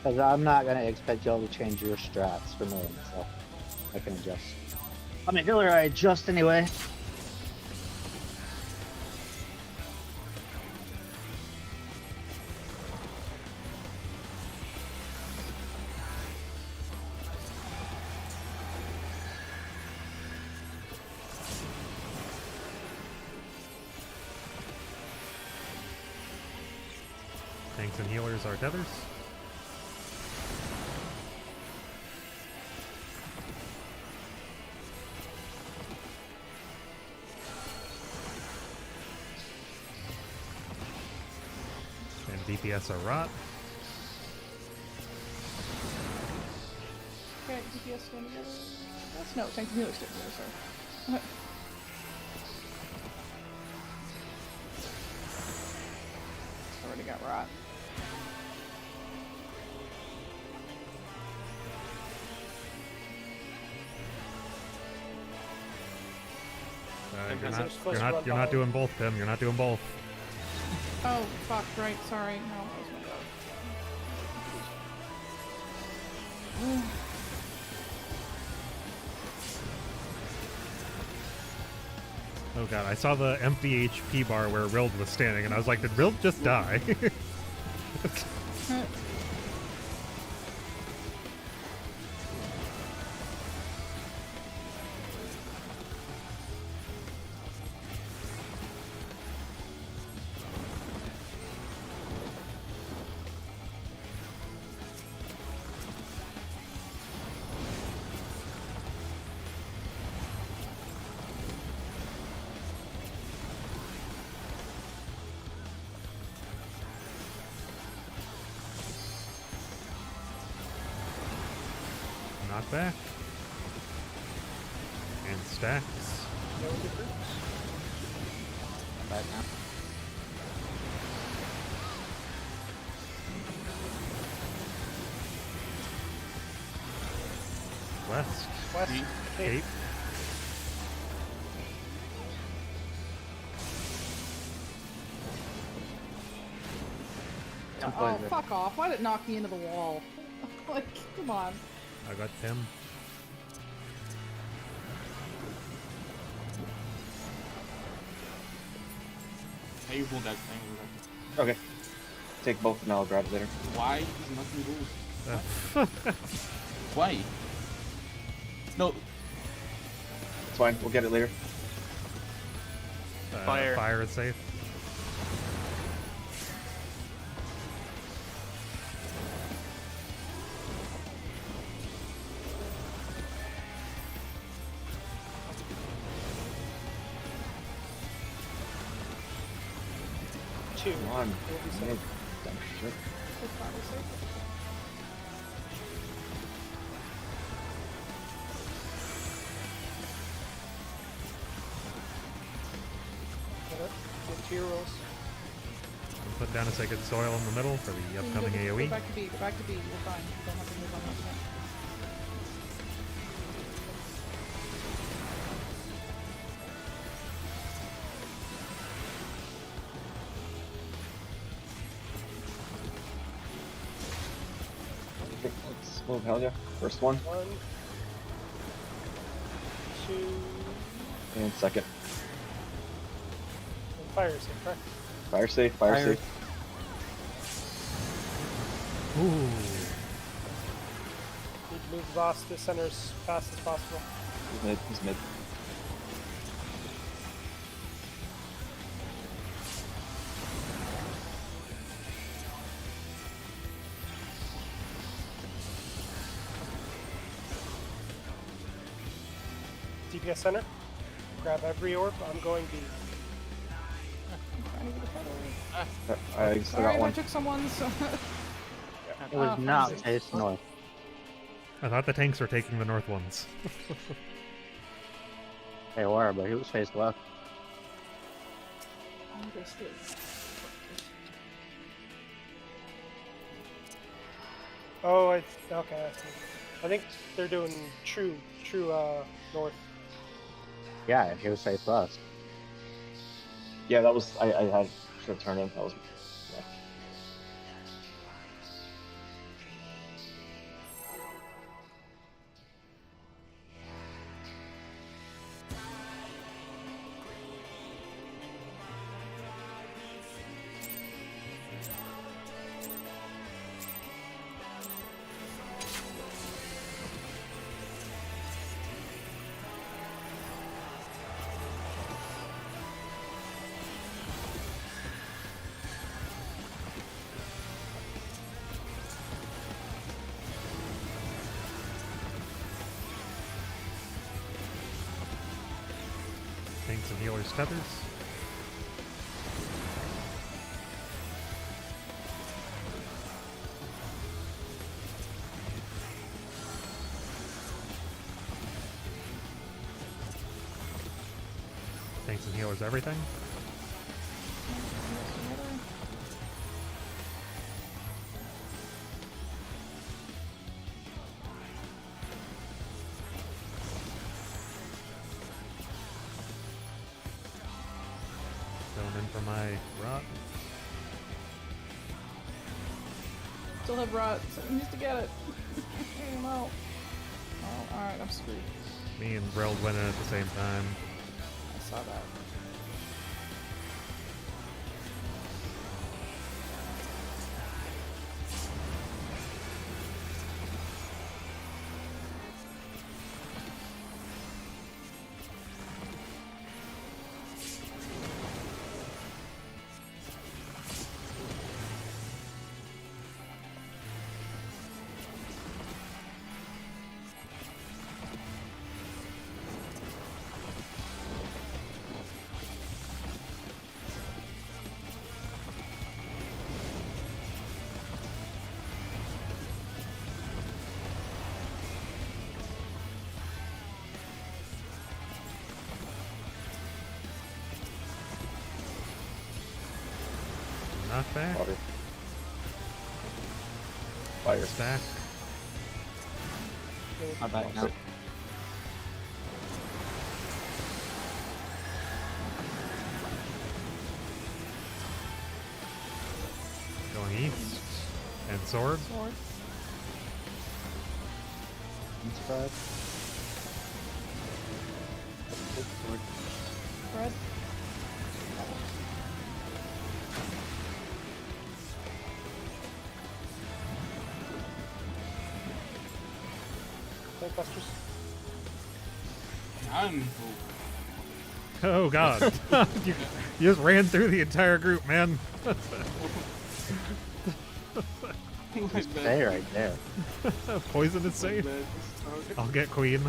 Because I'm not gonna expect y'all to change your strats for me, so I can adjust. I mean, earlier I adjust anyway. Tanks and healers are tethers. And DPS are rot. Okay, DPS stand together. That's no, tank and healers stand together, sorry. Okay. Already got rot. You're not doing both, Tim. You're not doing both. Oh, fuck, right, sorry. No, that was my bad. Oh god, I saw the empty HP bar where Rild was standing, and I was like, did Rild just die? Knock back. And stacks. I'm back now. West. West. Cape. Oh, fuck off. Why did it knock me into the wall? Like, come on. I got Tim. Hey, you hold that thing. Okay. Take both and I'll grab it later. Why is nothing good? Uh, Why? No. It's fine. We'll get it later. Fire. Fire is safe. Two. Come on. We'll be safe. Mid. Dumb shit. That's fine, we're safe. Get 2 rolls. Put down a sacred soil in the middle for the upcoming Go AoE. back to B, go back to B. You're fine. You don't have to move on that yet. Let's move, hell yeah. First one. 1, 2, And second. and fire safe, correct? Fire safe, fire Fire. safe. Ooh. Need to move the boss to center as fast as possible. He's mid, he's mid. DPS center. Grab every orb. I'm going B. I'm trying to get a photo. I still Sorry got if I one. took someone's. It was Oh, not fuck. face north. I thought the tanks were taking the north ones. They were, but he was face left. Understood. Oh, okay. I think they're doing true north. Yeah, he was face left. Yeah, that was. I had should have turned in. That was. Yeah. Tanks and healers, tethers. Tanks and healers, everything. Going in for my rot. Still have rot. Someone needs to get it. No. Oh, alright, I'm screwed. Me and Breld went in at the same time. I saw that. Knockback. Water. Fire. Stack. I'm back now. Going east. And sword. Sword. Spread. Red. Tank busters. I'm Oh god. you just ran through the entire group, man. Stay right there. Poison is safe. I'll get queen.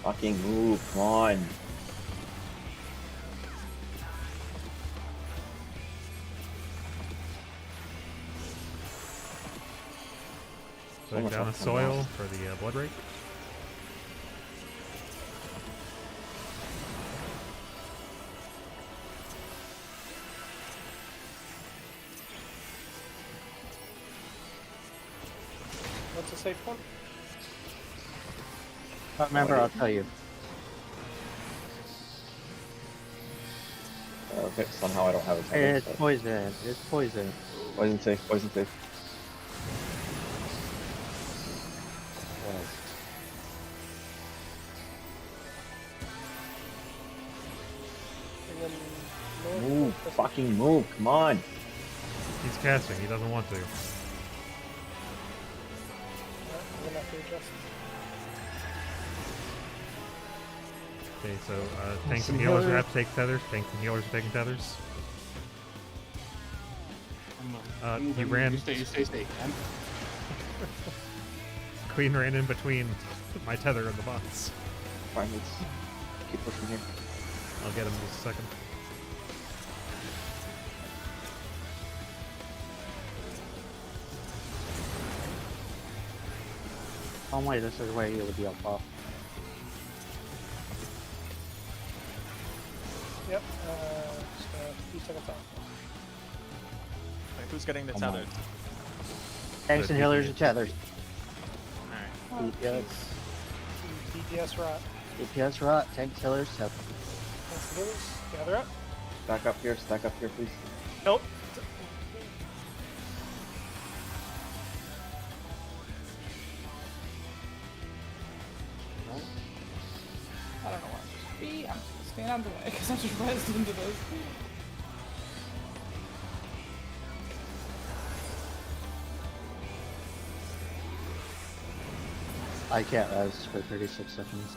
Fucking move, come on. Putting much down a left on soil that. for the blood rake. What's a safe one? Remember, I'll tell you. Okay, somehow I don't have a tether. It's poison. It's poison. Poison safe, poison safe. And then north, Move, north, fucking move, come on. He's casting, he doesn't want to. I'm gonna have to adjust. Okay, so tanks and healers are have to take tethers. Tanks and healers are taking tethers. He ran. You stay. Queen ran in between my tether and the bots. Fine, let's keep pushing here. I'll get him in just a second. Oh wait, this is where you would be up off. Yep, just a few seconds off. Wait, who's getting the Come on. tethered? Tanks and healers and tethers. Alright. DPS, DPS rot. DPS rot, tanks, healers, tethers. Tanks and healers. Gather up. Stack up here, please. Nope. I don't know where I'm supposed to be. I'm just gonna stand out of the way because I just rezzed into this. I can't res for 36 seconds.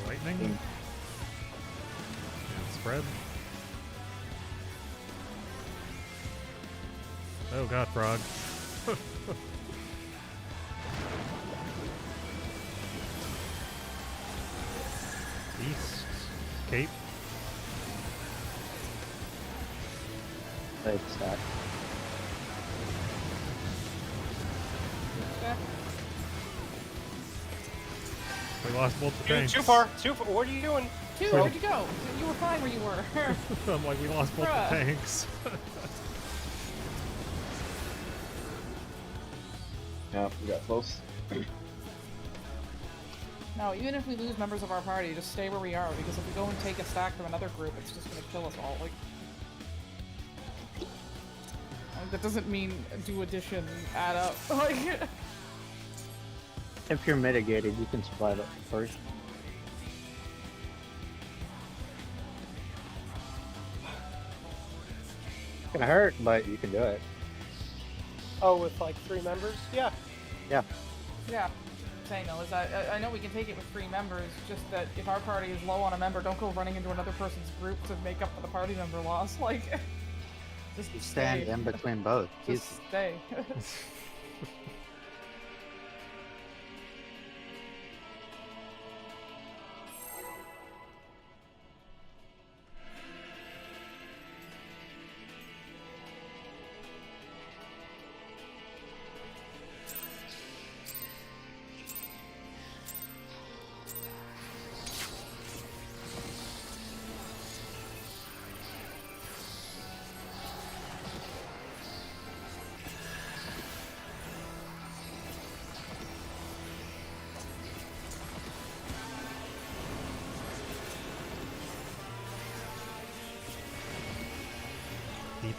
Lightning. And spread. Oh god, frog. East. Cape. Right stack. We lost both the tanks. Too far. What are you doing? Dude, where'd you go? You were fine where you were. I'm like, we lost both Bruh. the tanks. Yeah, we got close. No, even if we lose members of our party, just stay where we are, because if we go and take a stack from another group, it's just gonna kill us all. Like, that doesn't mean do addition, add up. Like, If you're mitigated, you can split it first. It's gonna hurt, but you can do it. Oh, with like 3 members? Yeah. Yeah. yeah. Saying though is that I know we can take it with 3 members, just that if our party is low on a member, don't go running into another person's group to make up for the party member loss. Like, just Stand stay. in between both. Just stay.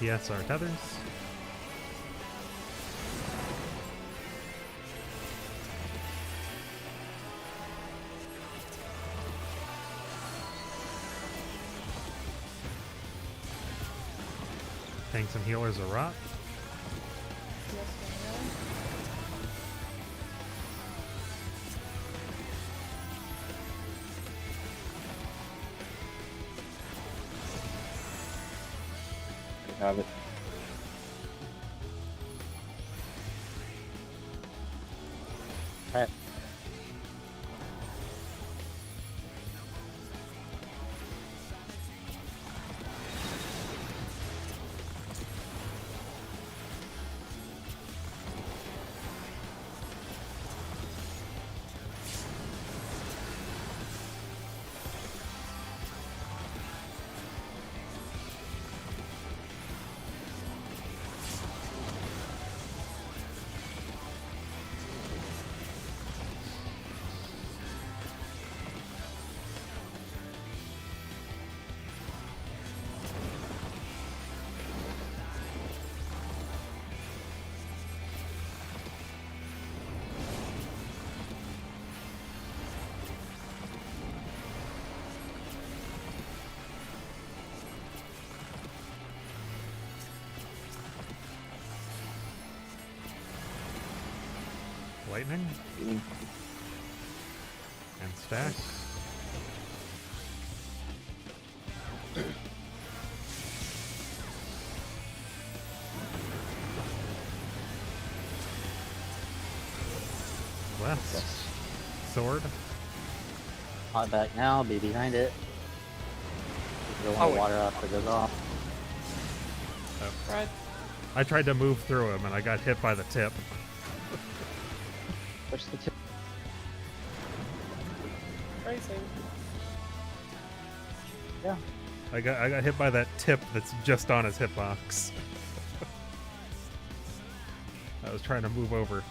DPS are tethers. Tanks and healers are rot. Have it. Alright. Lightning. Mm. And stack. West. Sword. Hot back now, be behind it. You don't want wait. water after it goes off. Right. I tried to move through him and I got hit by the tip. Push the tip. Crazy. Yeah. I got hit by that tip that's just on his hitbox. I was trying to move over.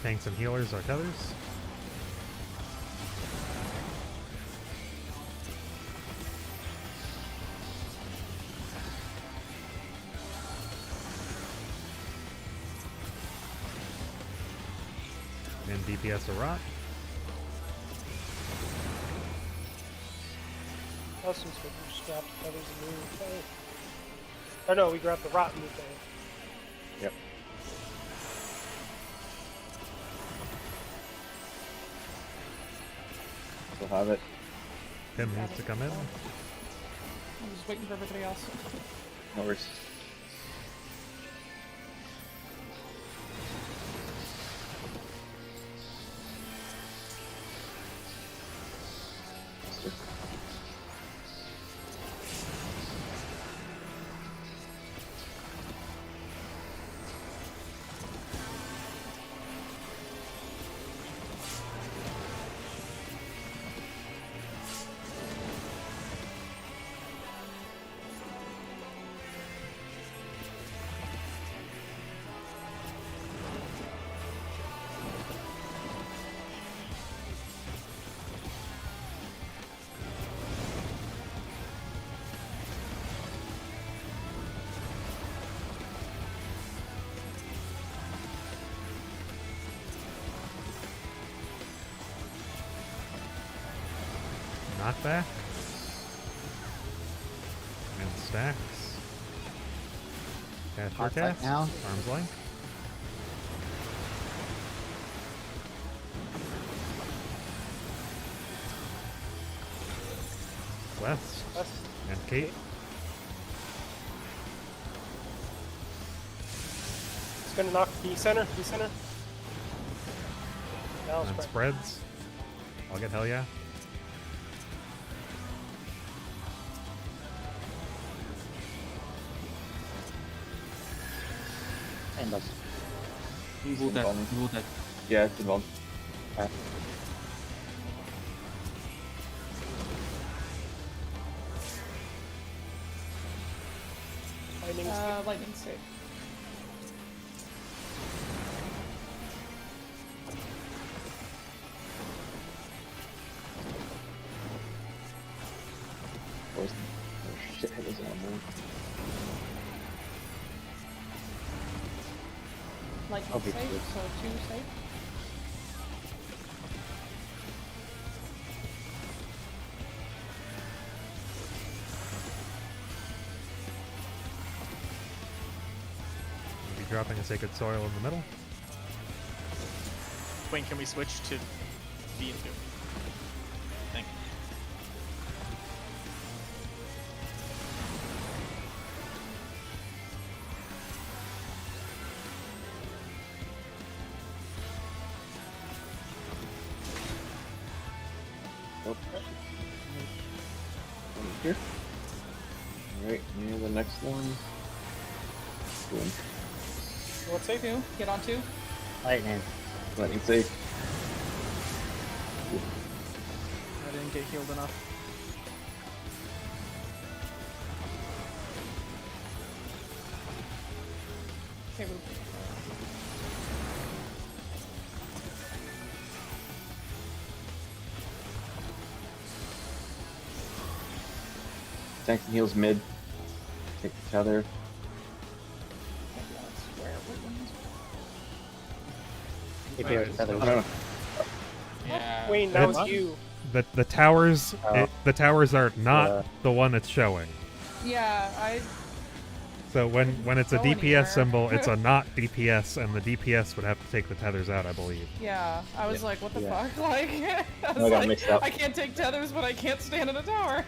Tanks and healers are tethers. And DPS are rot. Awesome, so we just grabbed the feathers and moved. Oh no, we grabbed the rot and moved there. Yep. We'll have it. Tim needs to come in. I'm just waiting for everybody else. No worries. Knockback. And stacks. Cast your Upside cast. down. Arm's length. West. West. And Kate. It's gonna knock D center. Now And spread. spreads. I'll get hell yeah. And us. Move that. Move that. Yeah, it's involved. Lightning safe. Oh shit, it was on there. Lightning I'll be safe, good. so 2 safe. Be dropping a sacred soil in the middle. Wayne, can we switch to B and 2? Thank you. Oh. Over here. Alright, near the next one. Boom. What's safe? 2. Get on 2. Lightning. Lightning safe. I didn't get healed enough. Okay, we Tanks and heals mid. Take the tether. Keep your Right. feathers. I don't know. Yeah. Wayne, that It's- was you. The towers, Oh. the towers are not Yeah. the one it's showing. Yeah, So when it's a Go DPS anywhere. symbol, it's a not DPS, and the DPS would have to take the tethers out, I believe. Yeah, I was Yeah. like, what the Yeah. fuck? Like, I I was got like, mixed up. I can't take tethers, but I can't stand in a tower.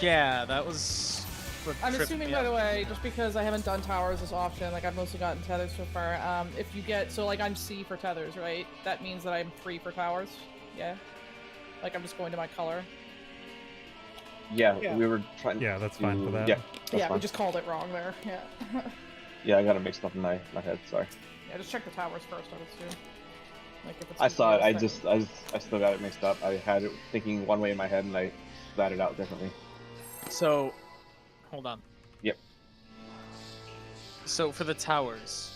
Yeah, that was. What I'm tripped assuming, me by out. the way, just because I haven't done towers as often, like I've mostly gotten tethers so far. If you get so like I'm C for tethers, right? That means that I'm 3 for towers. Yeah. Like I'm just going to my color. Yeah, Yeah. we were trying. Yeah, that's to, fine for that. Yeah, that's Yeah, fine. we just called it wrong there. Yeah. Yeah, I got it mixed up in my head. Sorry. Yeah, just check the towers first, I would assume. Like if it's I saw it. DPS, then- I still got it mixed up. I had it thinking one way in my head, and I spat it out differently. So, hold on. Yep. So for the towers,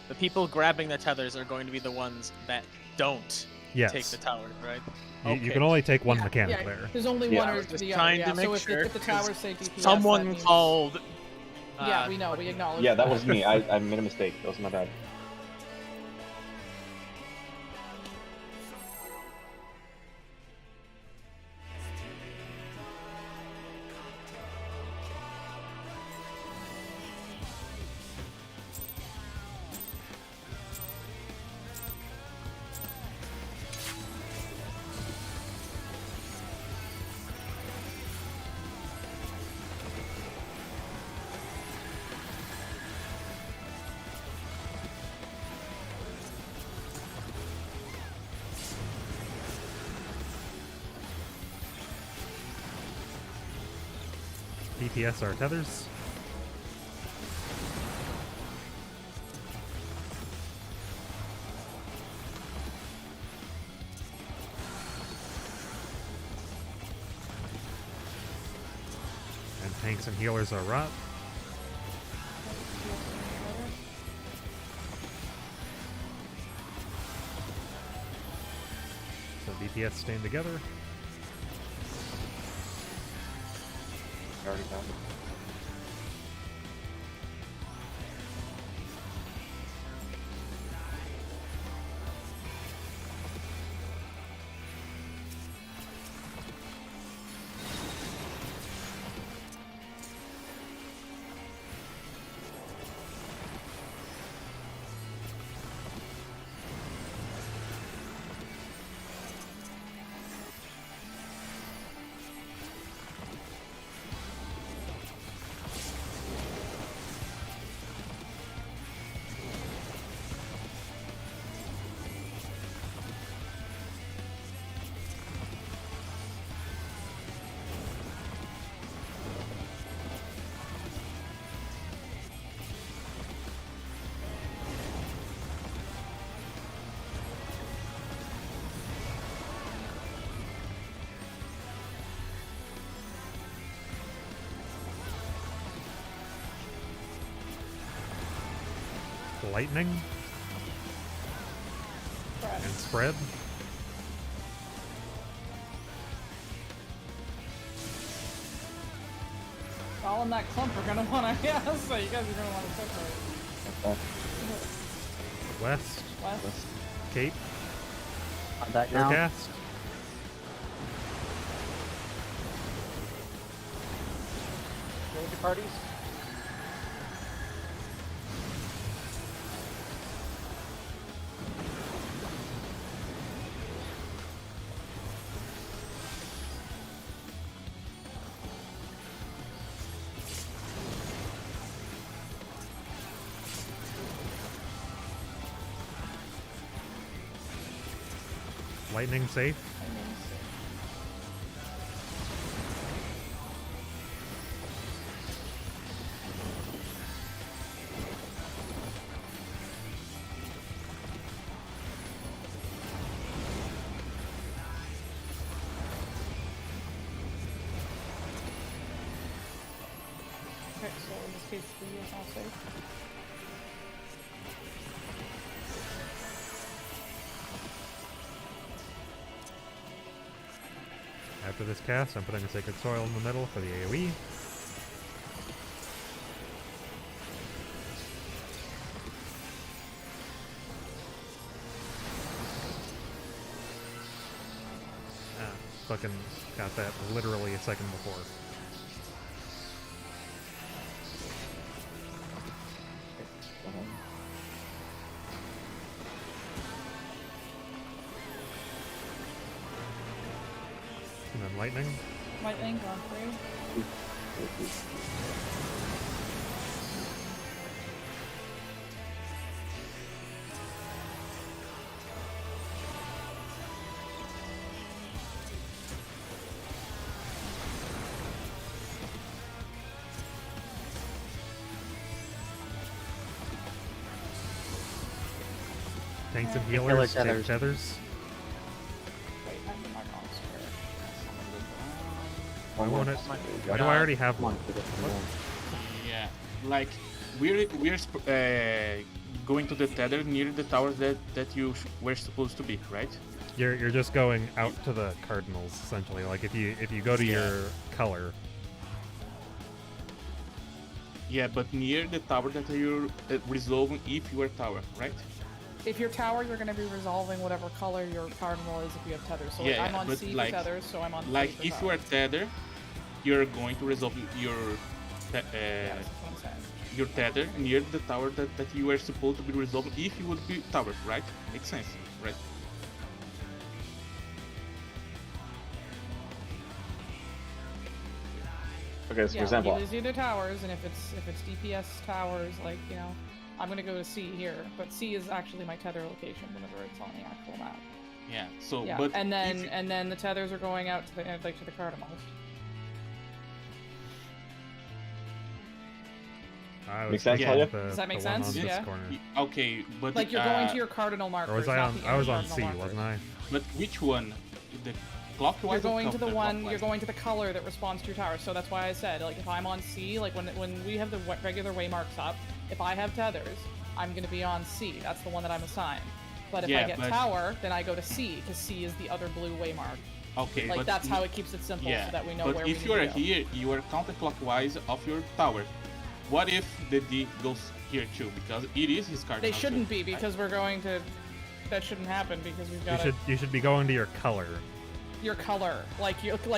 the people grabbing the tethers are going to be the ones that don't Yes. take the tower, right? You can only take one Yeah, mechanic yeah, there. There's only Yeah. one I or was just the trying other. to Yeah. So make if, sure, if the 'cause towers say DPS, that Someone means... called. Yeah, we know. We acknowledge. Yeah, that was me. I made a mistake. That was my bad. DPS are tethers. And tanks and healers are rot. So DPS staying together. I already got it. Lightning and spread. All in that clump are gonna wanna, yeah, so you guys are gonna wanna separate. West. West. Cape. That now. Forecast. Ranger parties. Lightning safe. Okay, so in this case, the is all safe. After this cast, I'm putting a Sacred Soil in the middle for the AoE. Fucking got that literally a second before. And then lightning. Lightning gone free. Tanks and Killer healers take tethers. tethers. Wait, I'm not on square. Why won't it? Why do I already have one? Yeah, like we're going to the tether near the towers that you were supposed to be, right? You're just going out to the cardinals essentially. Like if you go to your color. Yeah, but near the tower that you're resolving if you are tower, right? If you're tower, you're going to be resolving whatever color your cardinal is if you have tethers. So like, Yeah, I'm on but C like- for tethers, so I'm on Like C for if you are towers. tether, you're going to resolve Yeah, that's what I'm saying. your tether near the tower that you were supposed to be resolving if you would be tower, right? Makes sense, right? Okay, so Yeah, for example, it's either towers, and if it's DPS towers, like, you know, I'm gonna go to C here, but C is actually my tether location whenever it's on the actual map. Yeah. So, Yeah, but and if you- then the tethers are going out to the to the cardinals. I was Makes sense, thinking Talia? the, Does that make the one sense? on this Yeah. corner. Okay, but Like you're going to your cardinal markers. Or was I not on? the I was on cardinal C, markers. wasn't I? But which one? The clockwise. You're or going to the one. counterclockwise? You're going to the color that responds to your tower. So that's why I said, like, if I'm on C, like when we have the regular waymarks up, if I have tethers, I'm going to be on C. That's the one that I'm assigned. But if I Yeah, get but- tower, then I go to C because C is the other blue waymark. Okay, Like but that's how it keeps it simple, yeah, so that we know but where we if need you are to go. here, you are counterclockwise of your tower. What if the D goes here too? Because it is his cardinal. They shouldn't too, be because we're going to. That shouldn't happen because we've got You should be going to your color. your color, like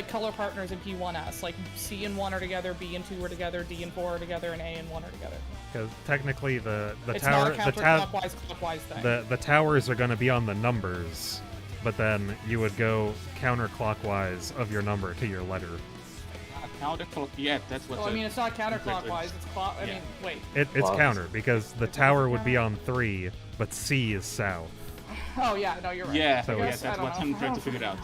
color partners in P1S. Like C and 1 are together, B and 2 are together, D and 4 are together, and A and 1 are together. Because technically the It's tower not a counterclockwise clockwise thing. the towers are going to be on the numbers, but then you would go counterclockwise of your number to your letter. Counterclock. Yeah, that's what. Well, I mean, it's not counterclockwise. Exactly. It's I Yeah. mean, wait. It's Clocks. counter because the tower would be on 3, but C is south. Oh yeah, no, you're right. Yeah, So yeah, it's- that's I what don't I'm know. trying to figure out.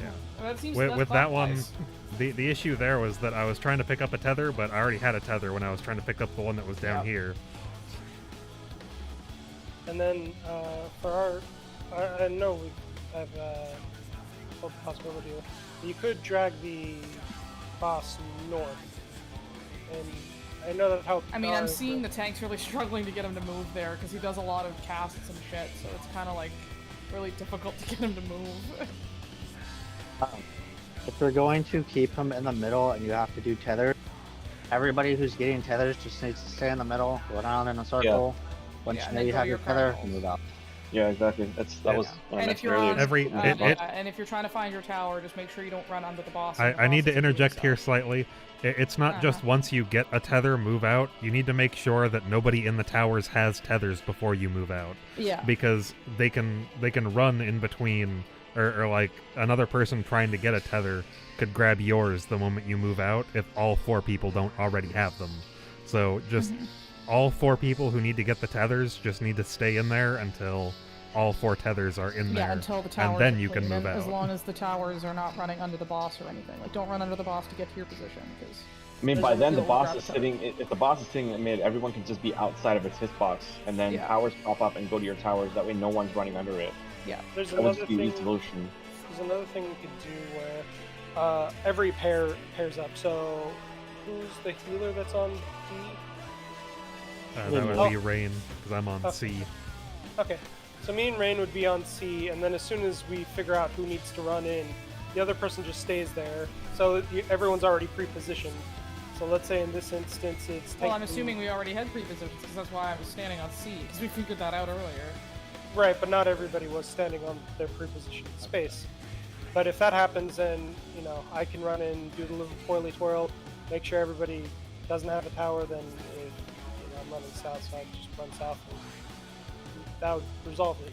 Yeah. That seems With, that's with that one, clockwise. the issue there was that I was trying to pick up a tether, but I already had a tether when I was trying to pick up the one that was down Yeah. here. And then for our, I know I've told the possibility. You could drag the boss north, and I know that how. I mean, I'm seeing the tanks really struggling to get him to move there because he does a lot of casts and shit. So it's kind of like really difficult to get him to move. If you're going to keep him in the middle and you have to do tether, everybody who's getting tethers just needs to stay in the middle, go down in a circle. Once Yeah, you and know then you go have to your your tether, cardinals. move out. yeah, exactly. That was what I And if mentioned you're earlier. on, and if you're trying to find your tower, just make sure you don't run under the boss. and the I need boss to is moving interject here south. slightly. It's not just once you get a tether, move out. You need to make sure that nobody in the towers has tethers before you move out. Yeah. Because they can run in between, or like another person trying to get a tether could grab yours the moment you move out if all 4 people don't already have them. So just all 4 people who need to get the tethers just need to stay in there until all 4 tethers are in there. Yeah, until the towers and then are you can clean, move and as out. long as the towers are not running under the boss or anything. Like, don't run under the boss to get to your position, because... I mean, by then the You'll boss grab is a tether. sitting. If the boss is sitting in mid, everyone can just be outside of its hitbox, and then Yeah. towers pop up and go to your towers. That way, no one's running under it. Yeah. There's That would another be the thing. solution. There's another thing we could do where every pair pairs up. So, who's the healer that's on D? That would Oh. be Rain, because I'm on Oh. C. Okay, so me and Rain would be on C, and then as soon as we figure out who needs to run in, the other person just stays there. So everyone's already pre-positioned. So let's say in this instance it's. Well, I'm taking- assuming we already had pre-positions, because that's why I was standing on C, because we figured that out earlier. Right, but not everybody was standing on their pre-positioned space. But if that happens, then I can run in, do the little twirly twirl, make sure everybody doesn't have a tower. Then I'm running south, so I just run south, and that would resolve it.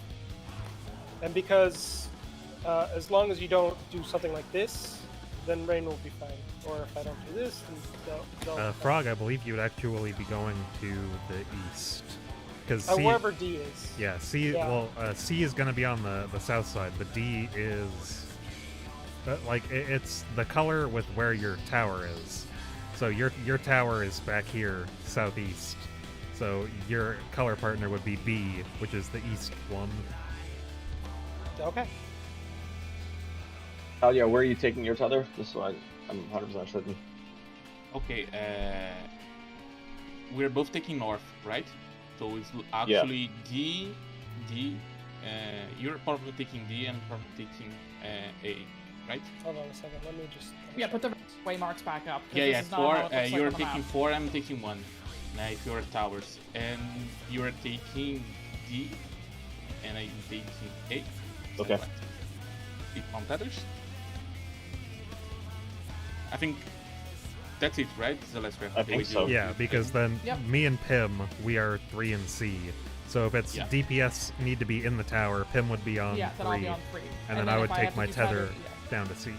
And because as long as you don't do something like this, then rain will be fine. Or if I don't do this, then they'll Frog, I believe you would actually be going to the east. Because wherever D is. Yeah, C. Yeah. Well, C is going to be on the south side, but D is it's the color with where your tower is. So your tower is back here, southeast. So your color partner would be B, which is the east one. Okay. Oh yeah, where are you taking your tether? Just so I'm 100% certain. Okay, we're both taking north, right? So it's actually D. You're probably taking D and probably taking A, right? Hold on a second. Let me just. Yeah, put the way marks back up. 'cause Yeah, this yeah. is not how Four. it looks like You're on the taking map. 4. I'm taking 1. If you're towers, and you're taking D, and I'm taking A. Okay. On tethers. I think that's it, right? The last round. I think so. Yeah, because then Yep. me and Pim, we are 3 and C. So if it's Yeah. DPS need to be in the tower, Pim would be on Yeah, 3. then I'll be on 3. And then I would if take have to my do tether yeah. down to C.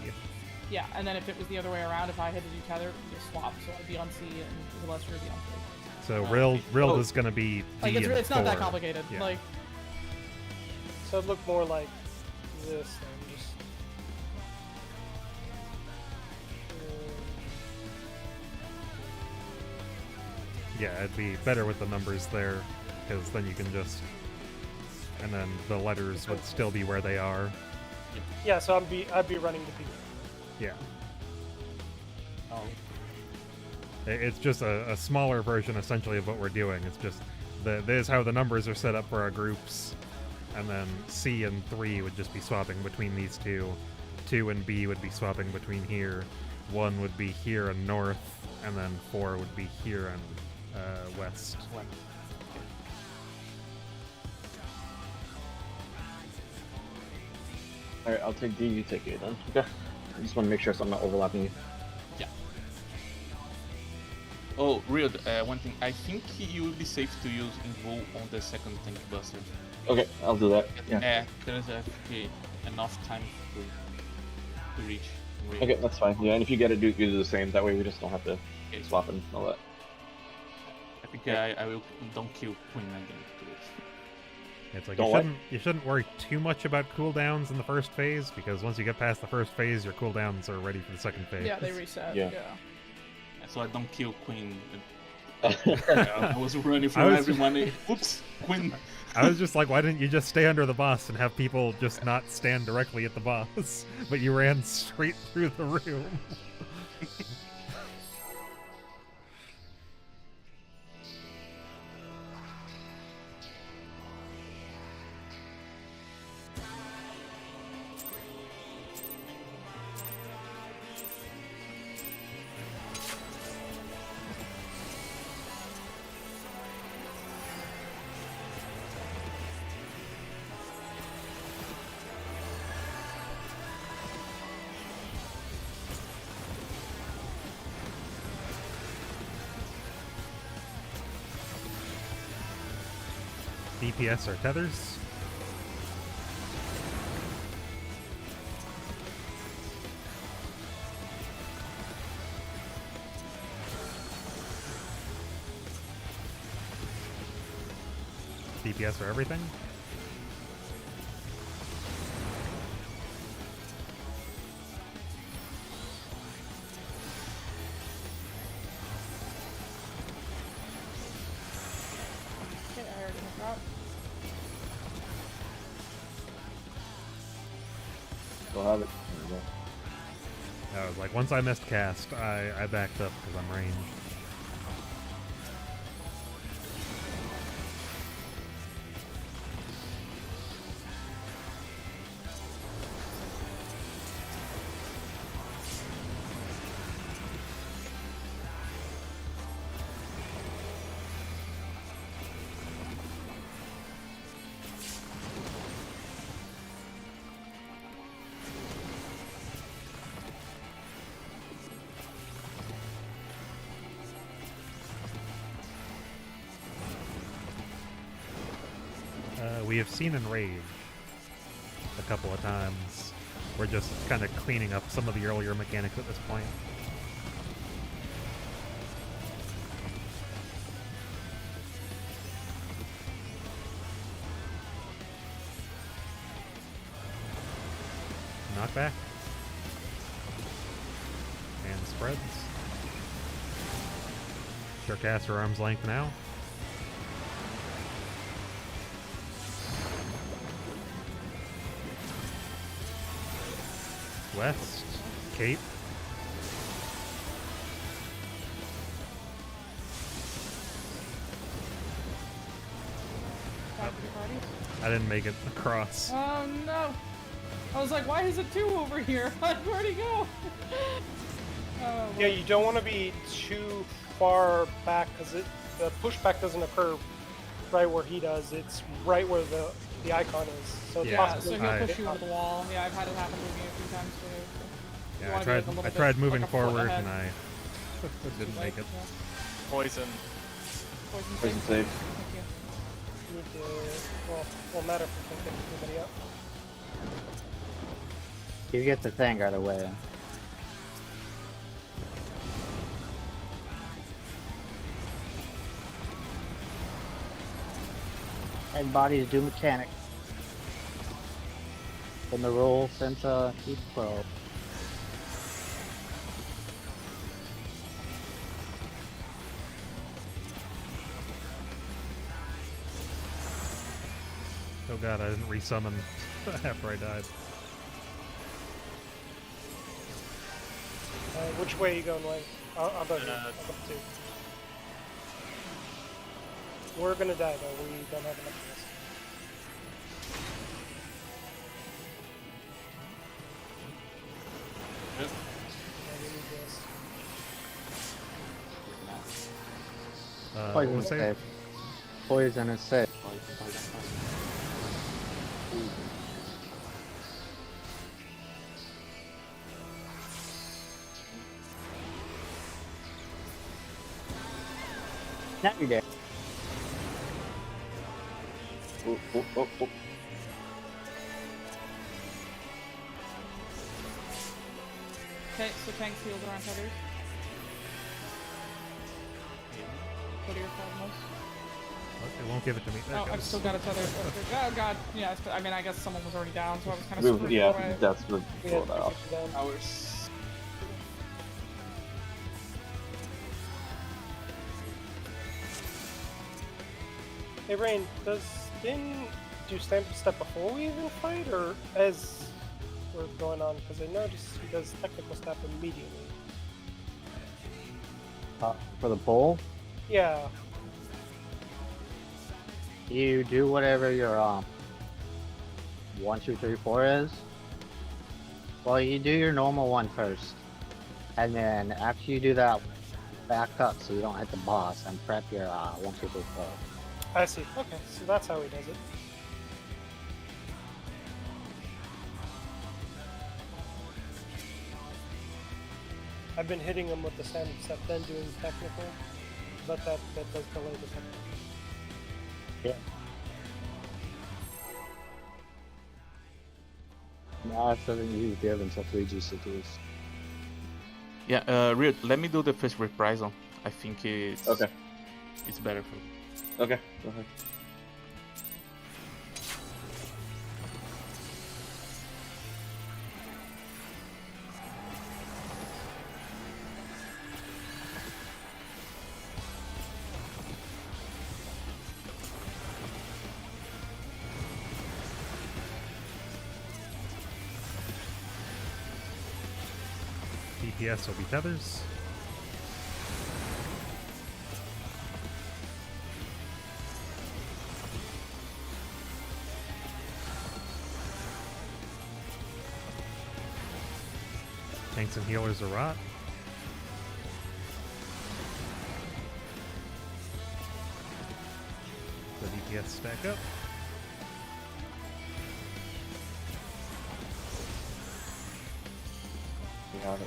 Yeah, and then if it was the other way around, if I had to do tether, we just swap. So I'd be on C and the Lesser would be on 3. So okay. Rild Oh. is going to be D Like, and it's not that 4. complicated. Yeah. Like, So it looked more like this. And just. Yeah, it'd be better with the numbers there, because then you can just... And then the letters would still be where they are. Yeah, so I'd be running to B. Yeah. Oh. It's just a smaller version, essentially, of what we're doing. It's just... This is how the numbers are set up for our groups. And then C and 3 would just be swapping between these two. 2 and B would be swapping between here. 1 would be here and north. And then 4 would be here and west. Alright, I'll take D, you take A then. Okay. I just want to make sure so I'm not overlapping you. Yeah. Oh, real. One thing. I think you would be safe to use Invo on the second tank buster. Okay, I'll do that. Yeah. There's enough time to reach. Real. Okay, that's fine. Yeah, and if you get it, you do the same. That way we just don't have to Okay. swap and all that. I think I will don't kill Queen again to it. It's like Don't what? you shouldn't worry too much about cooldowns in the first phase, because once you get past the first phase, your cooldowns are ready for the second phase. yeah, they reset. Yeah. So I don't kill Queen. I was running from everyone. Oops, Queen. I was just like, why didn't you just stay under the boss and have people just not stand directly at the boss? But you ran straight through the room. DPS or tethers? DPS or everything? Okay, I already have that. Still have it. There we go. I was like, once I missed cast, I backed up because I'm ranged. We have seen Enrage a couple of times. We're just kind of cleaning up some of the earlier mechanics at this point. Knockback. And spreads. Sure, cast her arm's length now. West. Cape. Back to the party. I didn't make it across. Oh no! I was like, why is it 2 over here? Where'd he go? Oh, Yeah, you don't want to be too far back because the pushback doesn't occur right where he does. It's right where the icon is. So it's Yeah, yeah, possible so you he'll can push get you over the caught. wall. Yeah, I've had it happen to me a few times too. So you Yeah, wanna be, like, a little I bit, tried moving like, a foot forward ahead. and I didn't Like, make it. yeah. Poison. Poison save. Thank you. You need to, well, it won't matter if you can't get anybody up. You get the thing right away. And bodies do mechanic. Been the rule since Heat Pro. Oh god, I didn't resummon after I died. Which way are you going, Wayne? I'll go here. I'll go too. We're gonna die though. We don't have enough of this. Yep. Yeah, we need this. What Poison was is it? safe. Poison is safe. Now you're dead. Oh, oh, oh, oh. Okay, so tanks healed around tethers. What are your cosmos? It won't give it to me. There it Oh, I've goes. still got a tether. Oh god, yeah. I mean, I guess someone was already down, so I was kind of screwed Yeah, away. that's what We throw have that to off. get you down. Hours. Hey, Rain, does Din do step before we even fight, or as we're going on? Because I noticed he does technical step immediately. For the bowl, Yeah. you do whatever your 1, 2, 3, 4 is. Well, you do your normal one first, and then after you do that, back up so you don't hit the boss and prep your 1, 2, 3, 4. I see. Okay, so that's how he does it. I've been hitting him with the sand step, then doing technical, but that does delay the technical. Yeah. No, it doesn't use give until 3 GCTs. Yeah, Riot, let me do the first reprisal. I think it's Okay. It's better for me. Okay. Go ahead. DPS will be tethers. Tanks and healers are rot. The DPS stack up. We have it.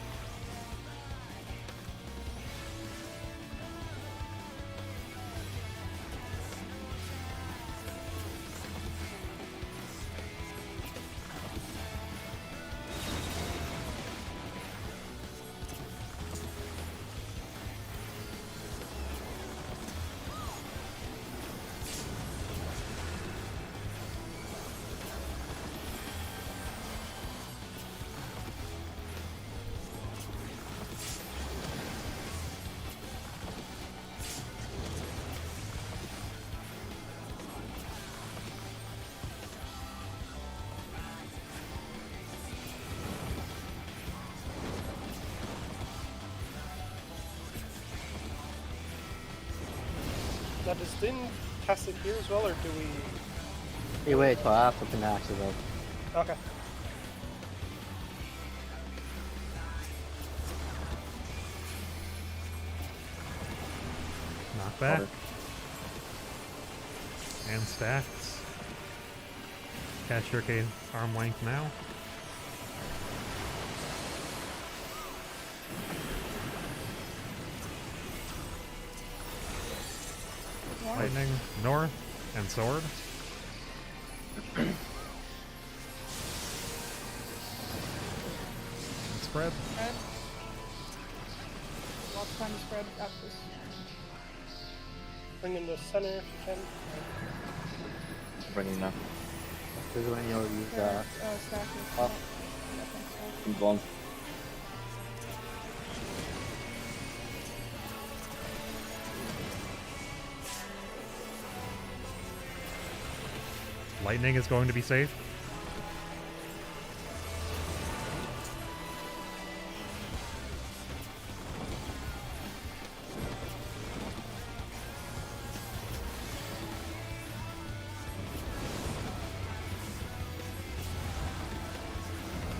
Now, does Din test it here as well, or do we? Hey, wait till after the max event. Okay. Knockback. Water. And stacks. Catch your case arm length now. Lightning, north, and sword. And spread. Spread. Lots of time to spread. Got this. Bring in the center if you can. Bringing now. This is when you'll use Stack this. Oh. Yeah, thanks, I'm going. Lightning is going to be safe.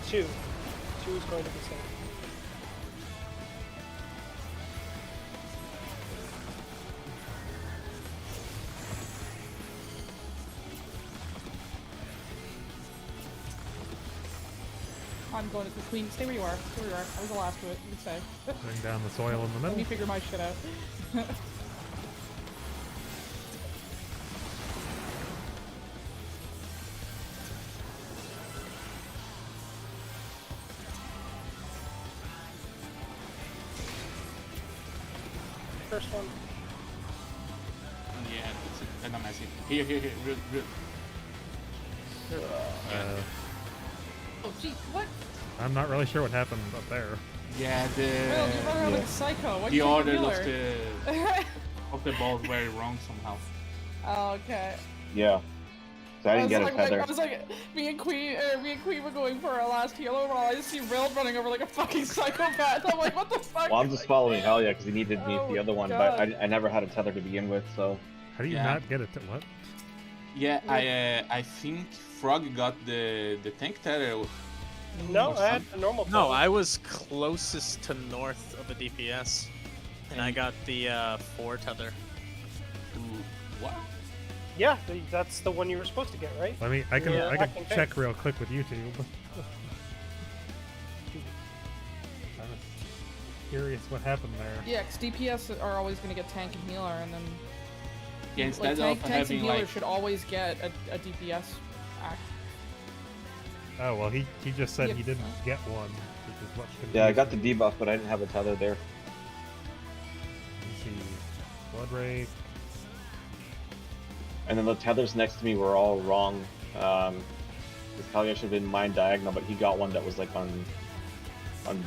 Two. Two is going to be safe. I'm going to the queen. Stay where you are. Stay where you are. I was the last to it. You can stay. Bring down the soil in the Let middle. me figure my shit out. First one. Yeah, it's kind of messy. Here, real. Oh, gee, what? I'm not really sure what happened up there. Yeah, Will, you run around like a psycho. Why'd you the take the order of healer? the ball is very wrong somehow. Oh, okay. Yeah. So I didn't get a tether. I was like, me and Queen were going for our last healer while I just see Rill running over like a fucking psychopath. I'm like, what the fuck? Well, I'm just following Hell yeah because he needed me Oh the other one, God. but I never had a tether to begin with, so. How do you Yeah. not get it? What? Yeah, I think Frog got the tank tether. No, Or I had a normal. No, tether. I was closest to north of a DPS, and I got the 4 tether. What? Yeah, that's the one you were supposed to get, right? Let me. I can Yeah. Acting check tank. real quick with YouTube. I'm curious what happened there. Yeah, because DPS are always going to get tank and healer, and then Yeah, like instead tanks of and having healers like should always get a DPS act. Oh well, he just said Yeah. he didn't get one, which is what. Yeah, I got the confused me. debuff, but I didn't have a tether there. Let's see, blood rake. And then the tethers next to me were all wrong. This Talia should have been mine diagonal, but he got one that was like on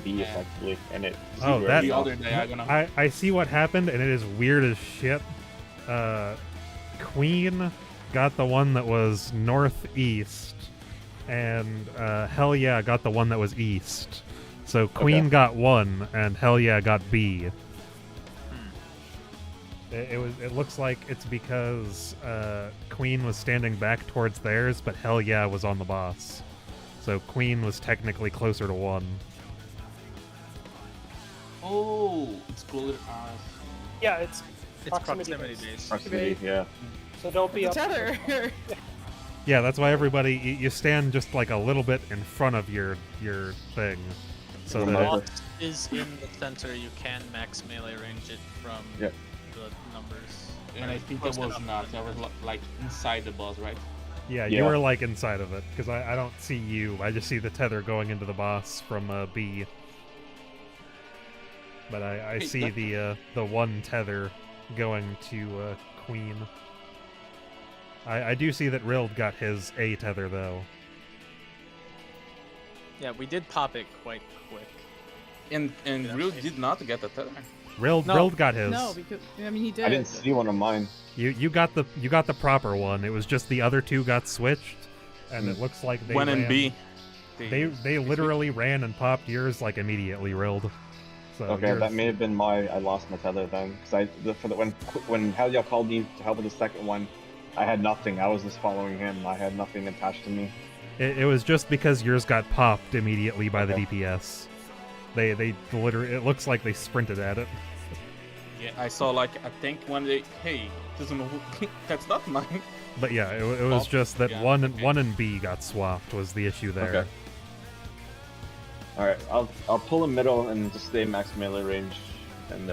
B Yeah. effectively, and it. Oh, zeroed that- me the off. other diagonal. I see what happened, and it is weird as shit. Queen got the one that was northeast, and Hell Yeah got the one that was east. So Queen Okay. got one, and Hell Yeah got B. It looks like it's because Queen was standing back towards theirs, but Hell Yeah was on the boss. So Queen was technically closer to 1. Oh, it's cooler. Yeah, it's It's proximity proximity based. based. Proximity, yeah. So don't be The up. tether. Yeah, that's why everybody you stand just like a little bit in front of your thing, so Little that marker. Boss is in the center. You can max melee range it from Yep. the numbers. And I think Close that was enough. not. That was like inside the boss, right? yeah, Yeah. you were like inside of it because I don't see you. I just see the tether going into the boss from B. But I Hey, see that- the one tether going to Queen. I do see that Rild got his A tether though. Yeah, we did pop it quite quick. And Yeah. Real did not get the tether. Rild No. Rild got his. No, because I mean he did. I didn't see one of mine. You got the proper one. It was just the other two got switched, and it looks like they One and ran- B. They literally ran and popped yours like immediately, Rild. So Okay, yours- that may have been why I lost my tether then, because when Helial called me to help with the second one, I had nothing. I was just following him. I had nothing attached to me. It was just because yours got popped immediately by the Okay. DPS. They literally, it looks like they sprinted at it. Yeah, I saw like a tank one day. Hey, doesn't know who. That's not mine. But yeah, it was Pop? just that Yeah, one okay. and B got swapped was the issue there. Okay. All right, I'll pull a middle and just stay max melee range, and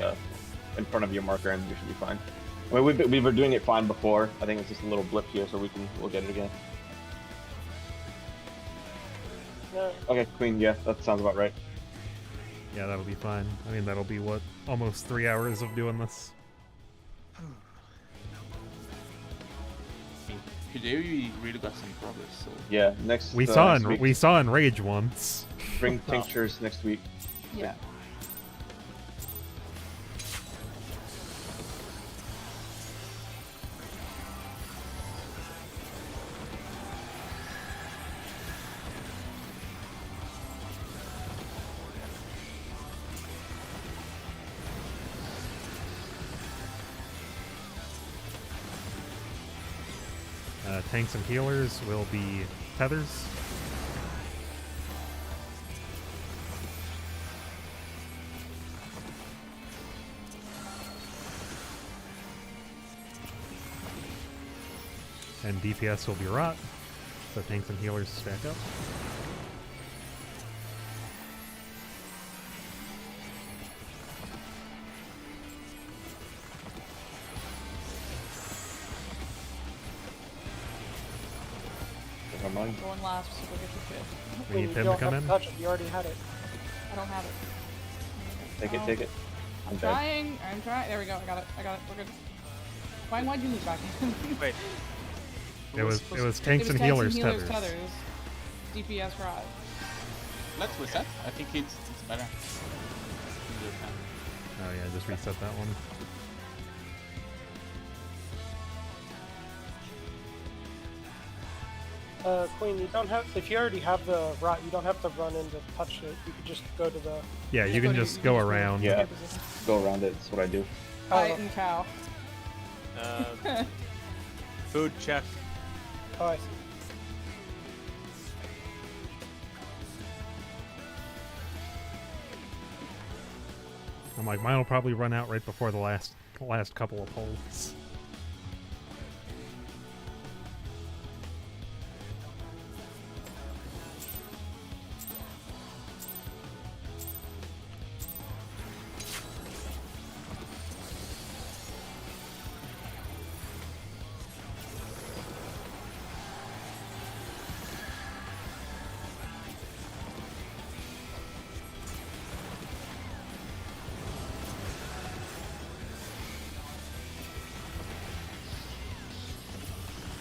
in front of your marker, and we should be fine. I mean, we were doing it fine before. I think it's just a little blip here, so we'll get it again. No, Okay, Queen. Yeah, that sounds about right. Yeah, that'll be fine. I mean, that'll be what, almost 3 hours of doing this. Today we really got some progress. So Yeah, next. We saw next week, we saw in Rage once. bring tinctures next week. Yeah. Tanks and healers will be tethers. And DPS will be rot. So tanks and healers stack up. Never mind. Going last, so go get your shit. We need you Tim to don't come have in. to touch it. You already had it. I don't have it. Take it, Oh. take it. I'm dead. trying. I'm trying. There we go. I got it. We're good. Why'd you move back? Wait. It was It was tanks and healers tethers. DPS rod. let's reset. I think it's better. Oh yeah, just reset that one. Queen, you don't have. If you already have the rot, you don't have to run in to touch it. You could just go to the. Yeah, you can just go around. Yeah, go around it. That's what I do. Fight and cow. Food check. Oh, I see. I'm like, mine will probably run out right before the last couple of pulls.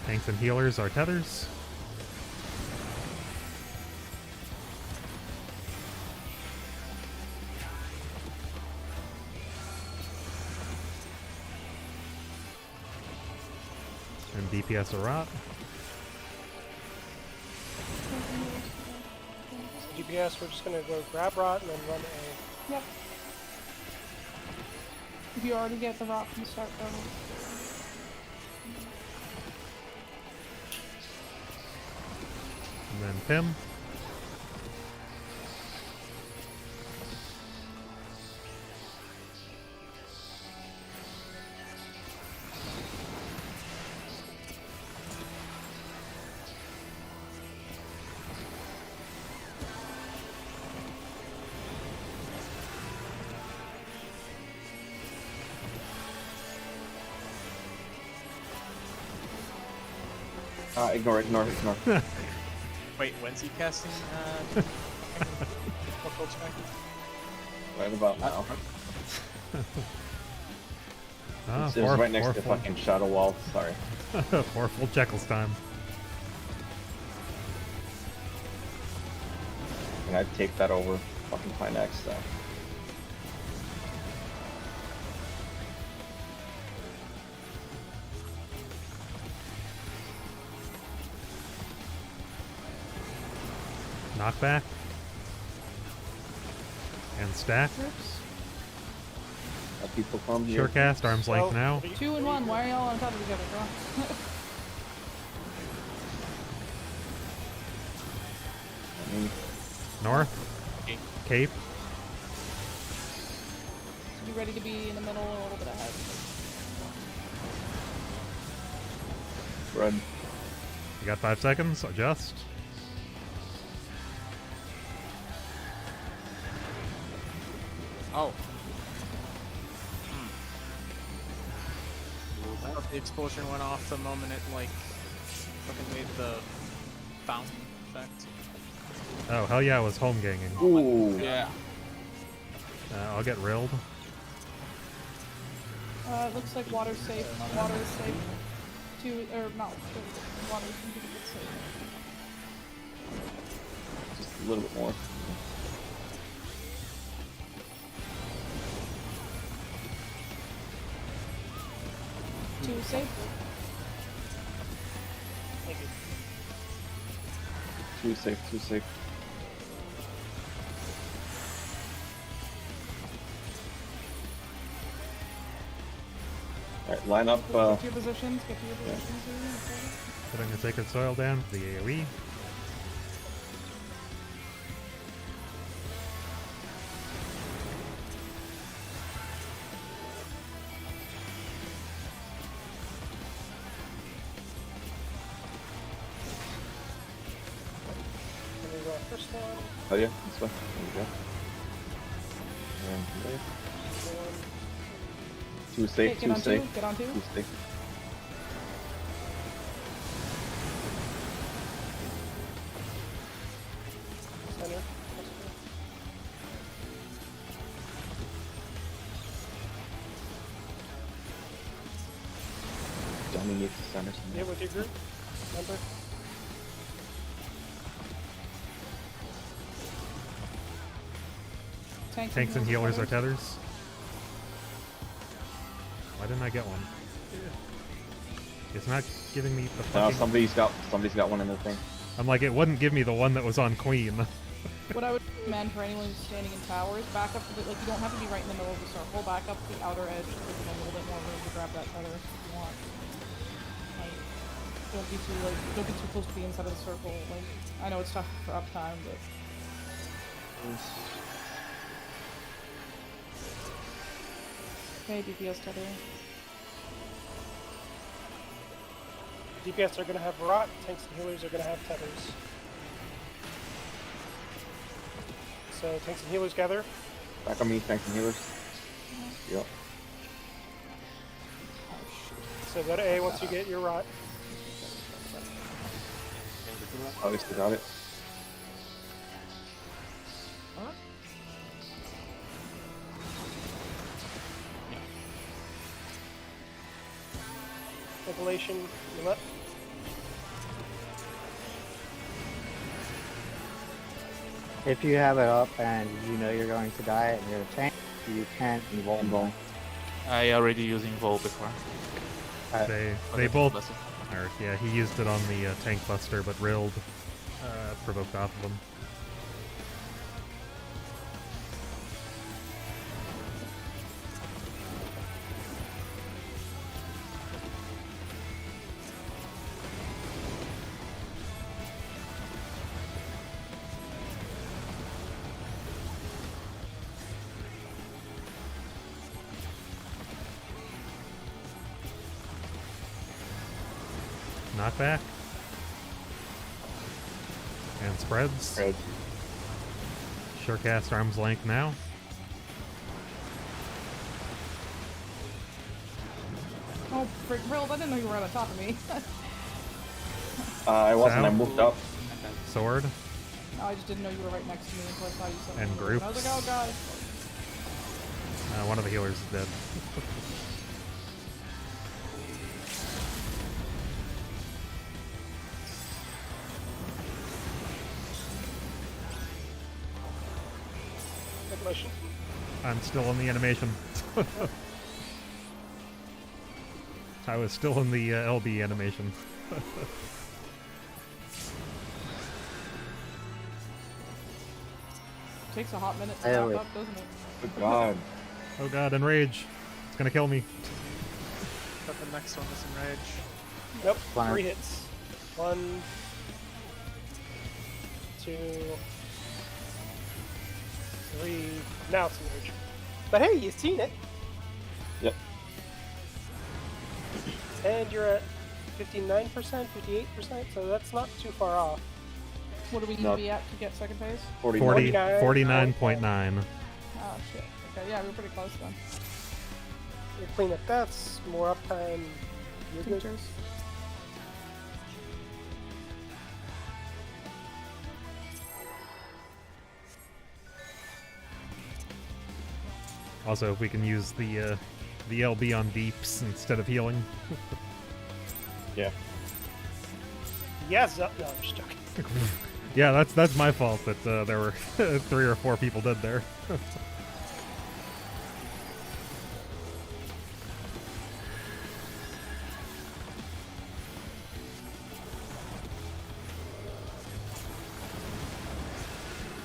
Tanks and healers are tethers. And DPS are rot. GPS, we're just gonna go grab rot and then run A. Yep. If you already get the rot from the start, though. And then Pim. Ignore it, ignore. Wait, when's he casting? Local check. Right about now. Ah, It was right next to the full, fucking shadow wall. Sorry. 4 full Jekyll's time. And I'd take that over fucking Pine X stuff. Knockback. And stack. Oops. People come here. Surecast, arm's length So, now. what do you- 2 and 1. Why are y'all on top of each other? Come on. North. Okay. Cape. Be ready to be in the middle, a little bit ahead. Red. You got 5 seconds. Adjust. Oh. I thought the explosion went off the moment it like fucking made the fountain effect. Oh, hell yeah, I was home ganging. Ooh. Yeah. I'll get rilled. It looks like water's safe. Water is safe. 2, or not. Water's safe. Just a little bit more. Two is safe. Thank you. Too safe, too safe. Alright, line up, Get to your positions. Get to your positions. Putting the sacred soil down for the AoE. Can we go first one? oh yeah, this way. There we go. And there. One. Too safe, Get too on safe. 2. Get on 2. Too safe. Center. Dominate the center. Yeah, with your group. Remember? Tanks and healers are tethers. Why didn't I get one? It's not giving me the No, fucking... somebody's got one in the thing. I'm like, it wouldn't give me the one that was on Queen. What I would recommend for anyone who's standing in towers, back up to the, like, you don't have to be right in the middle of the circle, back up to the outer edge to give them a little bit more room to grab that feather if you want. Like, don't be too close to the inside of the circle. Like, I know it's tough for uptime, but okay, DPS tether. DPS are going to have rot, tanks and healers are going to have tethers. So tanks and healers gather. Back on me, tanks and healers. Yep. So go to A once you get your rot. Oh, they still got it. Revelation, you let. If you have it up and you know you're going to die and you're a tank, you can invuln. I already using Vol before. They both... Or, yeah, he used it on the tank buster, but rilled provoked off of him. Knockback. And spreads. Spread. Surecast arm's length now. Oh, frick, Rilled, I didn't know you were on the top of me. I wasn't, I Sound. moved up. Sword. No, I just didn't know you were right next to me until I saw you suddenly. And move. groups. I was like, oh god. One of the healers is dead. Revelation. I'm still in the animation. I was still in the LB animation. Takes a hot minute to I wrap always- up, doesn't it? Good God. Oh god, enrage. It's gonna kill me. But the next one is Enrage. Nope. Fine. 3 hits. 1, 2, 3. Now it's Enrage. But hey, you've seen it. Yep. And you're at 59%, 58%, so that's not too far off. What do we need No. to be at to get second phase? 40, 49. 49.9. Oh shit. Okay, yeah, we're pretty close then. You clean up deaths, more uptime. You're good. Teachers. Also, if we can use the LB on deeps instead of healing. Yeah. Yes, no, I'm just joking. Yeah, that's my fault that there were 3 or 4 people dead there.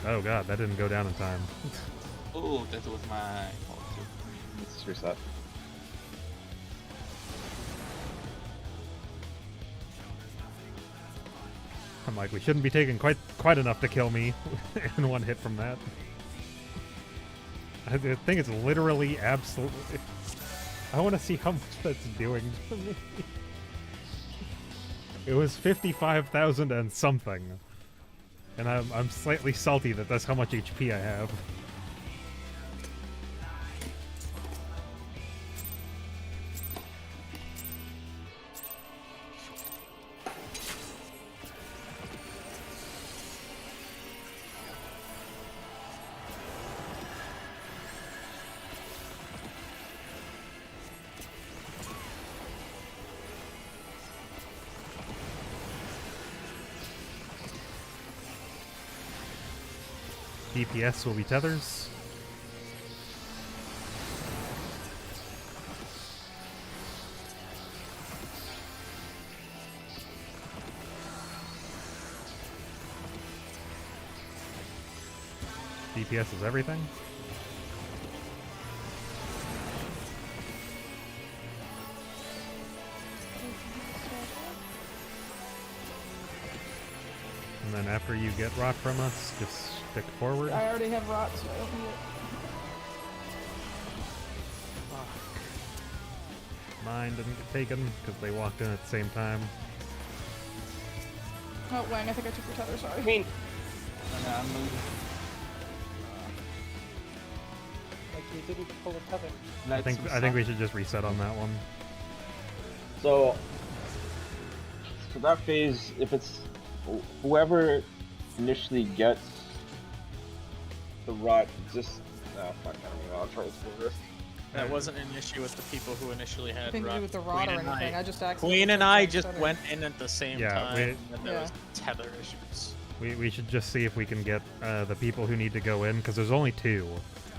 Oh god, that didn't go down in time. Oh, that was my fault too. Let's reset. I'm like, we shouldn't be taking quite enough to kill me in one hit from that. I think it's literally absolutely... I want to see how much that's doing to me. It was 55,000 and something. And I'm slightly salty that that's how much HP I have. DPS will be tethers. DPS is everything. And then after you get rock from us, just stick forward. I already have rot, so I don't need it. Mine didn't get taken because they walked in at the same time. Oh, Wang, I think I took your tether, sorry. I mean, like you didn't pull a tether. I think we should just reset on that one. So, for that phase, if it's whoever initially gets the rot, just fuck, I don't know. I'll try to do this. That wasn't an issue with the people who initially had Nothing to do rot. with the rot or anything. I just accidentally Queen and took I Wang's just tether. went in at the same Yeah, time, and there Yeah. was tether issues. We should just see if we can get the people who need to go in, because there's only 2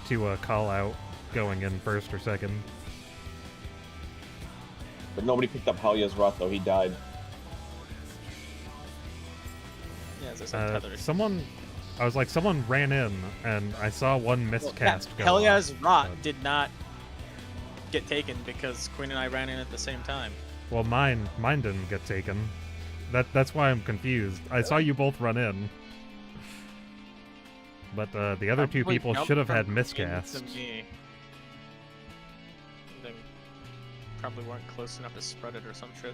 to call out going in first or second. But nobody picked up Halya's rot though. He died. Yeah, as I said, tether issues. Someone ran in, and I saw one miscast go Helya's off, rot but- did not get taken because Queen and I ran in at the same time. Well, mine didn't get taken. That's why I'm confused. I saw you both run in. But the other 2 Probably people jumped should have from had Queen miscasts. to me. They probably weren't close enough to spread it or some shit.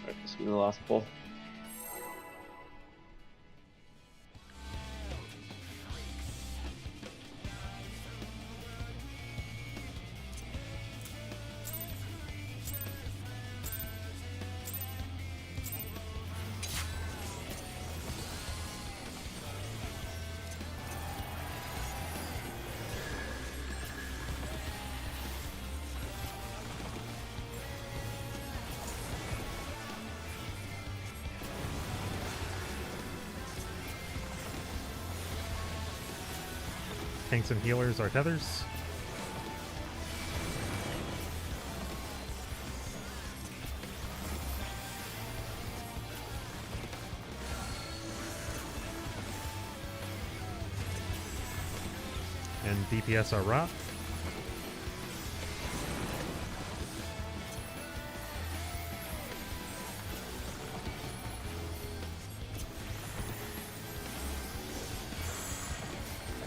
Alright, this will be the last pull. Tanks and healers are tethers. And DPS are rot.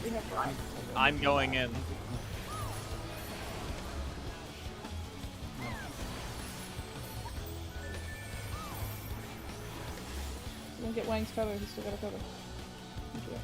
We have Brian. I'm going in. You can get Wang's cover, he's still got a cover. Thank you.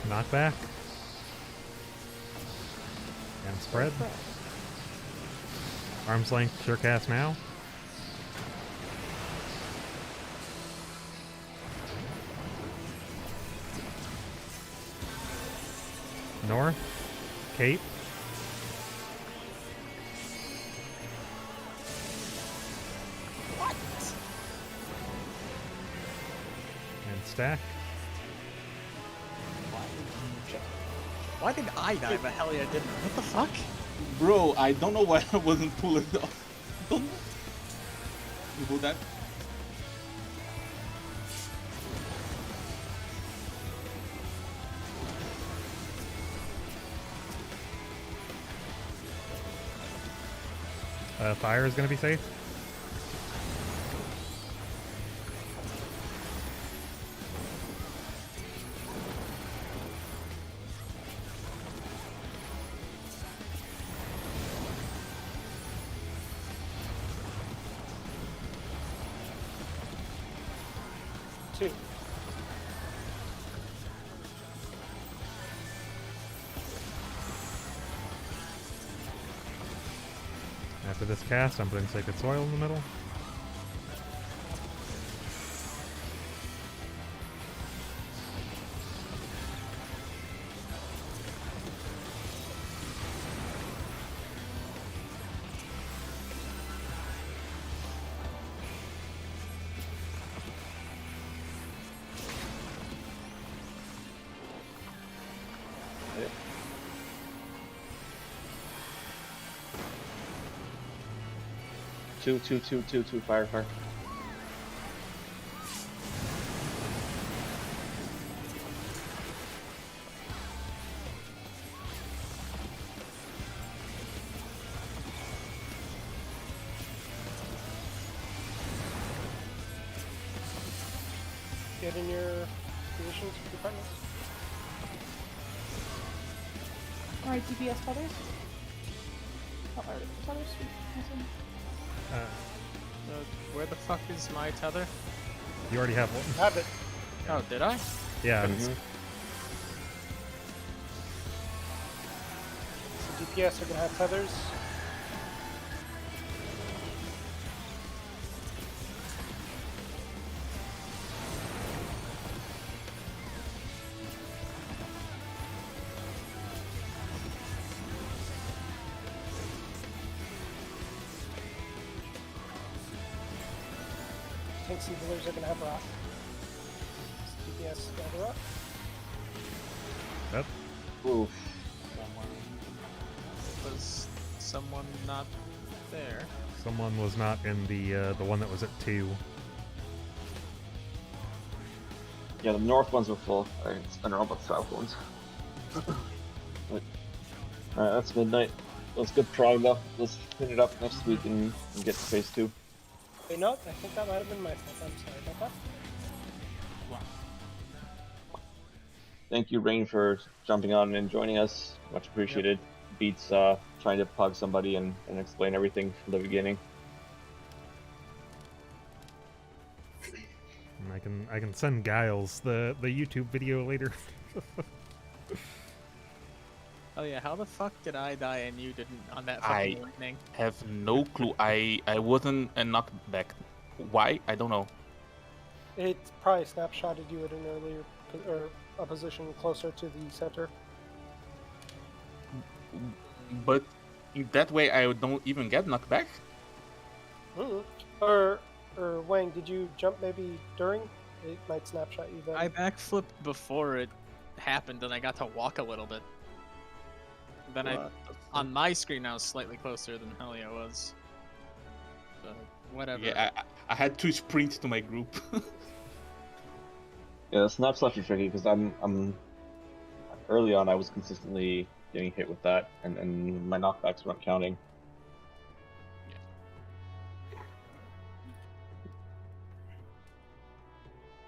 Knockback. And spread. Arm's length, sure cast now. North. Cape. What? And stack. Why did I die, but Hellia didn't? What the fuck? Bro, I don't know why I wasn't pulling it off. Don't know. You pull that? Fire is going to be safe. Two. After this cast, I'm putting Sacred Soil in the middle. Two, fire. Get in your positions with your partners. Alright, DPS feathers. Oh, alright, feathers, sweet. Awesome. Where the fuck is my tether? You already have one. Have it. Oh, did I? Yeah. Mhm. So DPS are gonna have feathers. Sea healers are gonna have rock. DPS got a rock. Yep. Oof. Was someone not there? Someone was not in the one that was at 2. Yeah, the north ones were full. I don't know about the south ones. Alright, that's midnight. That was good prog though. Let's clean it up next week and get to phase 2. Wait, no, I think that might have been my fault. I'm sorry about that. Thank you, Rain, for jumping on and joining us. Much appreciated. Beats trying to pug somebody and explain everything from the beginning. And I can send Giles the YouTube video later. Oh yeah, how the fuck did I die and you didn't on that I- fucking lightning? Have no clue. I wasn't a knockback. Why? I don't know. It probably snapshotted you at an earlier or a position closer to the center. But in that way, I don't even get knocked back. Or Wang, did you jump maybe during? It might snapshot you then. I backflipped before it happened and I got to walk a little bit. Then on my screen I was slightly closer than Helia was. But whatever. Yeah, I had to sprint to my group. Yeah, the snap slash are tricky because I'm early on I was consistently getting hit with that, and my knockbacks weren't counting.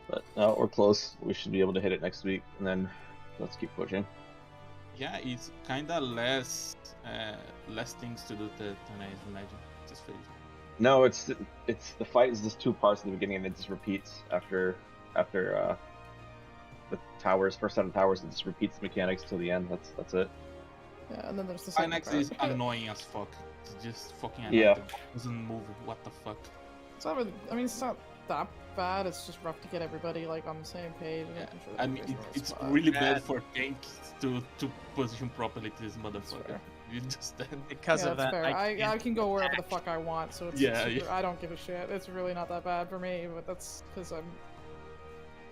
But now we're close. We should be able to hit it next week, and then let's keep pushing. Yeah, it's kinda less things to do than I imagine. Just for No, it's the fight is just two parts at the beginning, and it just repeats after the towers, first set of towers. It just repeats the mechanics till the end. That's it. Yeah, and then there's the second Finex part. is annoying as fuck. It's just fucking annoying. Yeah. It doesn't move. What the fuck? It's not really, I mean, it's not that bad. It's just rough to get everybody like on the same page. And making sure that I mean, everybody's in the it's spot. really Bad. bad for tanks to position properly to this motherfucker. fair. You just Because Yeah, of that's that, fair. I can't can go wherever the attack. fuck I want, so it's Yeah, super, yeah. I don't give a shit. It's really not that bad for me, but that's because I'm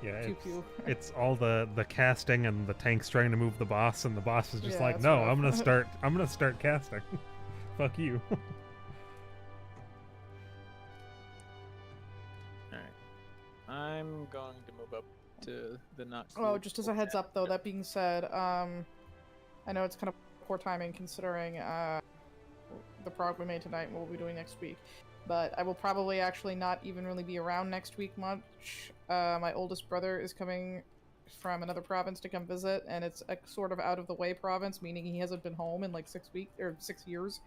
Yeah, pew it's, pew. it's all the casting and the tanks trying to move the boss, and the boss is just Yeah, like, that's no, rough. I'm gonna start casting. Fuck you. Alright. I'm going to move up to the not. Oh, just as a heads up, though, that being said, I know it's kind of poor timing considering the prog we made tonight and what we'll be doing next week. But I will probably actually not even really be around next week much. My oldest brother is coming from another province to come visit, and it's a sort of out of the way province, meaning he hasn't been home in like 6 weeks or 6 years.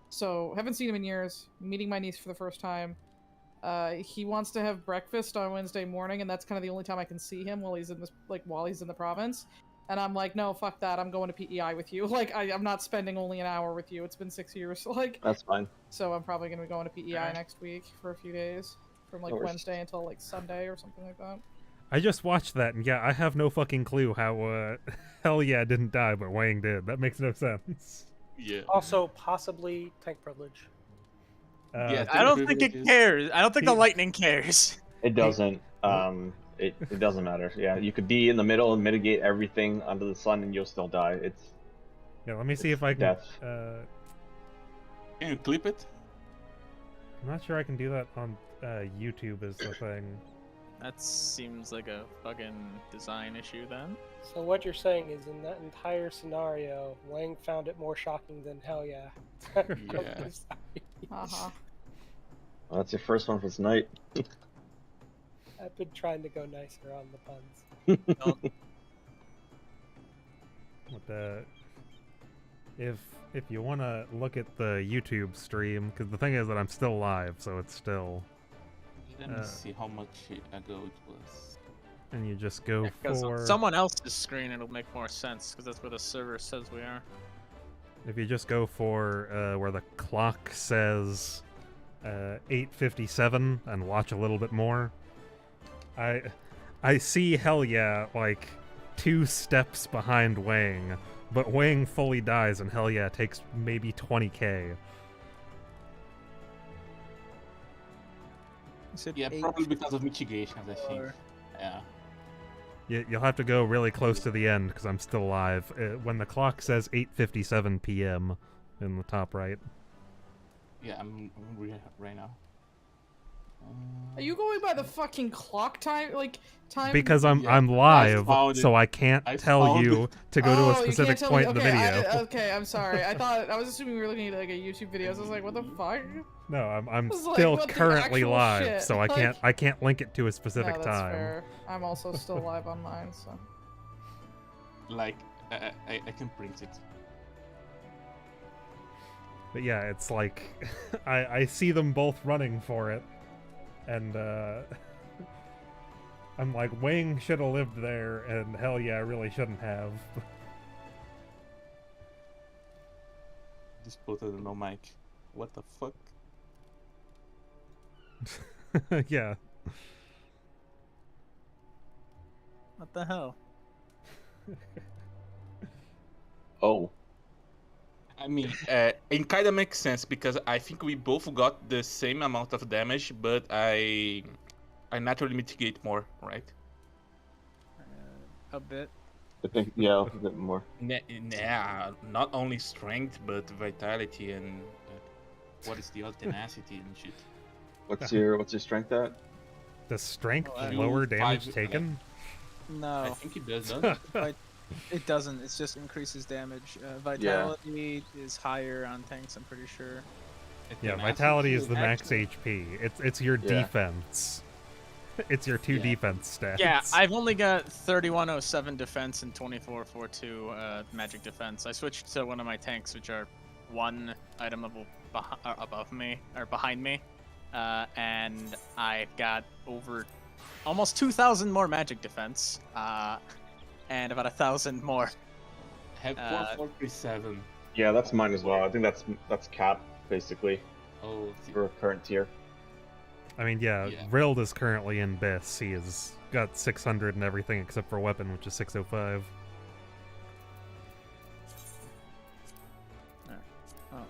So haven't seen him in years. Meeting my niece for the first time. He wants to have breakfast on Wednesday morning, and that's kind of the only time I can see him while he's in this while he's in the province. And I'm like, no, fuck that. I'm going to PEI with you. Like, I'm not spending only an hour with you. It's been 6 years. Like, That's fine. so I'm probably going to be going to PEI Alright. next week for a few days. From like No worries. Wednesday until like Sunday or something like that. I just watched that, and yeah, I have no fucking clue how Hell Yeah didn't die, but Wang did. That makes no sense. Yeah. Also, possibly tank privilege. Yeah, I don't think it privileges. cares. I don't think the He- lightning cares. It doesn't. It doesn't matter. Yeah, you could be in the middle and mitigate everything under the sun, and you'll still die. It's Yeah, let me see if I can. death. Can you clip it? I'm not sure I can do that on YouTube. Is the thing. That seems like a fucking design issue then. So what you're saying is, in that entire scenario, Wang found it more shocking than hell yeah. Yeah. Uh-huh. Well, that's your first one for tonight. I've been trying to go nicer on the puns. But if you want to look at the YouTube stream, because the thing is that I'm still live, so it's still, Let me see how much ago it was. and you just go Because for. on someone else's screen it'll make more sense because that's where the server says we are. If you just go for where the clock says 8:57 and watch a little bit more, I see Hell Yeah like 2 steps behind Wang, but Wang fully dies and Hell Yeah takes maybe 20k. You said Yeah, 8. probably because of mitigations, I think. Yeah. You'll have to go really close to the end because I'm still alive. When the clock says 8:57 p.m. in the top right. Yeah, I'm right now. Are you going by the fucking clock time? Like, time? Because I'm Yeah, live, found so it. I can't I tell found you it. to go to a you specific can't tell point me. in the Okay, video. okay, I'm sorry. I was assuming we were looking at like a YouTube video. So I was like, what the fuck? No, I'm It's like, still what the currently actual live, shit? so Like- I can't link it to a specific No, that's time. fair. I'm also still live on mine, so. Like, I can print it. But yeah, it's like I see them both running for it, and I'm like, Wing should have lived there, and hell yeah, I really shouldn't have. Just put it on no mic. What the fuck? Yeah. What the hell? Oh. I mean, it kind of makes sense because I think we both got the same amount of damage, but I naturally mitigate more, right? A bit. I think, yeah, a bit more. Nah, not only strength, but vitality and what is the other tenacity and shit. What's your strength at? Does strength Oh, lower you damage five- taken? I No, think it does, doesn't it? it doesn't. It just increases damage. Vitality is higher on tanks, I'm pretty sure. Yeah, Tenacity vitality is the max actually- HP. It's your Yeah. defense. It's your 2 Yeah. defense stats. Yeah, I've only got 3107 defense and 2442 magic defense. I switched to one of my tanks, which are 1 item level above me or behind me, and I've got over almost 2,000 more magic defense, and about 1,000 more. I have 4437. Yeah, that's mine as well. I think that's cap basically Oh, for current tier. I mean, yeah, Yeah. Rild is currently in Biss. He has got 600 and everything except for weapon, which is 605. Oh,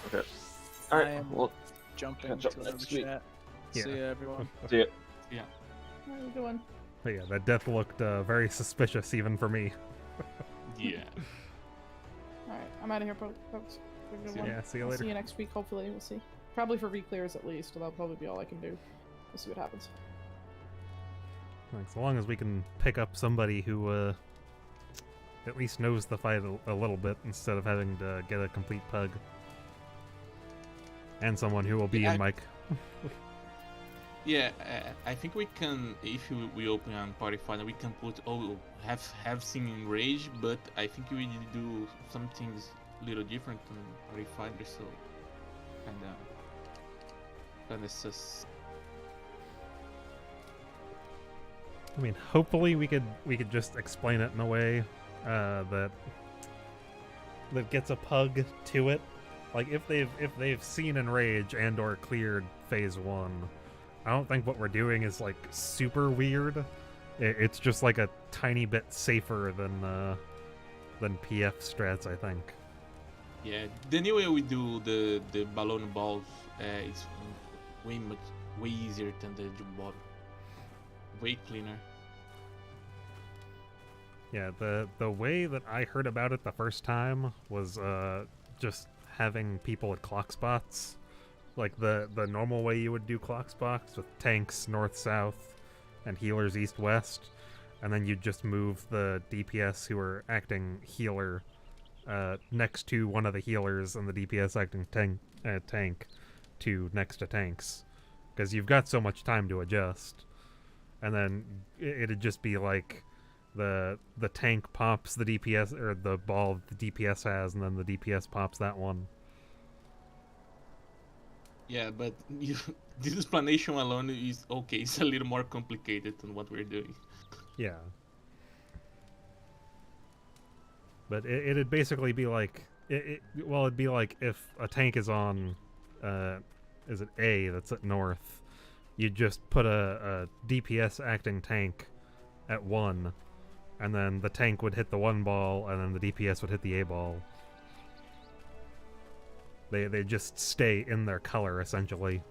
Okay. I Alright, am well, jumping Catch up to the next week. chat. Yeah. See ya, everyone. see ya. How are you doing? But yeah, that death looked very suspicious even for me. yeah. Alright, I'm out of here, folks. Have a good one. Yeah, see you I'll later. see you next week, hopefully. We'll see. Probably for re-clears at least. That'll probably be all I can do. We'll see what happens. Like, so long as we can pick up somebody who at least knows the fight a little bit instead of having to get a complete pug. And someone who will be Yeah, in Mike. Yeah, I think we can, if we open on Party Finder, we can put, have seen in Rage, but I think we need to do some things a little different on Party Finder, so kinda sus. I mean, hopefully we could just explain it in a way that gets a pug to it. Like if they've seen Enrage and or cleared phase 1, I don't think what we're doing is like super weird. It's just like a tiny bit safer than PF strats, I think. Yeah, the new way we do the balloon balls is way easier than the jump ball. Way cleaner. Yeah, the way that I heard about it the first time was just having people at clock spots. Like the normal way you would do clock spots with tanks north-south and healers east-west, and then you'd just move the DPS who are acting healer next to one of the healers and the DPS acting tank to next to tanks, because you've got so much time to adjust. And then it'd just be like the tank pops the DPS or the ball the DPS has, and then the DPS pops that one. Yeah, but this explanation alone is okay. It's a little more complicated than what we're doing. Yeah. But it'd basically be like it'd be like if a tank is on is it A that's at north, you'd just put a DPS acting tank at 1, and then the tank would hit the 1 ball, and then the DPS would hit the A ball. They just stay in their color, essentially.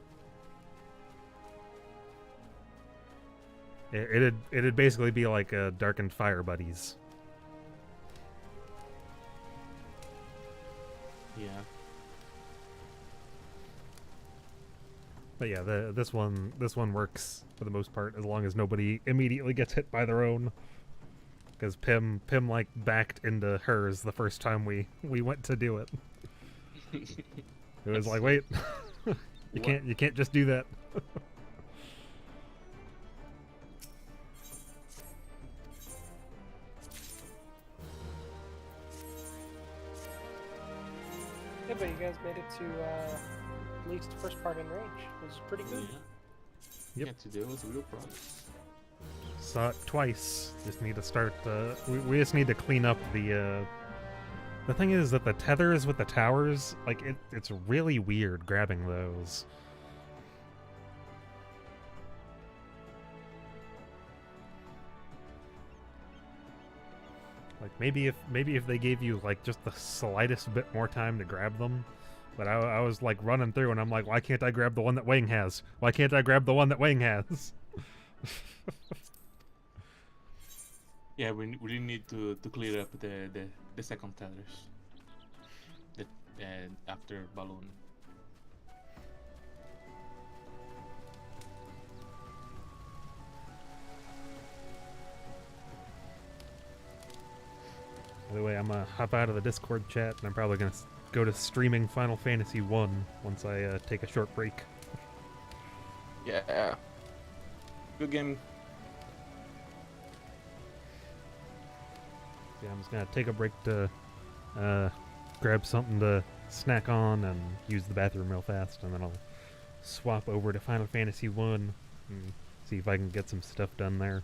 It'd basically be like a Darkened Fire Buddies. Yeah. But yeah, this one works for the most part, as long as nobody immediately gets hit by their own. Because Pim like backed into hers the first time we went to do it. It was like, wait, you can't just do that. Yeah, but you guys made it to at least the first part in range. It was pretty good. Yeah. Yep. Yeah, today was real progress. Saw it twice. Just need to start. We just need to clean up the. The thing is that the tethers with the towers, like it's really weird grabbing those. Like maybe if they gave you like just the slightest bit more time to grab them. But I was like running through and I'm like, why can't I grab the one that Wang has? Why can't I grab the one that Wang has? Yeah, we really need to clear up the second tethers. The after balloon. By the way, I'm gonna hop out of the Discord chat and I'm probably gonna go to streaming Final Fantasy 1 once I take a short break. Yeah. Good game. Yeah, I'm just gonna take a break to grab something to snack on and use the bathroom real fast, and then I'll swap over to Final Fantasy 1 and see if I can get some stuff done there.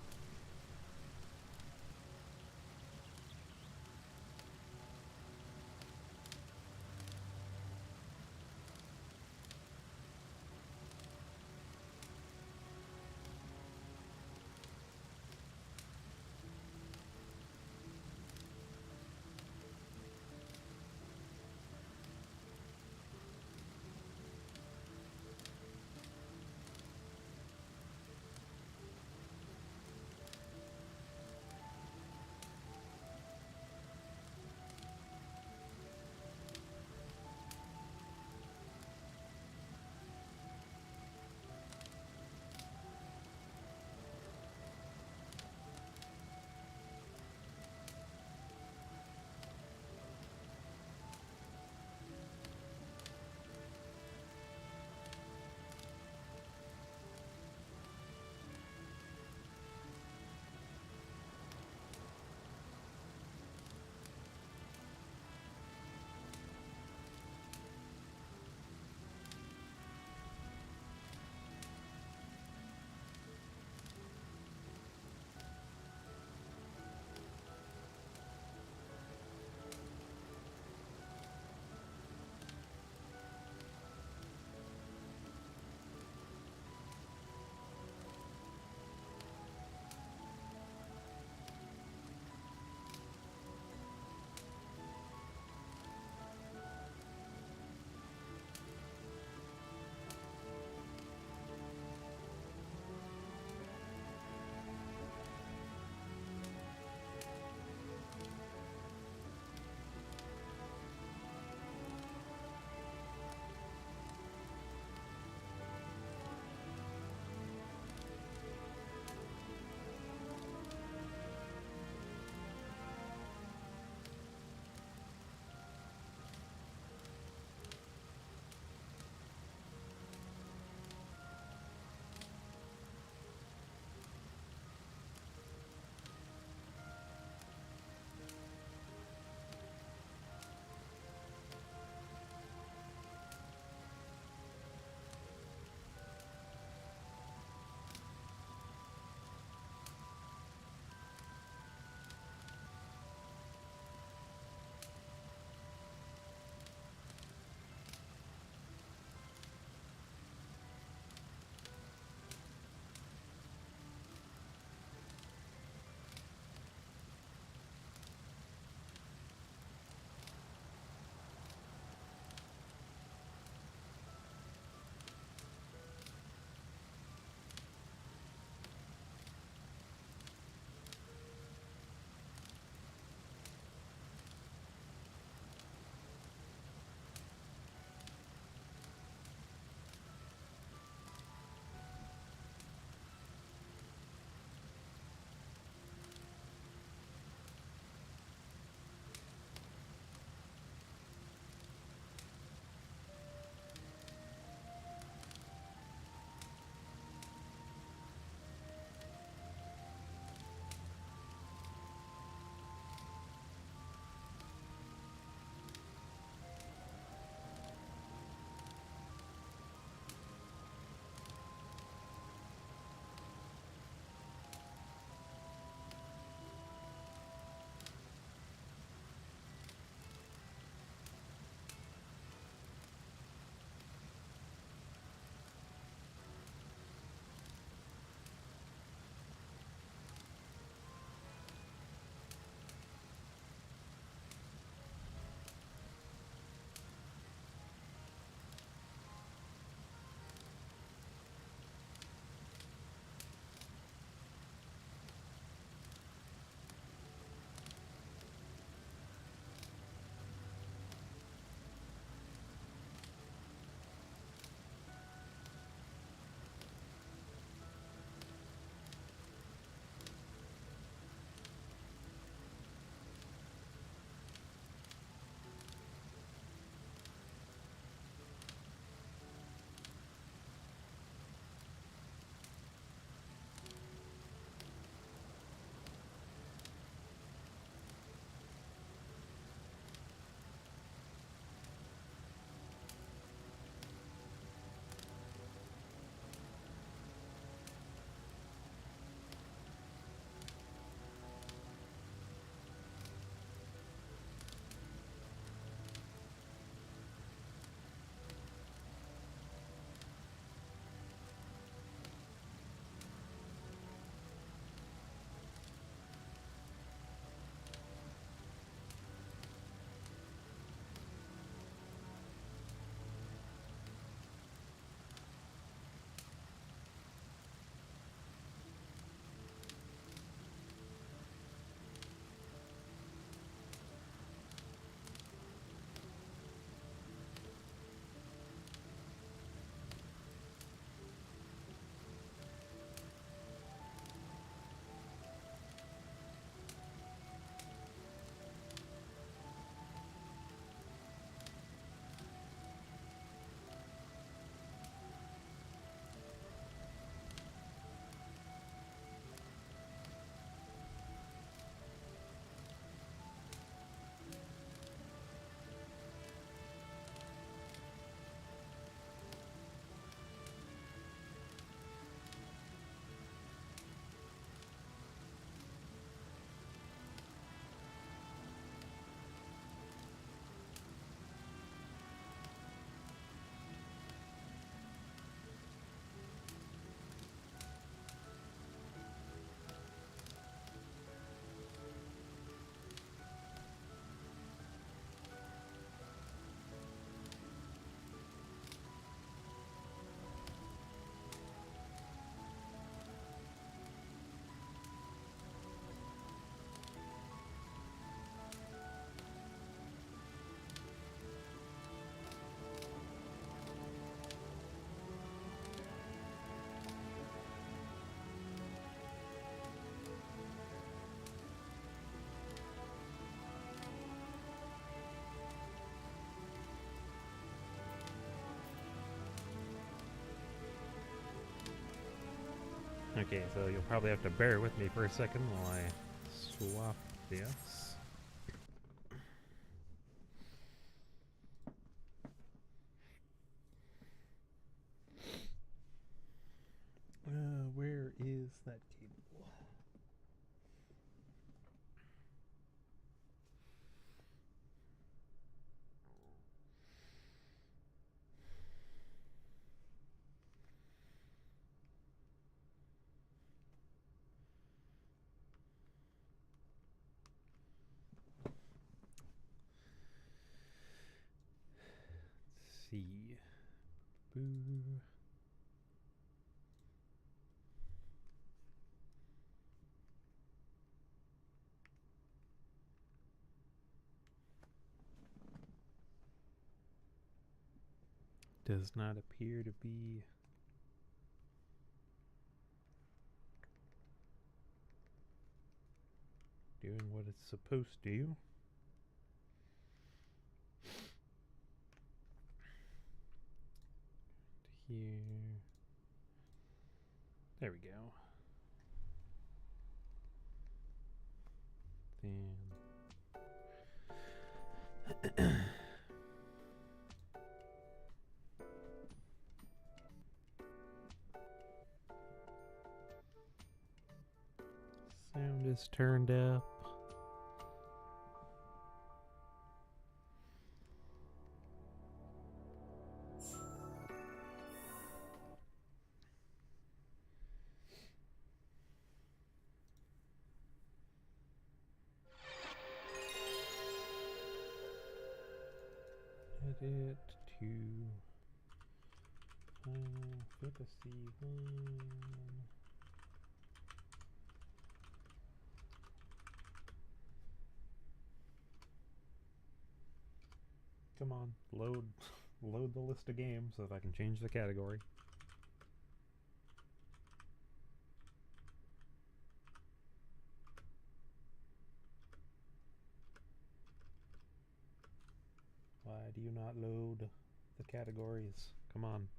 Okay, so you'll probably have to bear with me for a second while I swap this. Where is that table? Let's see. Boo. Does not appear to be doing what it's supposed to. Here. There we go. Then sound is turned up. Edit to FFXIV. Come on, load the list of games so that I can change the category. Why do you not load the categories? Come on.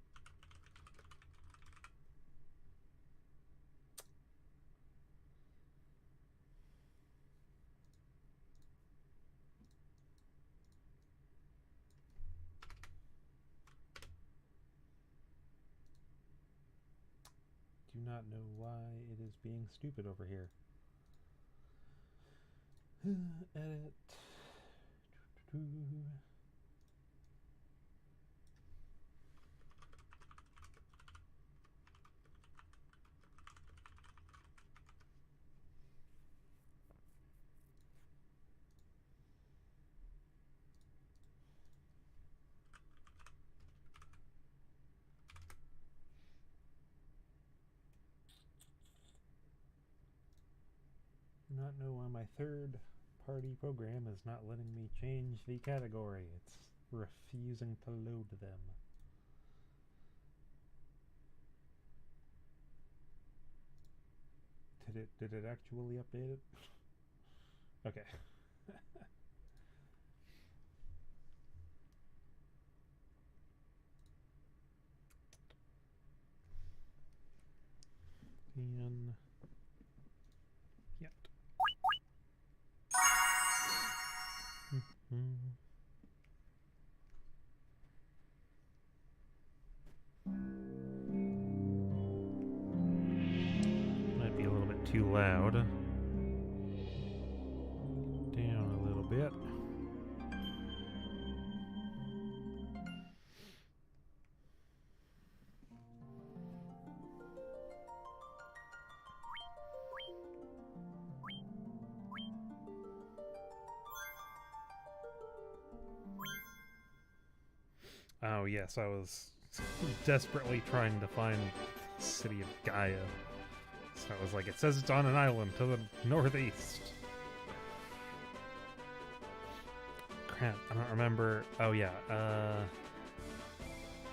Do not know why it is being stupid over here. Edit. Do not know why my third party program is not letting me change the category. It's refusing to load them. Did it actually update it? Okay. And yep. Might be a little bit too loud. Down a little bit. Oh yes, I was desperately trying to find the city of Gaia. So I was like, it says it's on an island to the northeast. Crap, I don't remember. Oh yeah,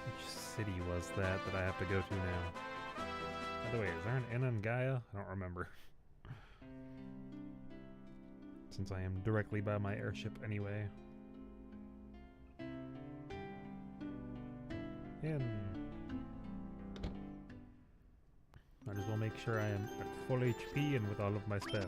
which city was that I have to go to now? By the way, is there an inn in Gaia? I don't remember. Since I am directly by my airship anyway. Might as well make make sure I am at full HP and with all of my spells.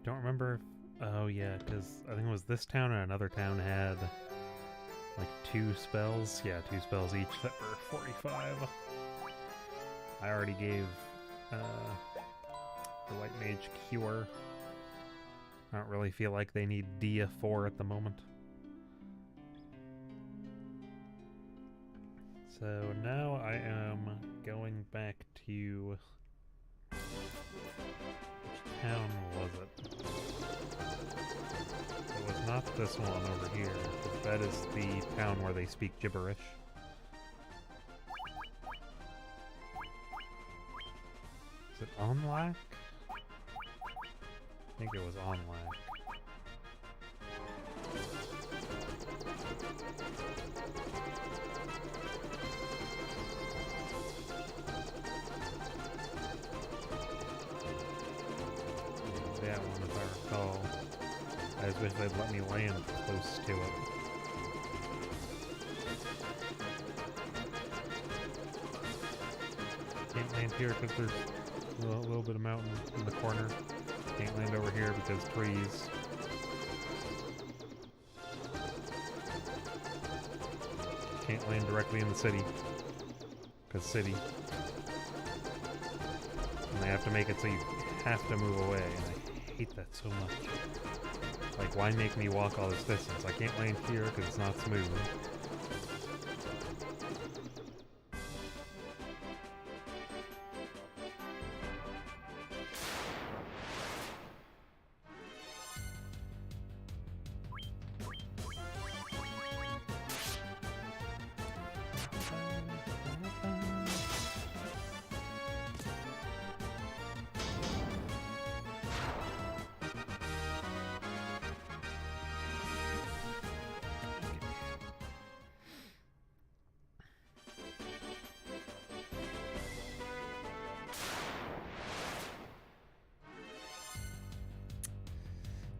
Don't remember if... Oh yeah, because I think it was this town and another town had like 2 spells. Yeah, 2 spells each that were 45. I already gave the White Mage Cure. I don't really feel like they need Dia 4 at the moment. So now I am going back to... Which town was it? It was not this one over here, because that is the town where they speak gibberish. Is it Onlak? I think it was Onlak. That one, if I recall. I just wish they'd let me land close to it. Can't land here because there's a little bit of mountain in the corner. Can't land over here because trees. Can't land directly in the city because city. And they have to make it so you have to move away, and I hate that so much. Like, why make me walk all this distance? I can't land here because it's not smooth.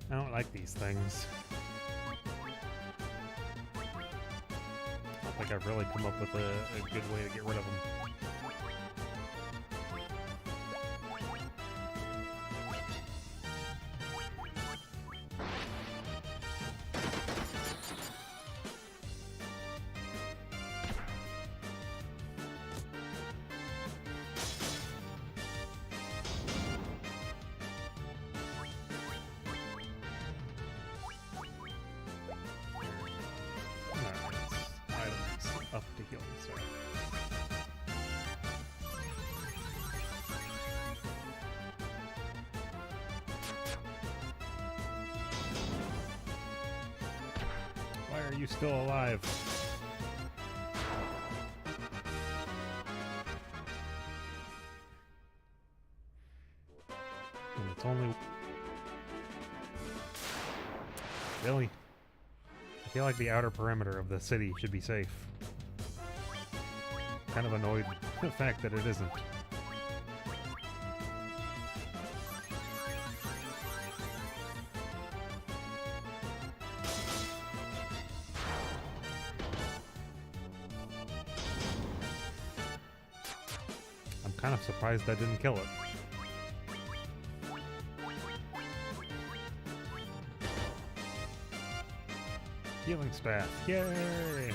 I don't like these things. I don't think I've really come up with a good way to get rid of them. Up to heal sorry. Why are you still alive? And it's only... Really? I feel like the outer perimeter of the city should be safe. Kind of annoyed with the fact that it isn't. I'm kind of surprised I didn't kill it. Healing staff, yay!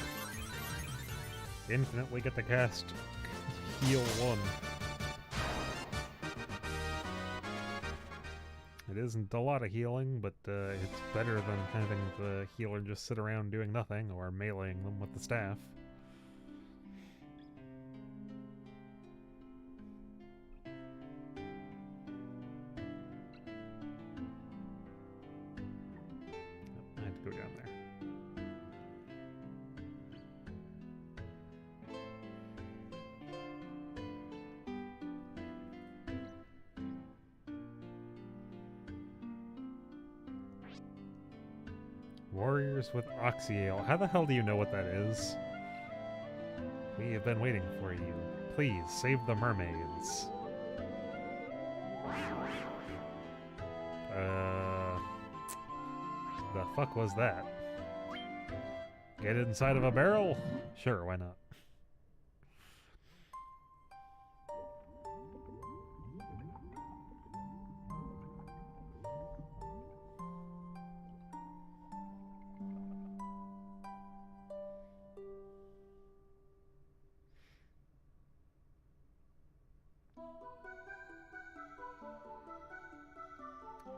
Infinitely get to cast heal 1. It isn't a lot of healing, but it's better than having the healer just sit around doing nothing or meleeing them with the staff. I had to go down there. Warriors with Oxyale. How the hell do you know what that is? We have been waiting for you. Please, save the mermaids. The fuck was that? Get inside of a barrel? Sure, why not?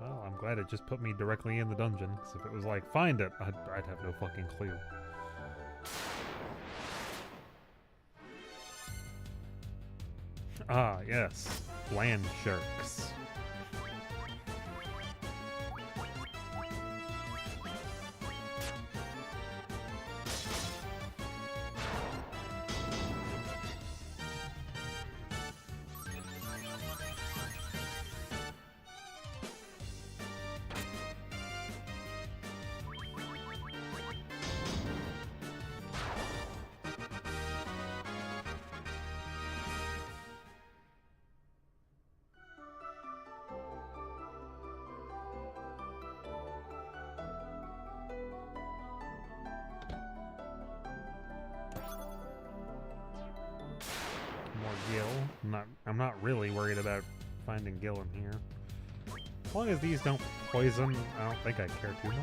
Well, I'm glad it just put me directly in the dungeon, because if it was like, find it, I'd have no fucking clue. Ah, yes. Land sharks. I'm not really worried about finding Gil in here. As long as these don't poison, I don't think I care too much.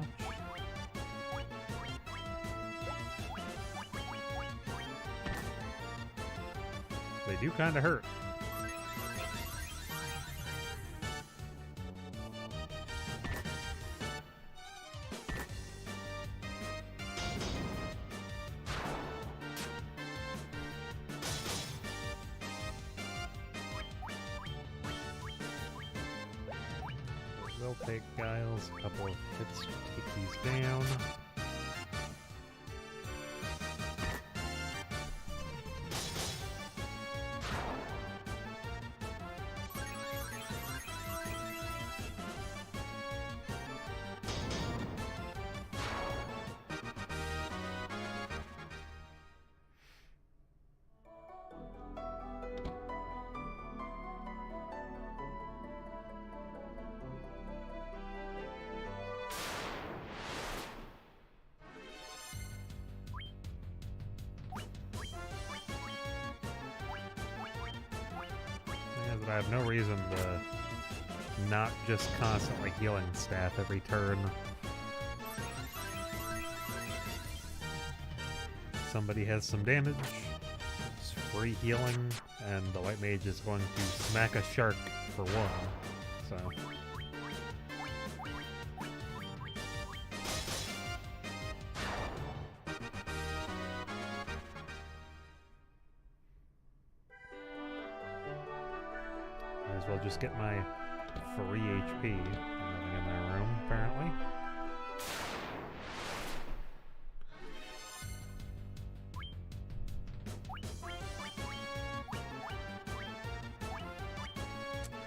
They do kind of hurt. They'll take Giles a couple of hits to take these down. I have no reason to not just constantly healing staff every turn. Somebody has some damage, it's free healing, and the white mage is going to smack a shark for one, so... Might as well just get my free HP. Nothing in my room, apparently.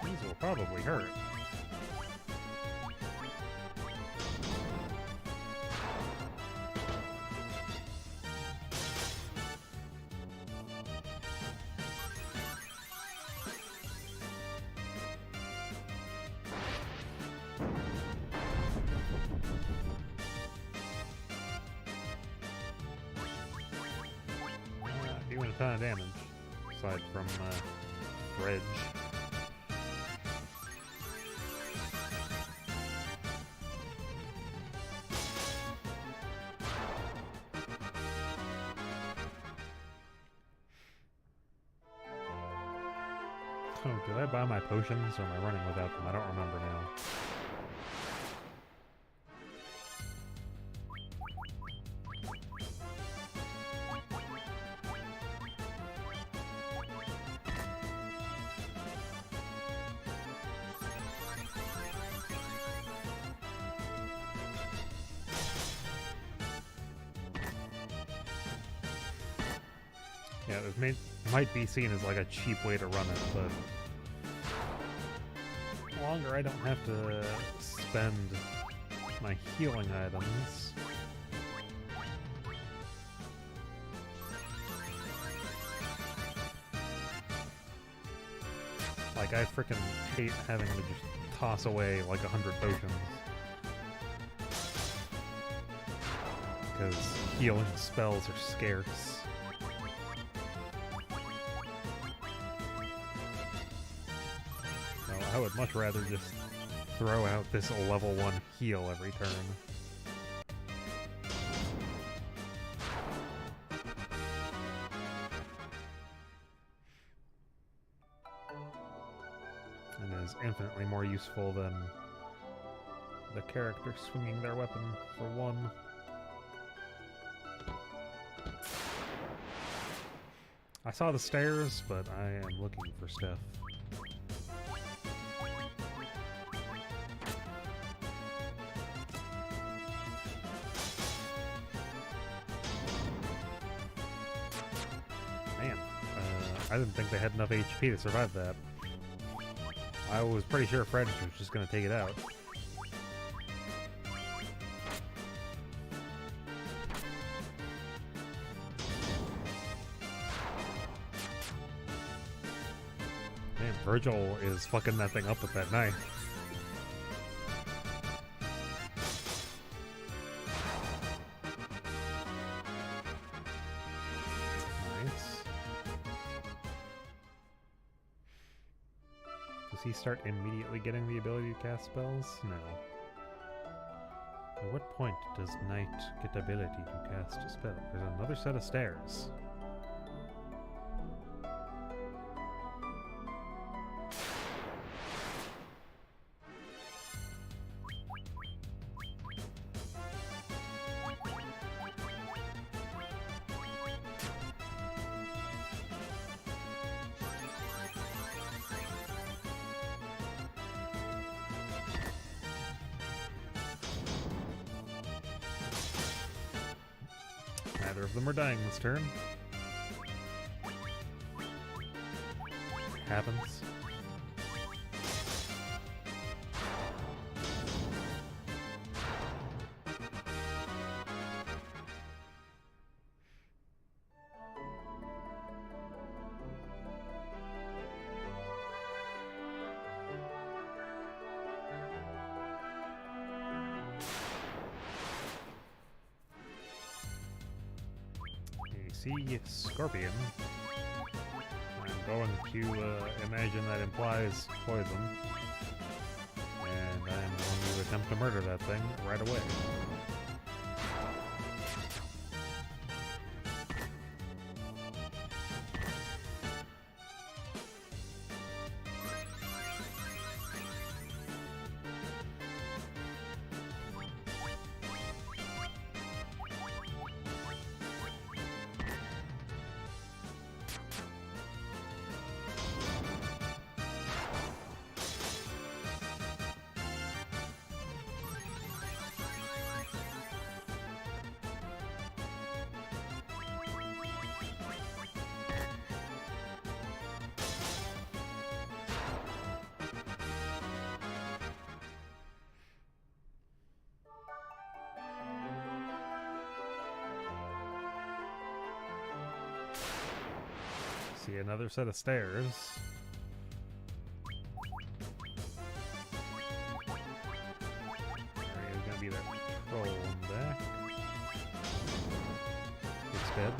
These will probably hurt. Doing a ton of damage, aside from Reg. Oh, did I buy my potions, or am I running without them? I don't remember now. Yeah, it might be seen as like a cheap way to run it, but the longer I don't have to spend my healing items, Like, I freaking hate having to just toss away like 100 potions. Because healing spells are scarce. I would much rather just throw out this level 1 heal every turn. And it is infinitely more useful than the character swinging their weapon for 1. I saw the stairs, but I am looking for stuff. Man, I didn't think they had enough HP to survive that. I was pretty sure Fred was just going to take it out. Man, Virgil is fucking that thing up with that knife. Nice. Does he start immediately getting the ability to cast spells? No. At what point does Knight get ability to cast a spell? There's another set of stairs. Neither of them are dying this turn. Happens. See Scorpion. I'm going to imagine that implies poison. And I'm going to attempt to murder that thing right away. See another set of stairs. There's gonna be that troll in back. It's dead.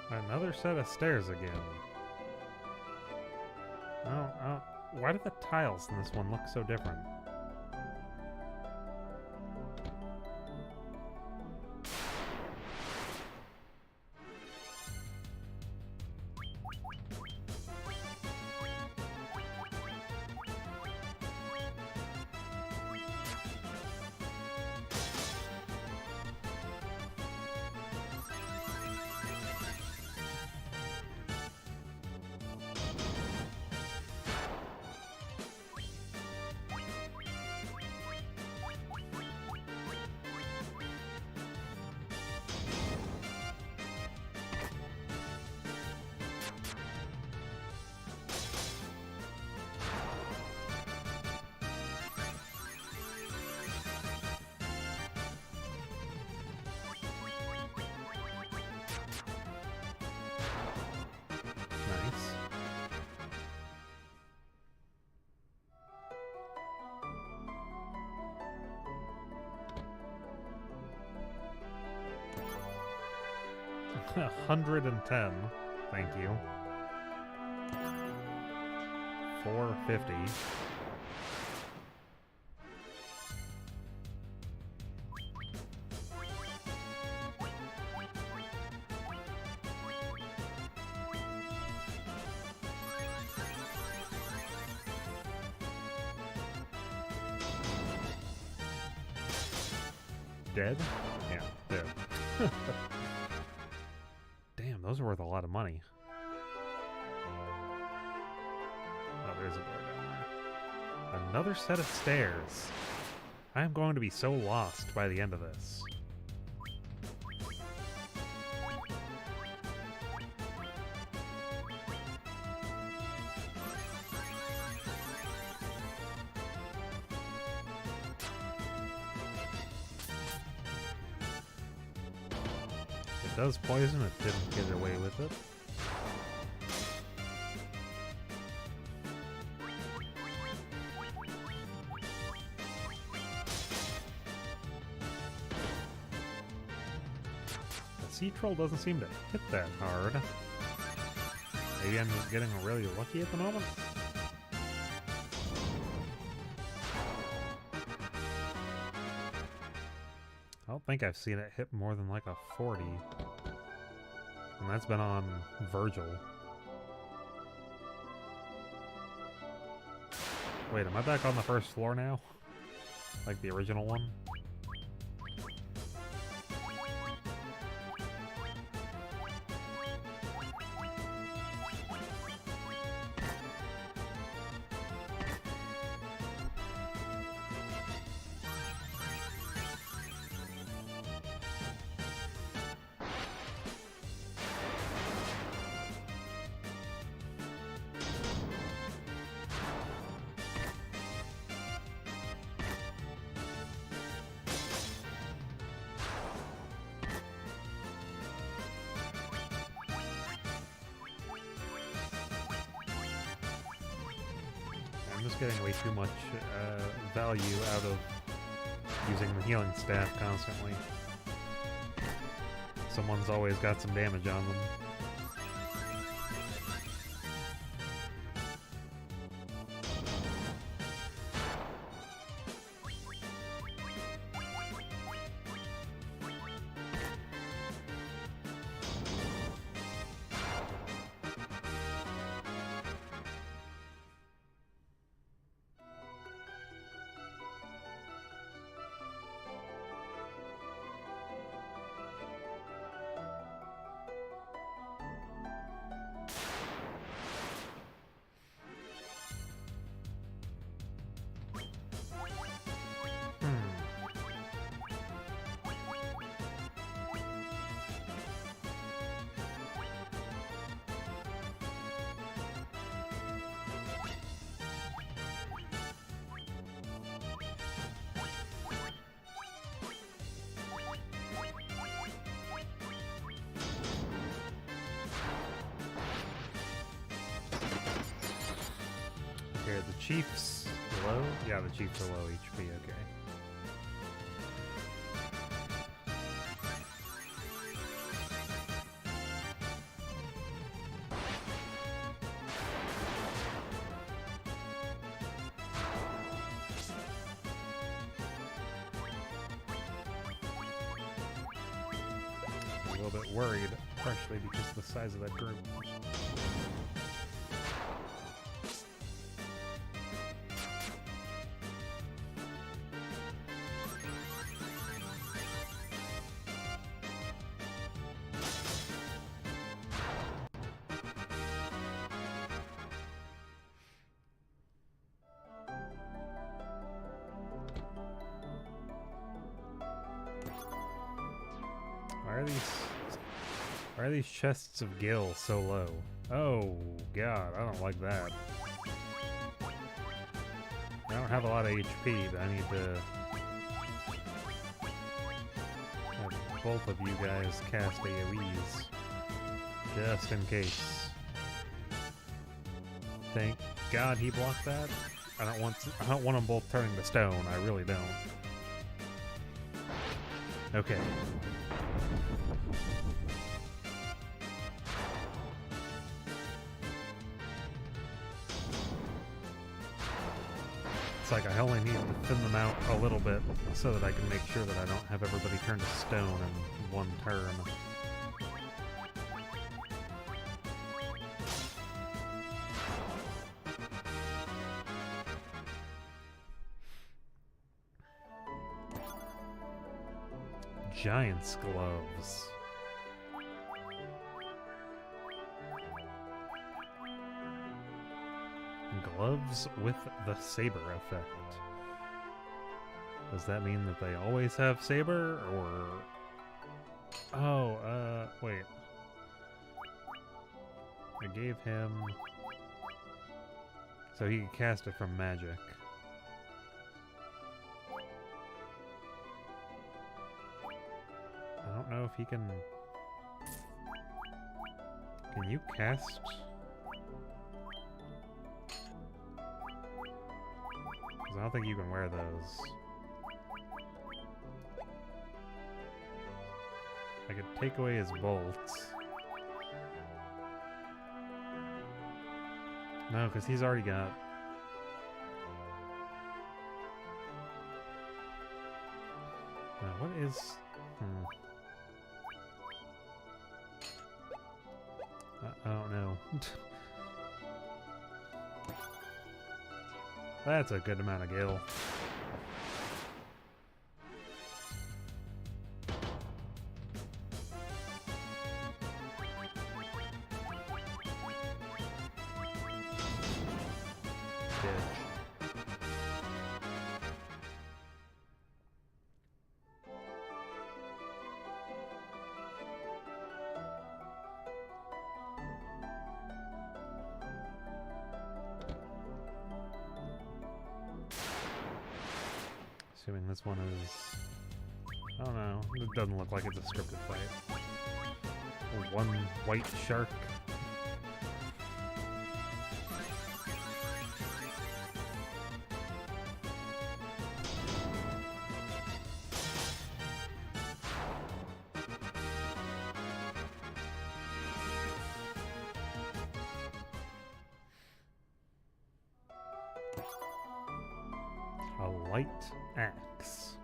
Another set of stairs again. Oh, why do the tiles in this one look so different? 110. Thank you. 450. Dead? Yeah, dead. Damn, those are worth a lot of money. Oh, there's a door down there. Another set of stairs. I am going to be so lost by the end of this. It does poison, it didn't get away with it. The sea troll doesn't seem to hit that hard. Maybe I'm just getting really lucky at the moment? I don't think I've seen it hit more than like a 40. And that's been on Virgil. Wait, am I back on the first floor now? Like the original one? I'm just getting way too much value out of using the healing staff constantly. Someone's always got some damage on them. Here, the Chief's low? Yeah, the Chiefs are low HP, okay. A little bit worried, partially because of the size of that group. Why are these chests of gil so low? Oh god, I don't like that. I don't have a lot of HP, but I need to have both of you guys cast AoEs. Just in case. Thank god he blocked that. I don't want them both turning to stone, I really don't. It's like I only need to thin them out a little bit so that I can make sure that I don't have everybody turn to stone in one turn. Giant's gloves. Gloves with the saber effect. Does that mean that they always have saber, or... Oh, wait. I gave him... So he could cast it from magic. I don't know if he can... Can you cast... I don't think you can wear those. I could take away his bolts. No, because he's already got... Now, what is... I don't know. That's a good amount of gil. Assuming this one is... I don't know. It doesn't look like it's a scripted fight. One white shark. A light axe.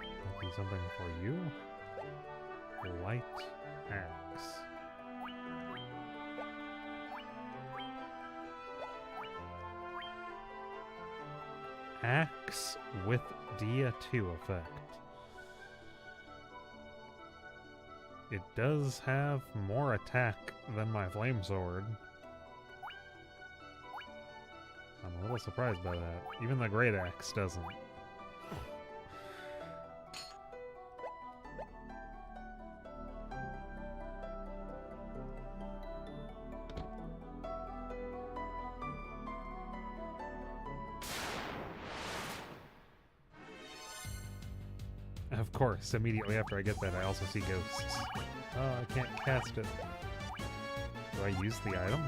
Might be something for you. Light axe. Axe with Dia 2 effect. It does have more attack than my flame sword. I'm a little surprised by that. Even the great axe doesn't. Of course, immediately after I get that, I also see ghosts. Oh, I can't cast it. Do I use the item?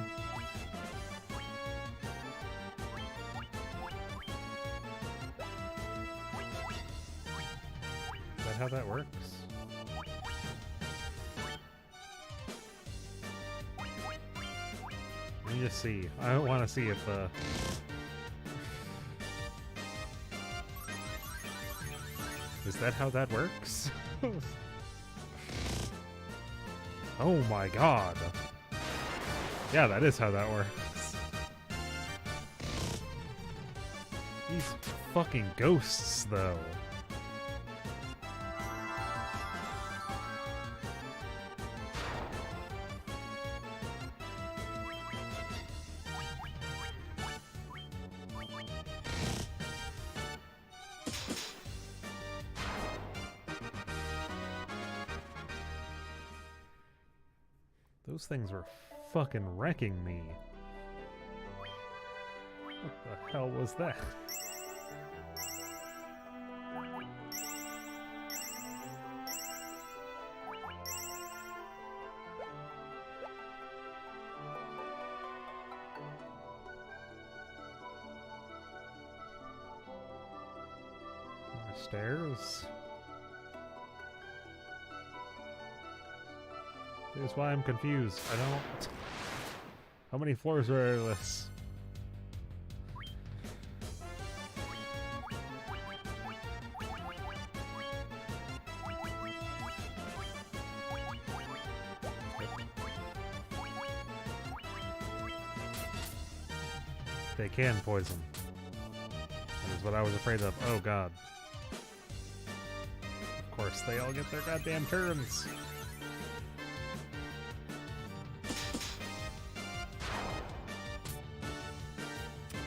Is that how that works? Let me just see. I want to see if, is that how that works? Oh my god. Yeah, that is how that works. These fucking ghosts, though. Those things were fucking wrecking me. What the hell was that? More stairs. Here's why I'm confused. I don't... How many floors are this? They can poison. That is what I was afraid of. Oh god. Of course, they all get their goddamn turns.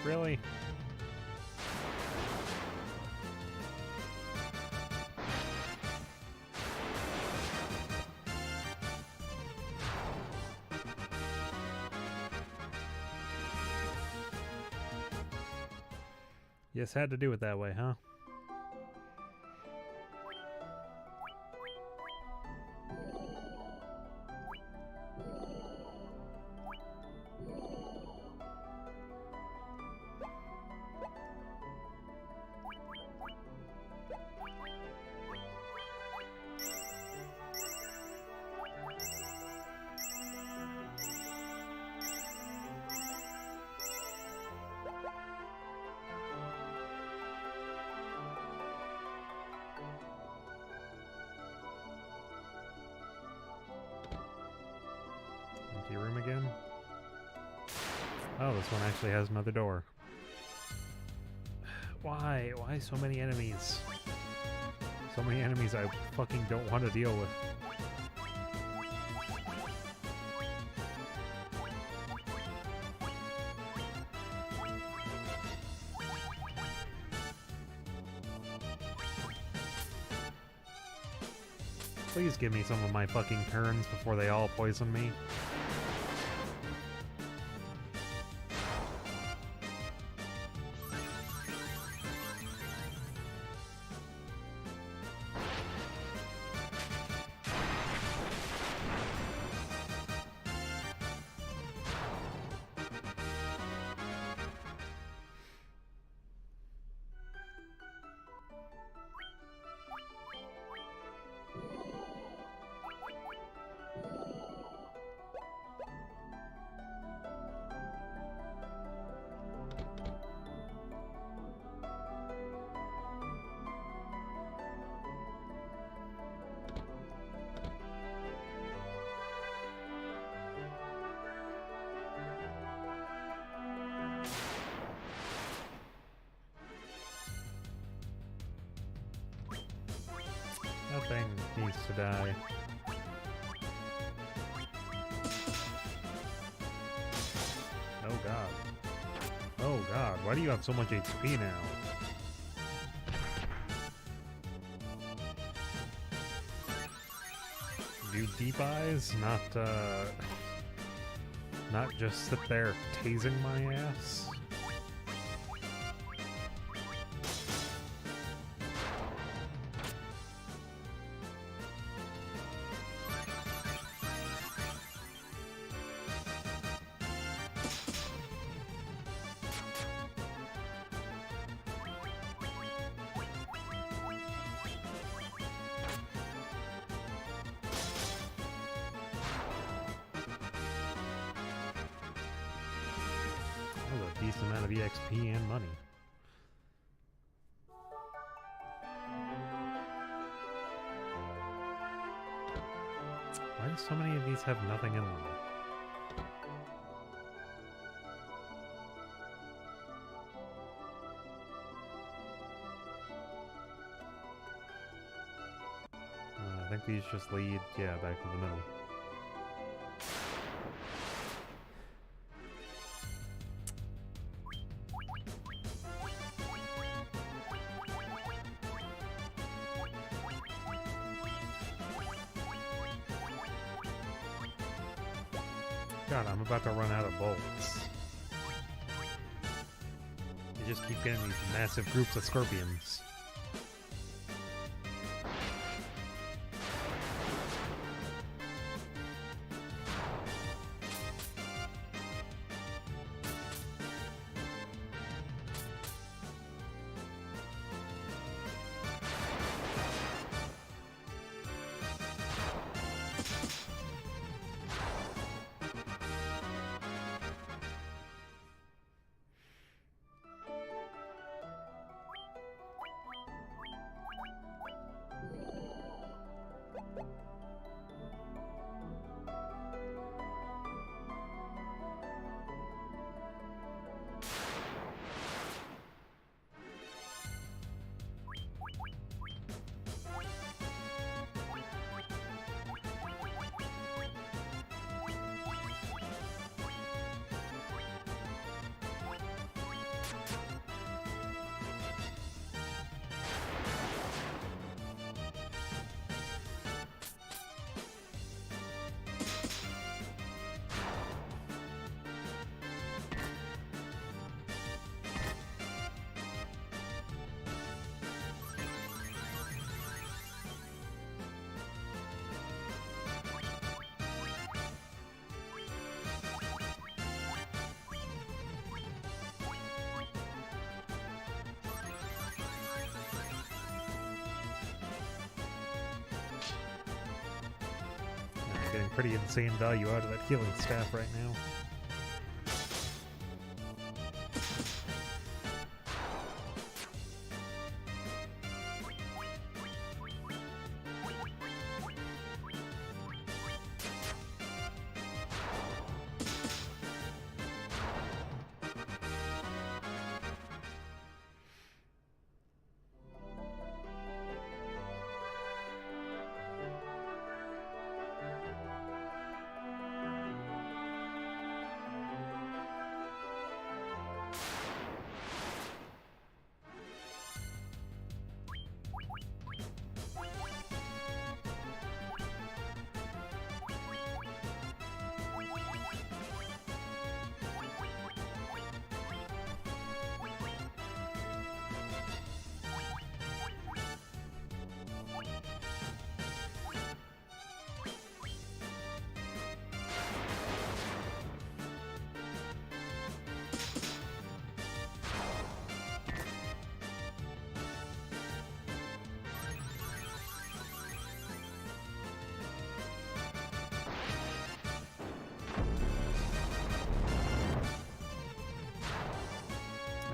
Really? Yes, had to do it that way, huh? Empty room again? Oh, this one actually has another door. Why? Why so many enemies? So many enemies I fucking don't want to deal with. Please give me some of my fucking turns before they all poison me. That thing needs to die. Oh god. Oh god, why do you have so much HP now? Do deep eyes, not just sit there tasing my ass? Decent amount of EXP and money. Why do so many of these have nothing in them? I think these just lead, yeah, back to the middle. God, I'm about to run out of bolts. You just keep getting these massive groups of scorpions. Getting pretty insane value out of that healing staff right now.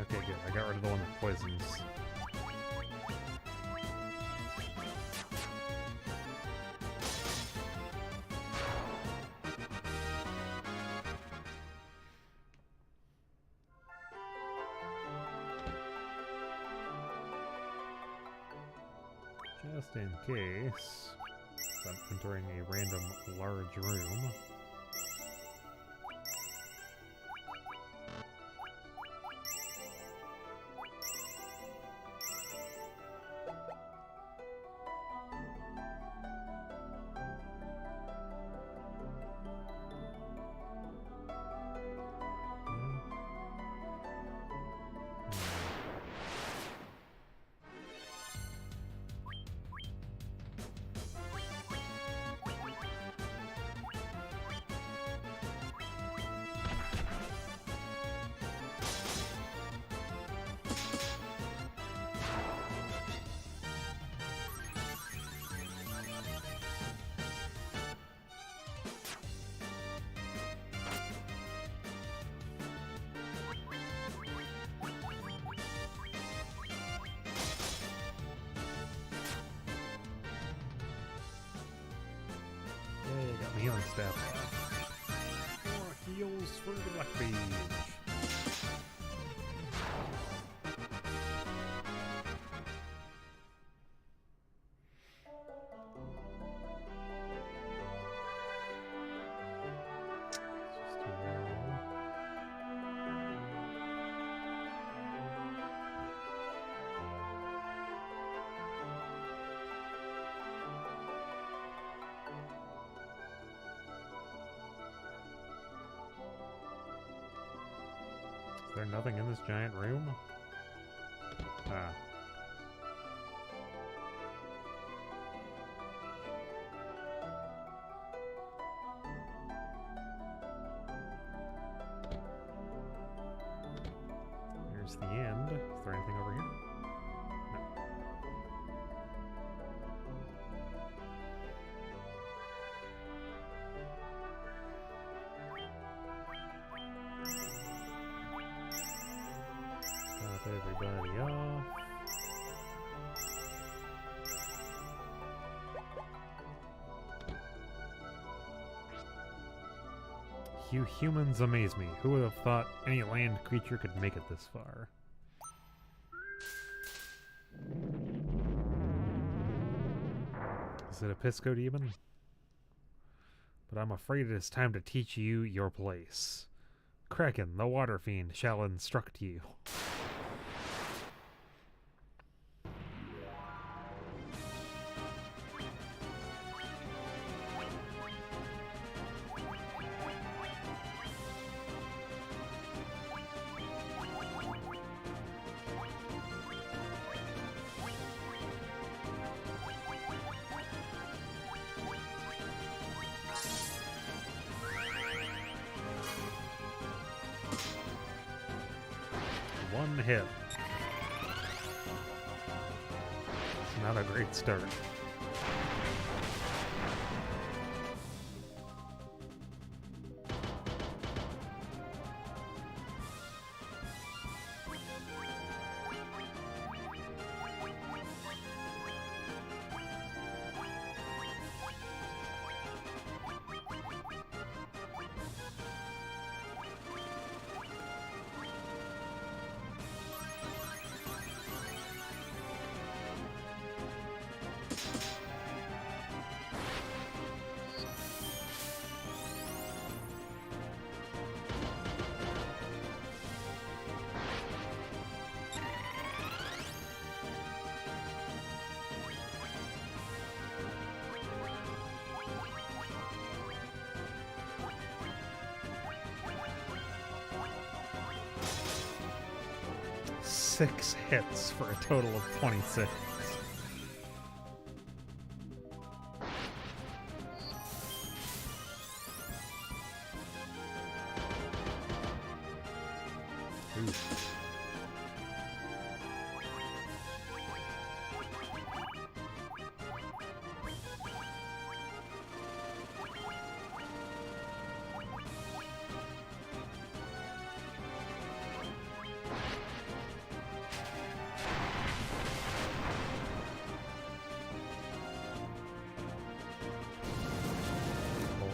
Okay, good. I got rid of the one that poisons. Just in case I'm entering a random large room. Yay, got my healing staff. More heals for the Black Mage. Is there nothing in this giant room? Ah. Here's the end. Is there anything over here? No. Top everybody off. You humans amaze me. Who would have thought any land creature could make it this far? Is it a Pisco demon? But I'm afraid it is time to teach you your place. Kraken, the water fiend, shall instruct you. One hit. It's not a great start. Six hits for a total of 26. Oof.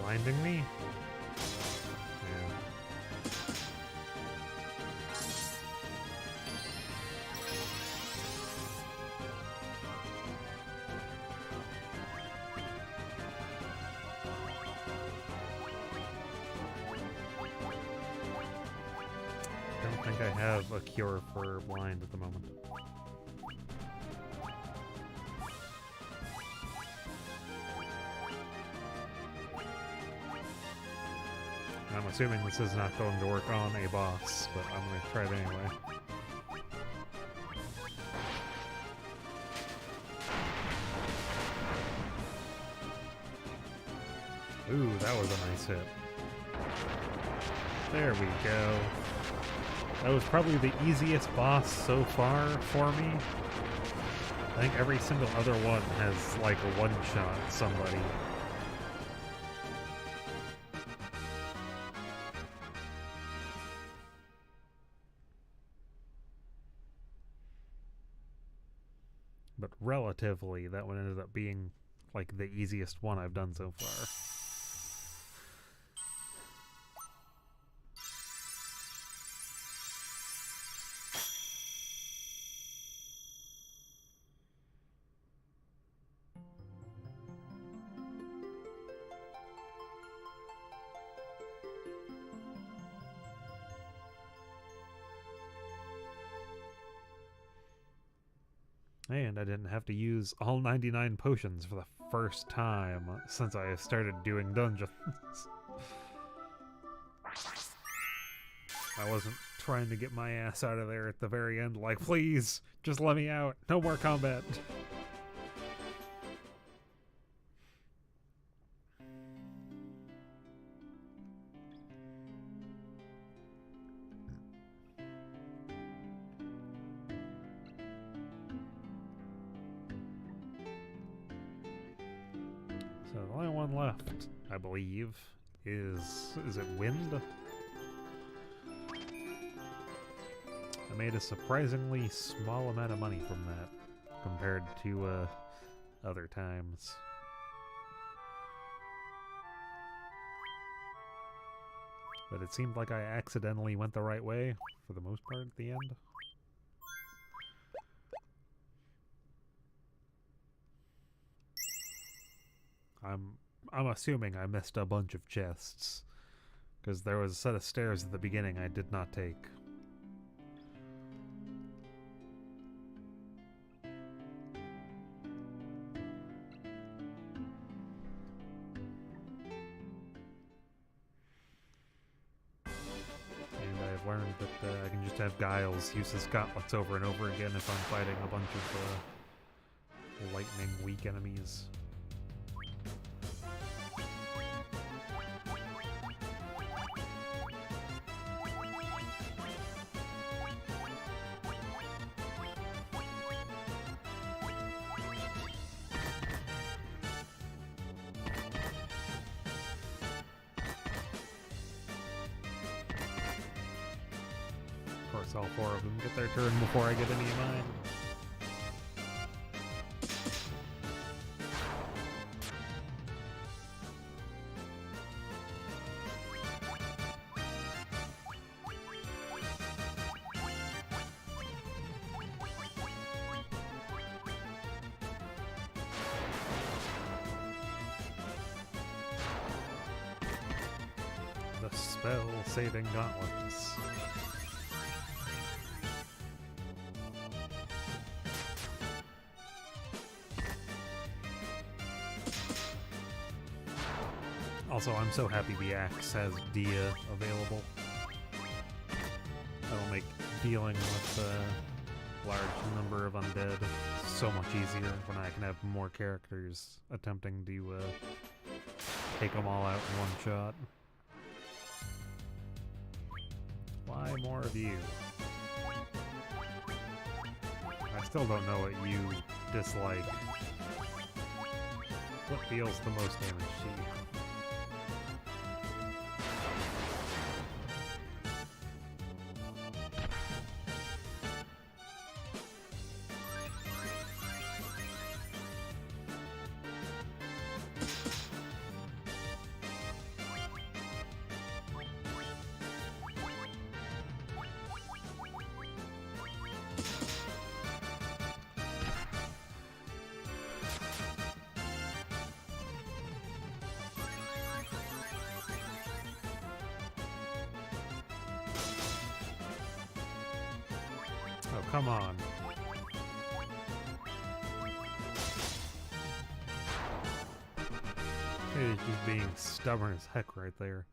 Blinding me? Yeah. I don't think I have a cure for blind at the moment. I'm assuming this is not going to work on a boss, but I'm going to try it anyway. Ooh, that was a nice hit. There we go. That was probably the easiest boss so far for me. I think every single other one has like a one-shot somebody. But relatively, that one ended up being like the easiest one I've done so far. And I didn't have to use all 99 potions for the first time since I started doing dungeons. I wasn't trying to get my ass out of there at the very end like, please, just let me out. No more combat. So the only one left, I believe, is it wind? I made a surprisingly small amount of money from that compared to other times. But it seemed like I accidentally went the right way for the most part at the end. I'm assuming I missed a bunch of chests, because there was a set of stairs at the beginning I did not take. And I've learned that I can just have Giles use his gauntlets over and over again if I'm fighting a bunch of lightning weak enemies. course, all 4 of them get their turn before I get any of mine. The spell-saving gauntlets. Also, I'm so happy the axe has Dia available. That'll make dealing with a large number of undead so much easier when I can have more characters attempting to take them all out in one shot. Why more of you? I still don't know what you dislike. What deals the most damage to you? Oh, come on. He's just being stubborn as heck right there.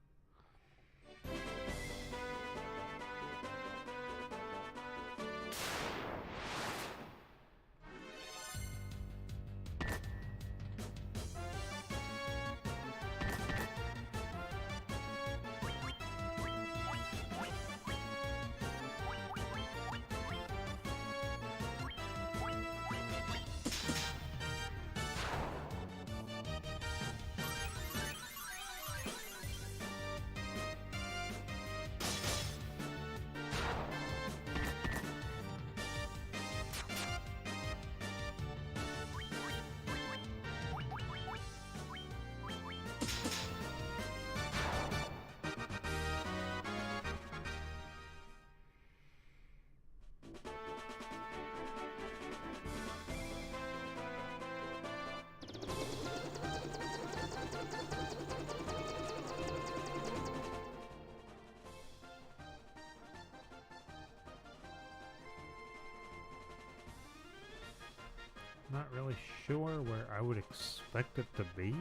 Not really sure where I would expect it to be.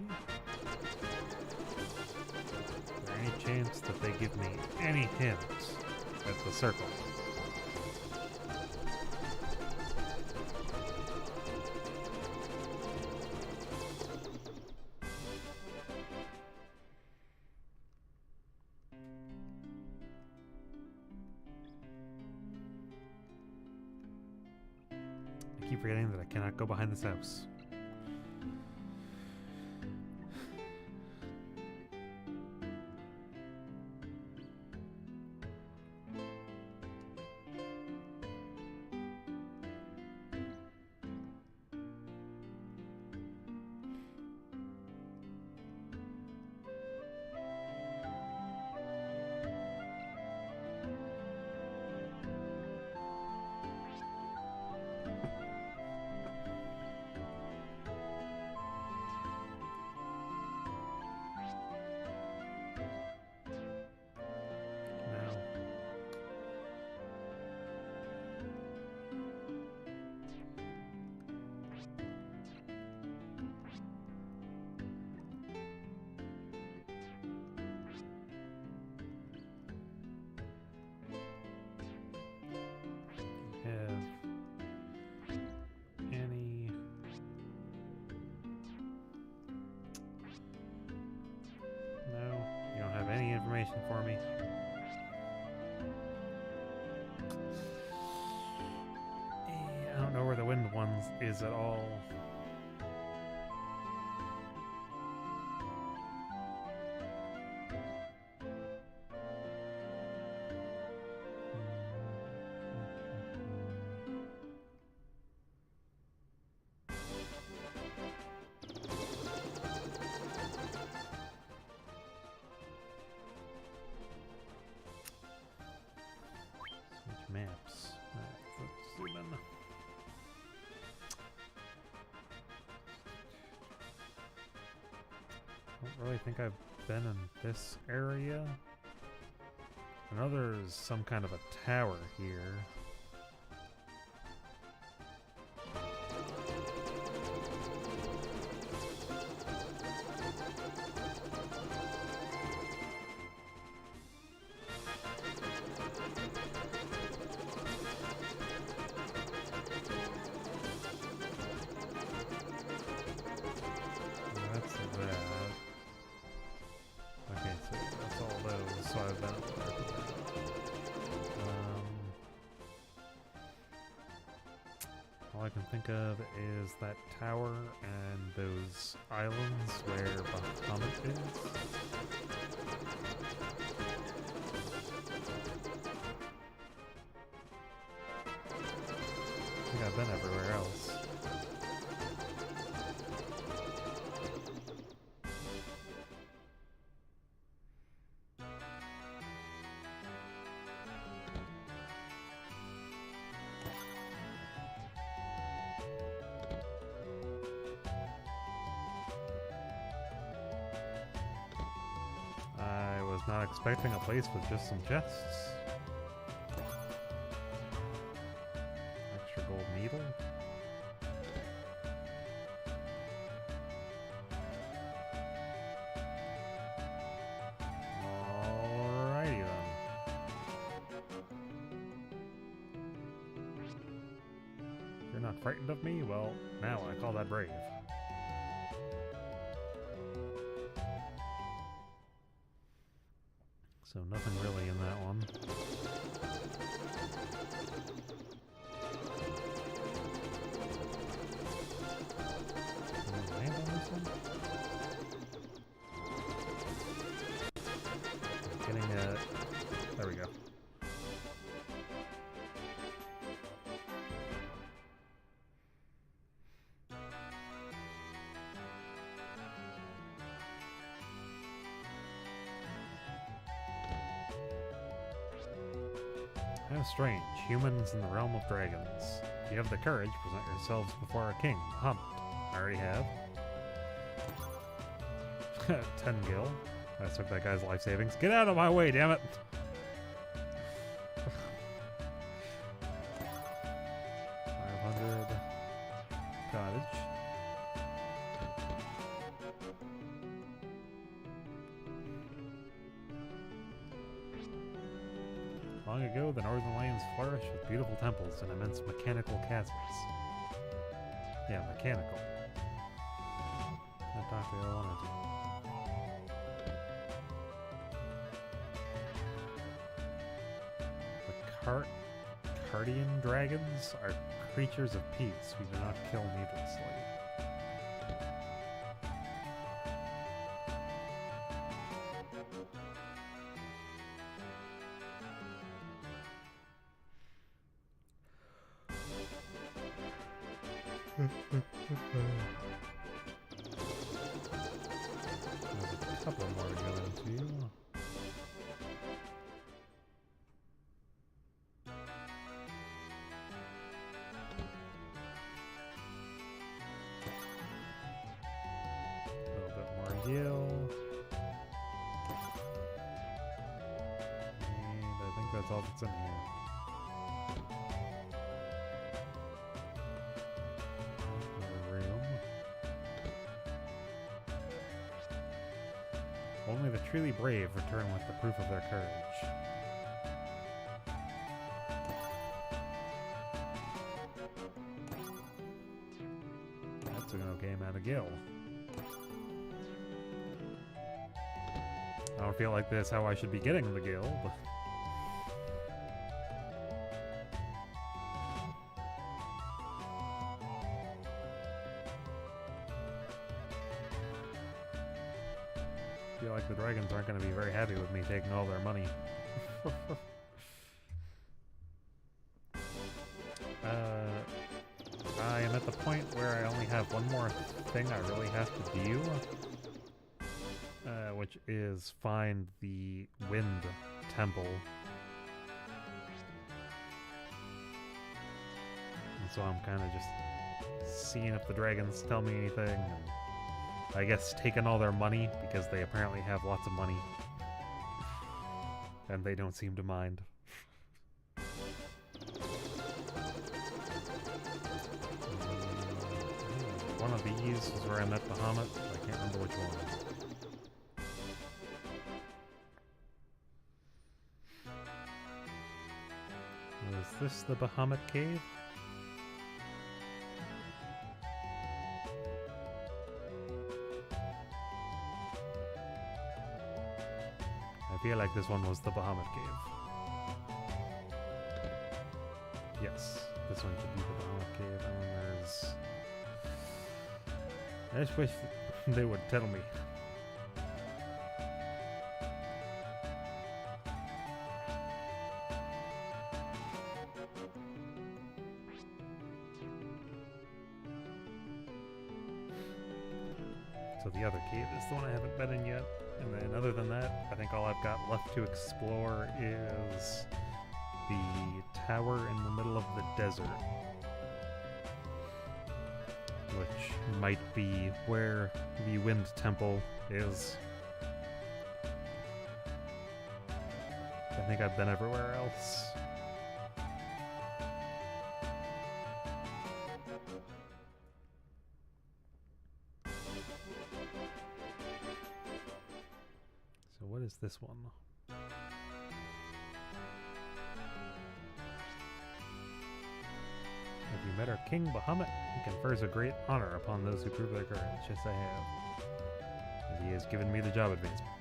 Is there any chance that they give me any hints at the circle? I keep forgetting that I cannot go behind this house. For me. I don't know where the wind ones is at all. really think I've been in this area. I know there's some kind of a tower here. That's that. Okay, so that's all those, so I've been up there. All I can think of is that tower and those islands where Bahamut is. I think I've been everywhere else. I was not expecting a place with just some chests. Extra gold needle. Alrighty then. You're not frightened of me? Well, now I call that brave. So nothing really in that one. Can we land on this one? Getting a... There we go. How strange. Humans in the realm of dragons. If you have the courage, present yourselves before a king. Hunt. I already have. 10 gil. I took that guy's life savings. Get out of my way, damn it! 500. Cottage. Long ago, the northern lands flourished with beautiful temples and immense mechanical castles. Yeah, mechanical. Not doctor I wanted to. The Cardian dragons are creatures of peace. We do not kill needlessly. There's a couple more to go into. A little bit more heal. And I think that's all that's in here. Only the truly brave return with the proof of their courage. That's an okay amount of gil. I don't feel like this how I should be getting the gil, but... I feel like the dragons aren't going to be very happy with me taking all their money. I am at the point where I only have one more thing I really have to do, which is find the Wind Temple. And so I'm kind of just seeing if the dragons tell me anything. And I guess, taken all their money, because they apparently have lots of money. And they don't seem to mind. One of these is where I met Bahamut. I can't remember which one. Was this the Bahamut cave? I feel like this one was the Bahamut cave. Yes, this one could be the Bahamut cave. And then there's... I just wish they would tell me. So the other cave is the one I haven't been in yet. And then other than that, I think all I've got left to explore is the tower in the middle of the desert. Which might be where the Wind Temple is. I think I've been everywhere else. So what is this one? Have you met our King Bahamut? He confers a great honor upon those who prove their courage. Yes, I have. And he has given me the job advancement.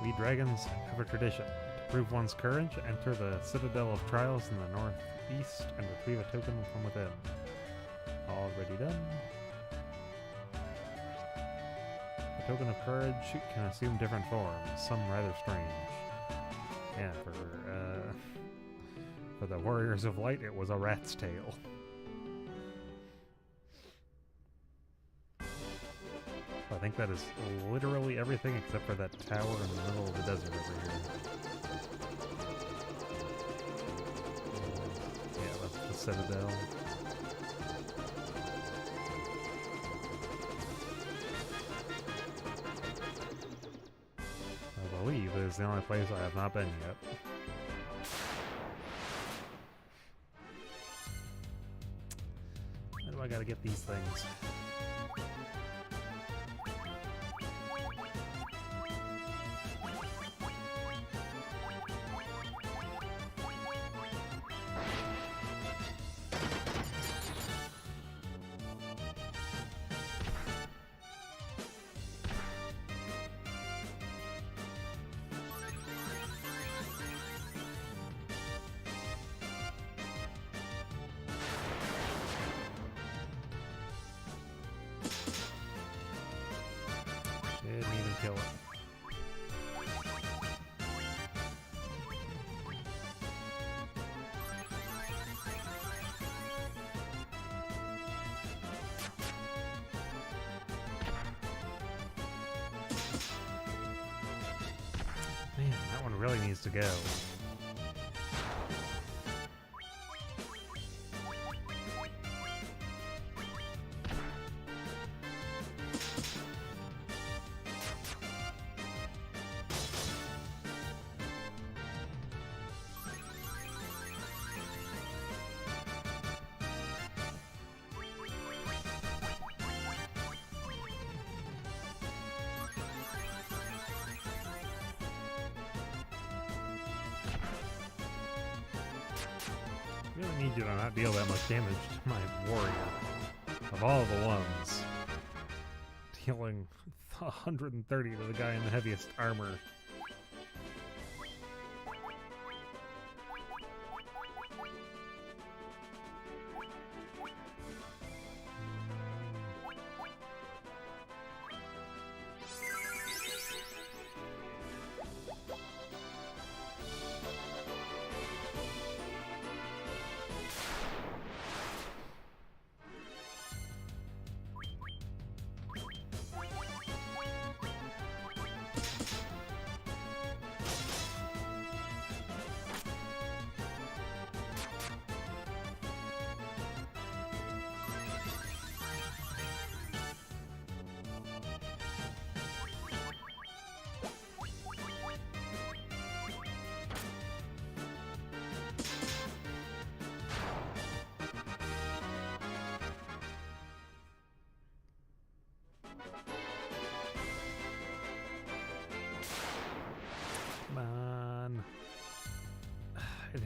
We dragons have a tradition. To prove one's courage, enter the Citadel of Trials in the northeast and retrieve a token from within. Already done. A token of courage can assume different forms, some rather strange. Yeah, for the Warriors of Light, it was a rat's tail. I think that is literally everything except for that tower in the middle of the desert over here. Yeah, that's the Citadel. I believe it is the only place I have not been yet. How do I gotta get these things? Didn't even kill it. Man, that one really needs to go. Really need you to not deal that much damage to my warrior. Of all the ones, dealing 130 to the guy in the heaviest armor.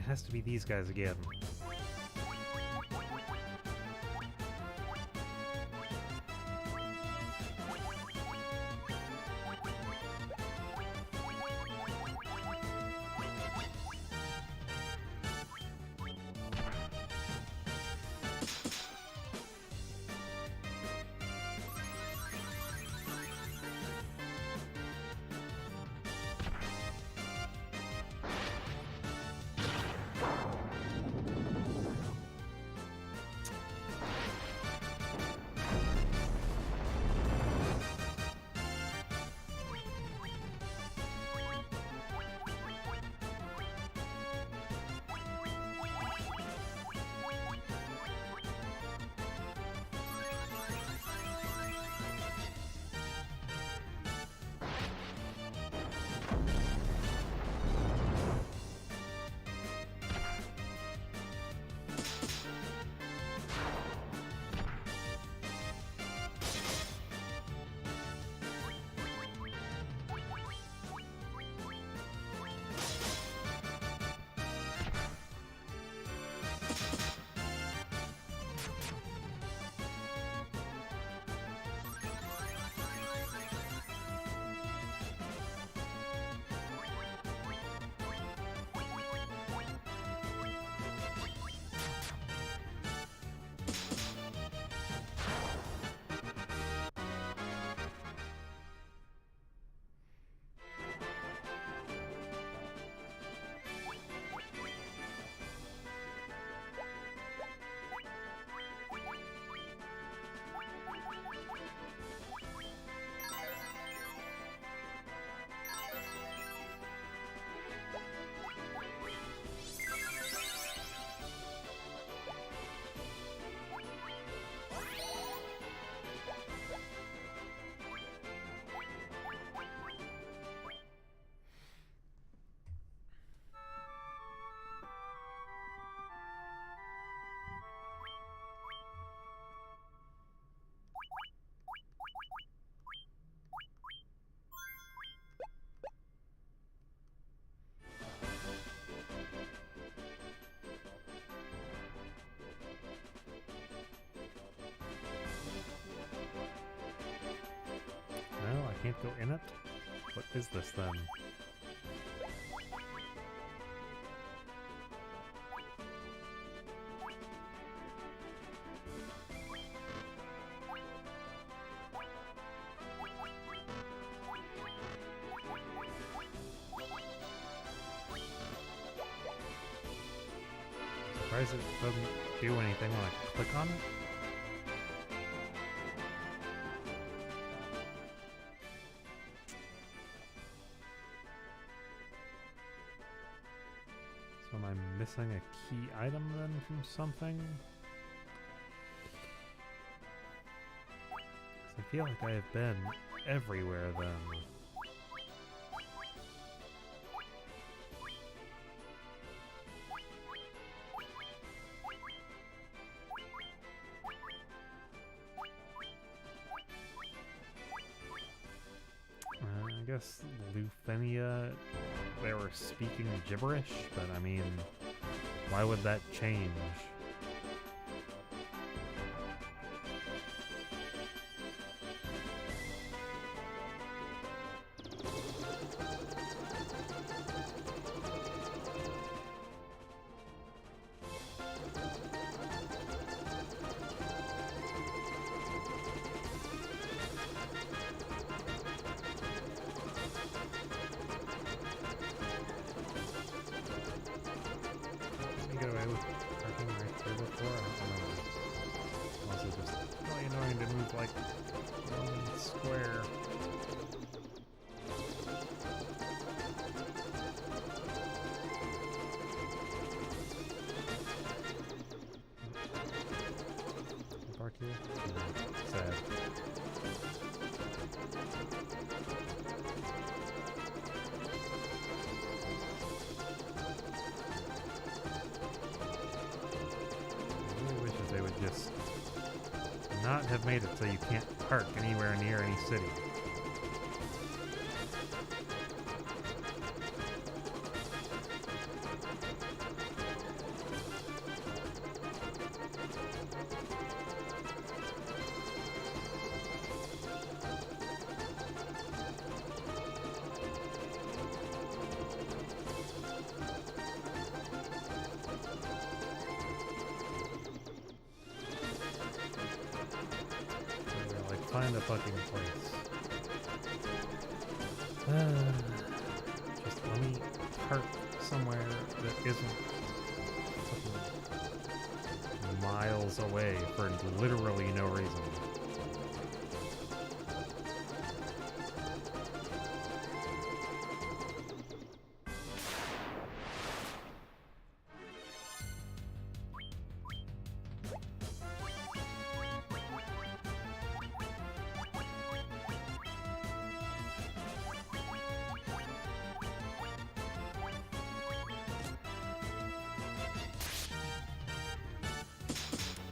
has to be these guys again. No, I can't go in it? What is this then? Surprised it doesn't do anything when I click on it? So am I missing a key item then from something? 'Cause I feel like I have been everywhere then. I guess Lufenia, they were speaking gibberish, but I mean, why would that change? Get away with parking right there before? I don't know. Also just really annoying to move like one square. Park here? No, sad. They would just not have made it so you can't park anywhere near any city. find a fucking place. Just let me park somewhere that isn't fucking miles away for literally no reason.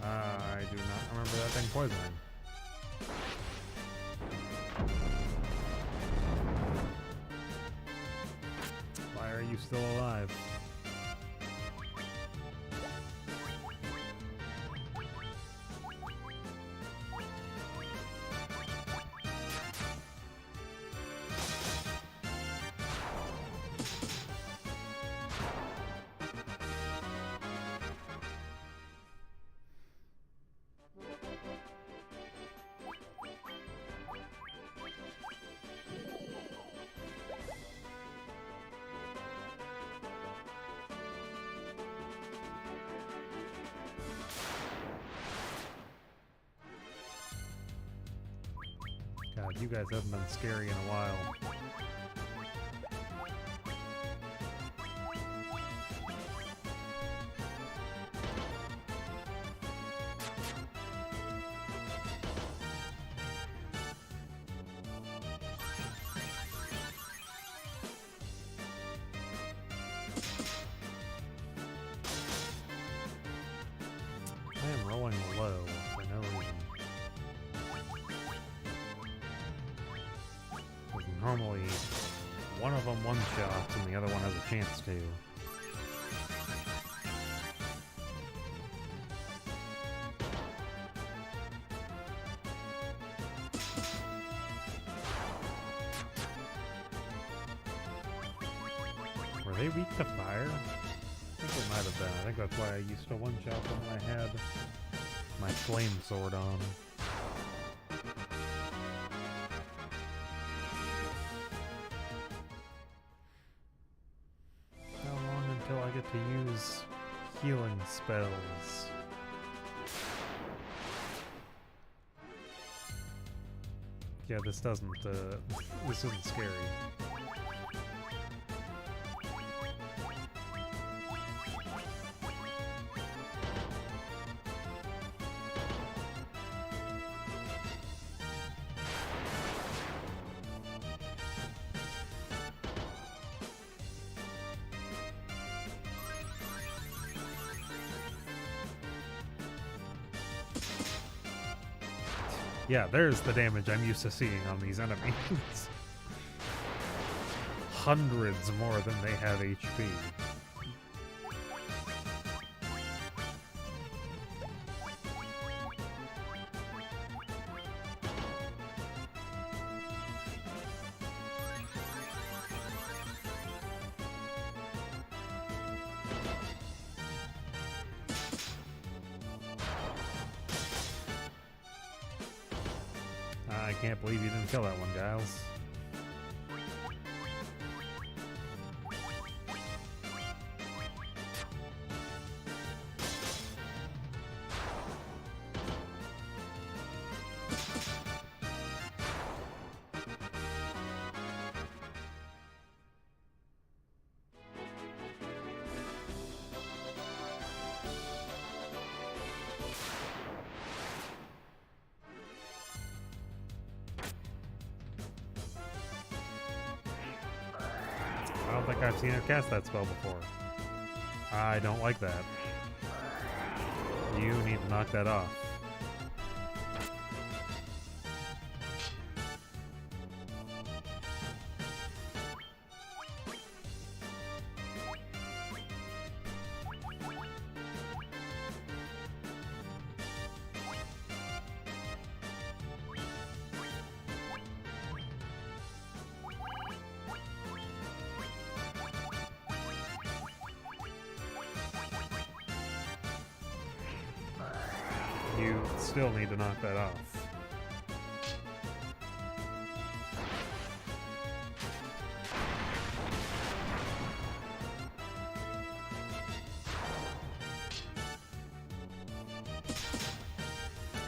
I do not remember that thing poisoning. Why are you still alive? God, you guys haven't been scary in a while. I am rolling low for no reason. Because normally one of them one-shots and the other one has a chance to. Were they weak to fire? I think it might have been. I think that's why I used to one-shot them when I had my flame sword on. How long until I get to use healing spells? Yeah, this doesn't, this isn't scary. Yeah, there's the damage I'm used to seeing on these enemies. Hundreds more than they have HP. I can't believe you didn't kill that one, Giles. I don't think I've seen her cast that spell before. I don't like that. You need to knock that off. You still need to knock that off.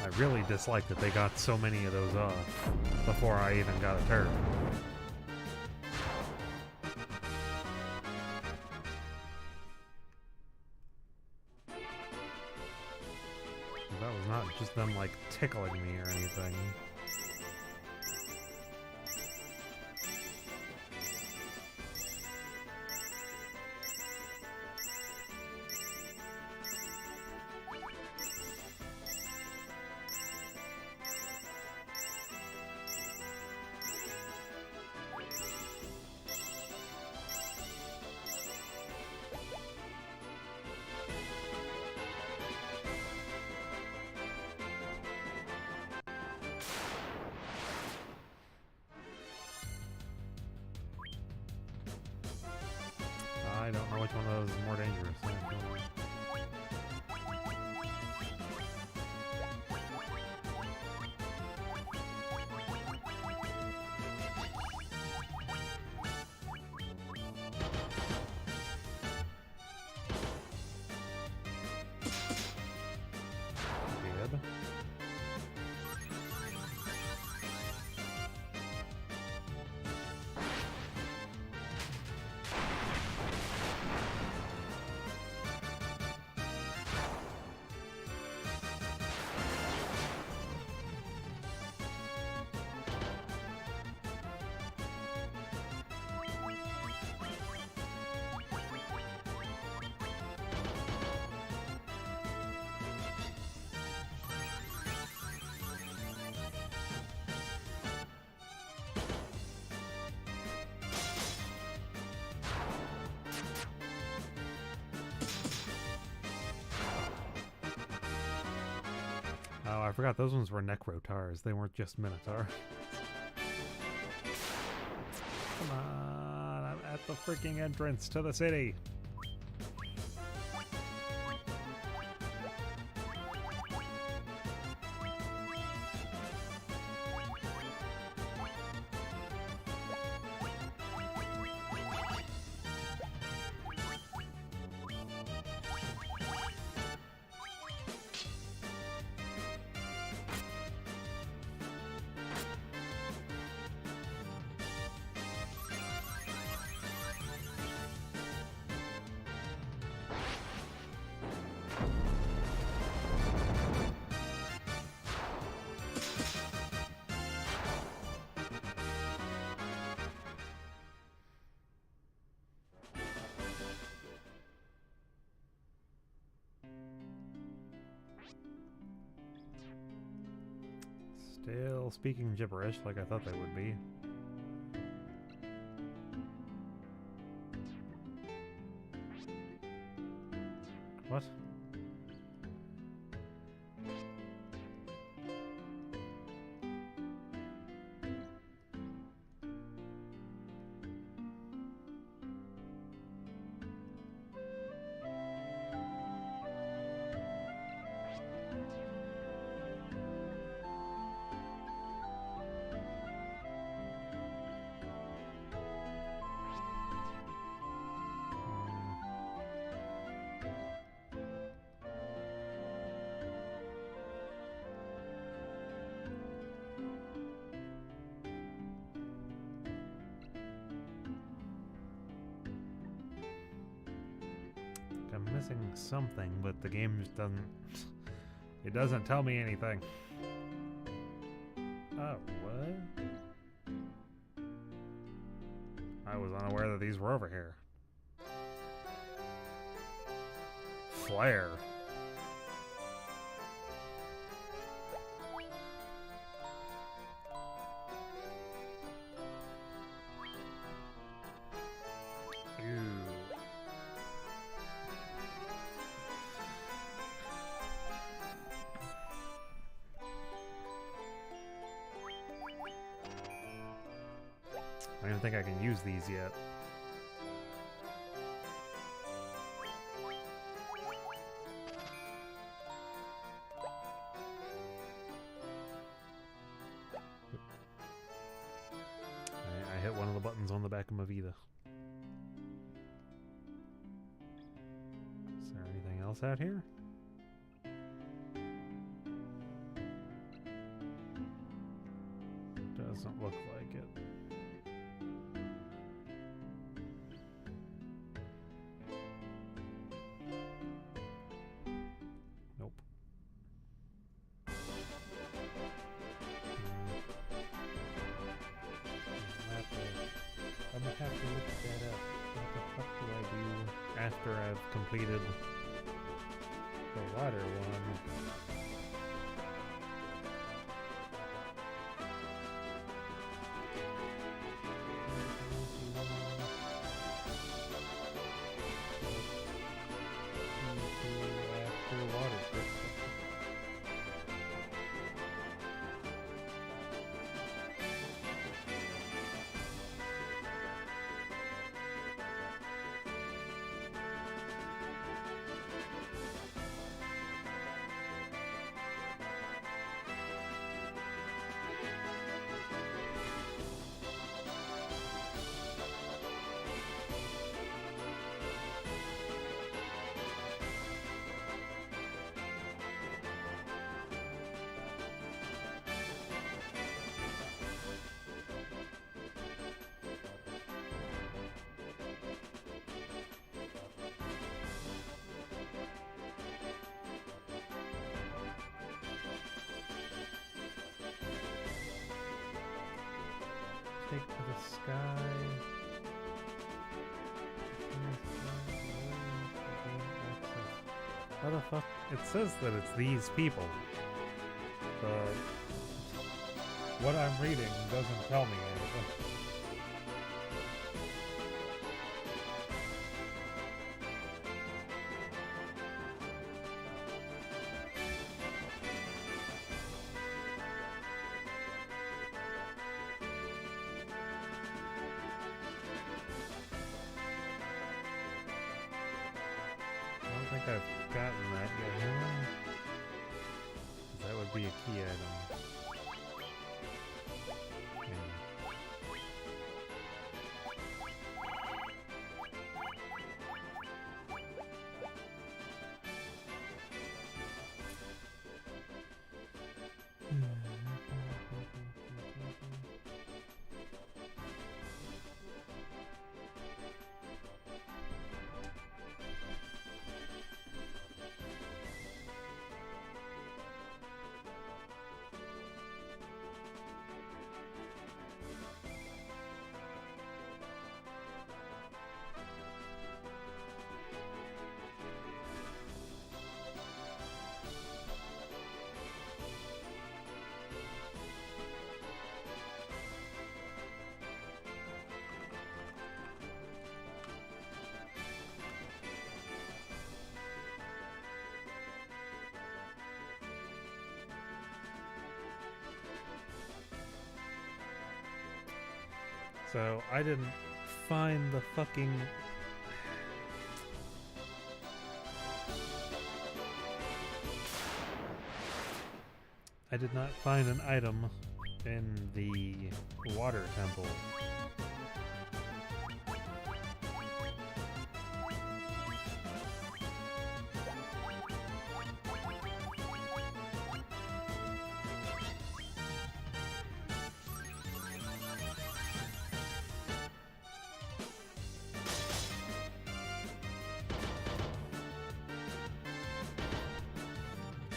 I really dislike that they got so many of those off before I even got a turn. That was not just them, like, tickling me or anything. I don't know which one of those is more dangerous. I don't know. Good. Oh, I forgot those ones were Necrotars. They weren't just Minotaur. Come on, I'm at the freaking entrance to the city. Still speaking gibberish like I thought they would be. What? I'm missing something, but the game just doesn't... It doesn't tell me anything. Oh, what? I was unaware that these were over here. Flare. I don't think I can use these yet. I hit one of the buttons on the back of my Vita. Is there anything else out here? doesn't look like it. Nope. I'm gonna have to look that up. What the fuck do I do after I've completed the water one? After water crystal. Take to the sky. How the fuck? It says that it's these people. But what I'm reading doesn't tell me anything. I don't think I've gotten that yet, huh? 'Cause that would be a key item. So I didn't find the fucking... I did not find an item in the water temple.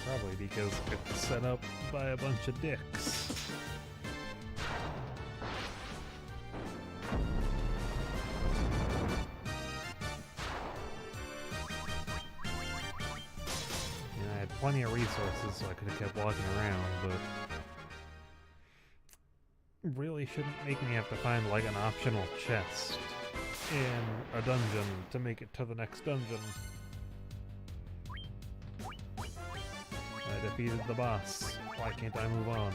Probably because it's set up by a bunch of dicks. I had plenty of resources, so I could have kept walking around, but really shouldn't make me have to find like an optional chest in a dungeon to make it to the next dungeon. I defeated the boss. Why can't I move on?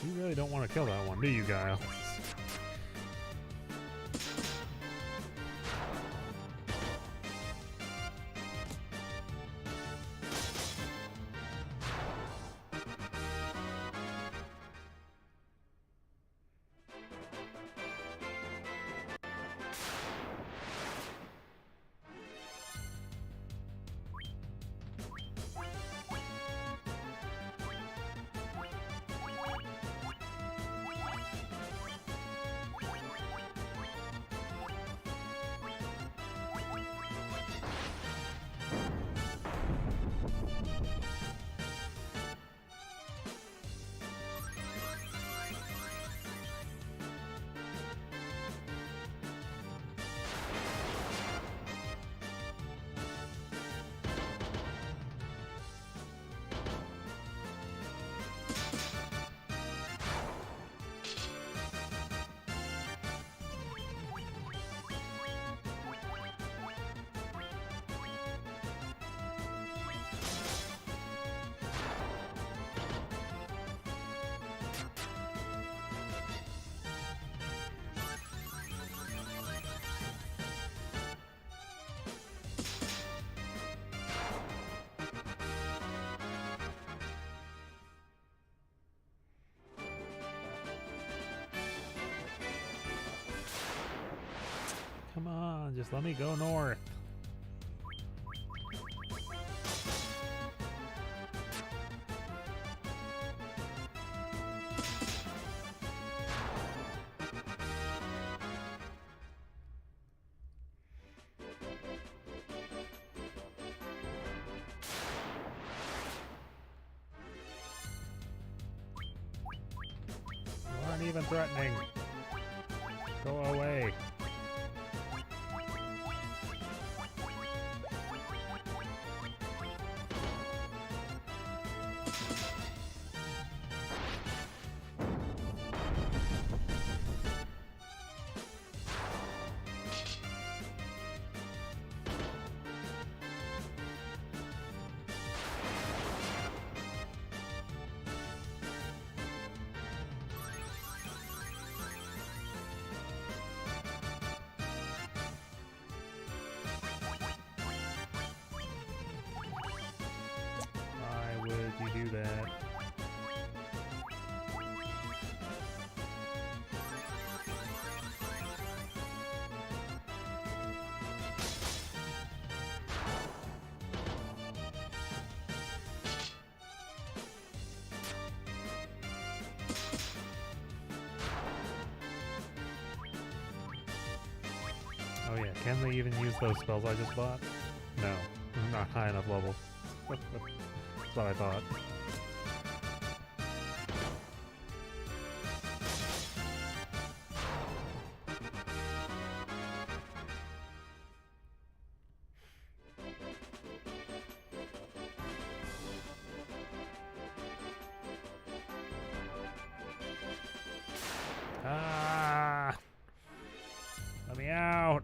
You really don't want to kill that one, do you, Guile? Come on, just let me go north. You aren't even threatening. Go away. Why would you do that? Oh yeah, can they even use those spells I just bought? No, I'm not high enough level. That's what I thought. Ah! Let me out!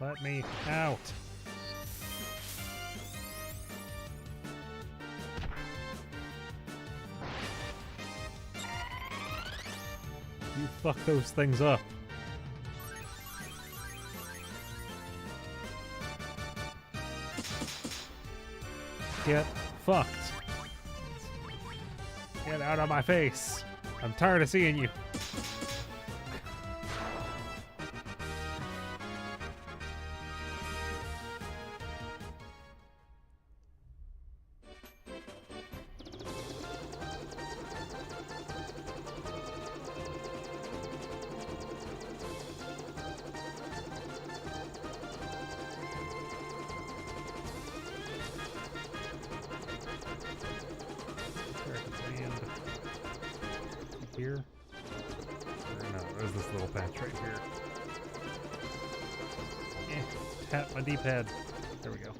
Let me out! You fuck those things up. Get fucked. Get out of my face. I'm tired of seeing you. Here? Or no, there's this little patch right here. Tap my D-pad. There we go.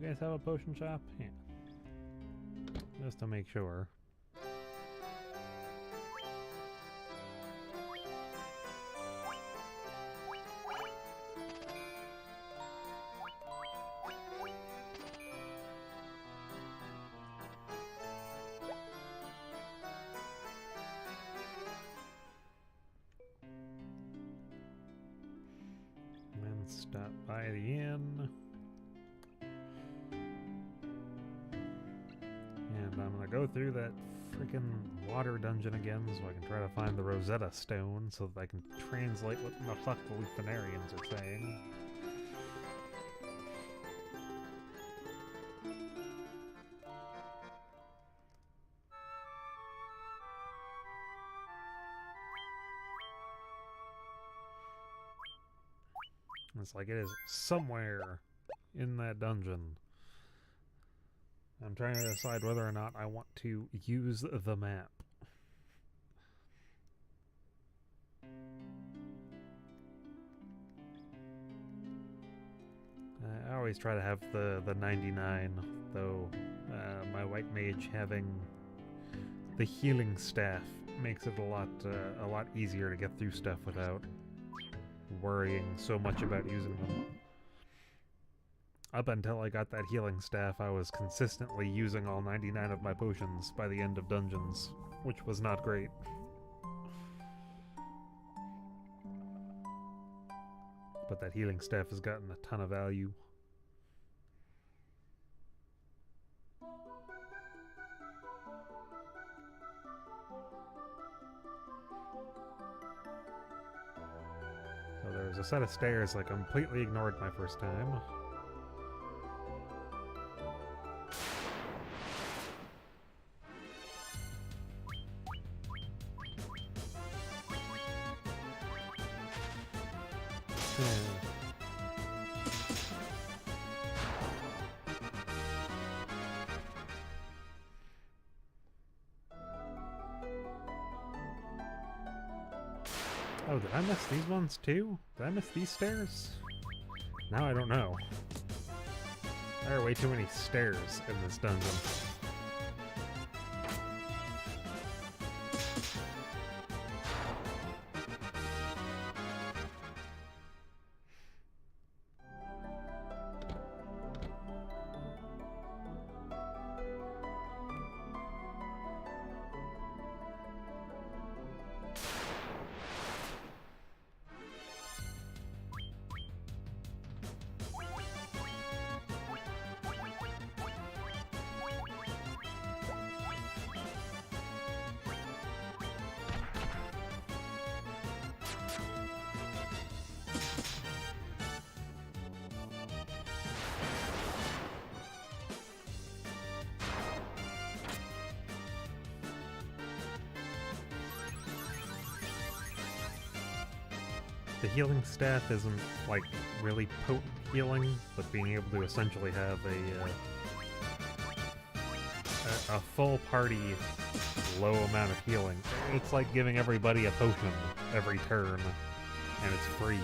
guys have a potion shop? Yeah. Just to make sure. And stop by the inn. And I'm gonna go through that freaking water dungeon again so I can try to find the Rosetta Stone so that I can translate what the fuck the Lufinarians are saying. It's like it is somewhere in that dungeon. I'm trying to decide whether or not I want to use the map. I always try to have the 99, though my white mage having the healing staff makes it a lot easier to get through stuff without worrying so much about using them. Up until I got that healing staff, I was consistently using all 99 of my potions by the end of dungeons, which was not great. But that healing staff has gotten a ton of value. So there was a set of stairs I completely ignored my first time. Oh, did I miss these ones too? Did I miss these stairs? Now I don't know. There are way too many stairs in this dungeon. The healing staff isn't, like, really potent healing, but being able to essentially have a full party low amount of healing. It's like giving everybody a potion every turn, and it's free.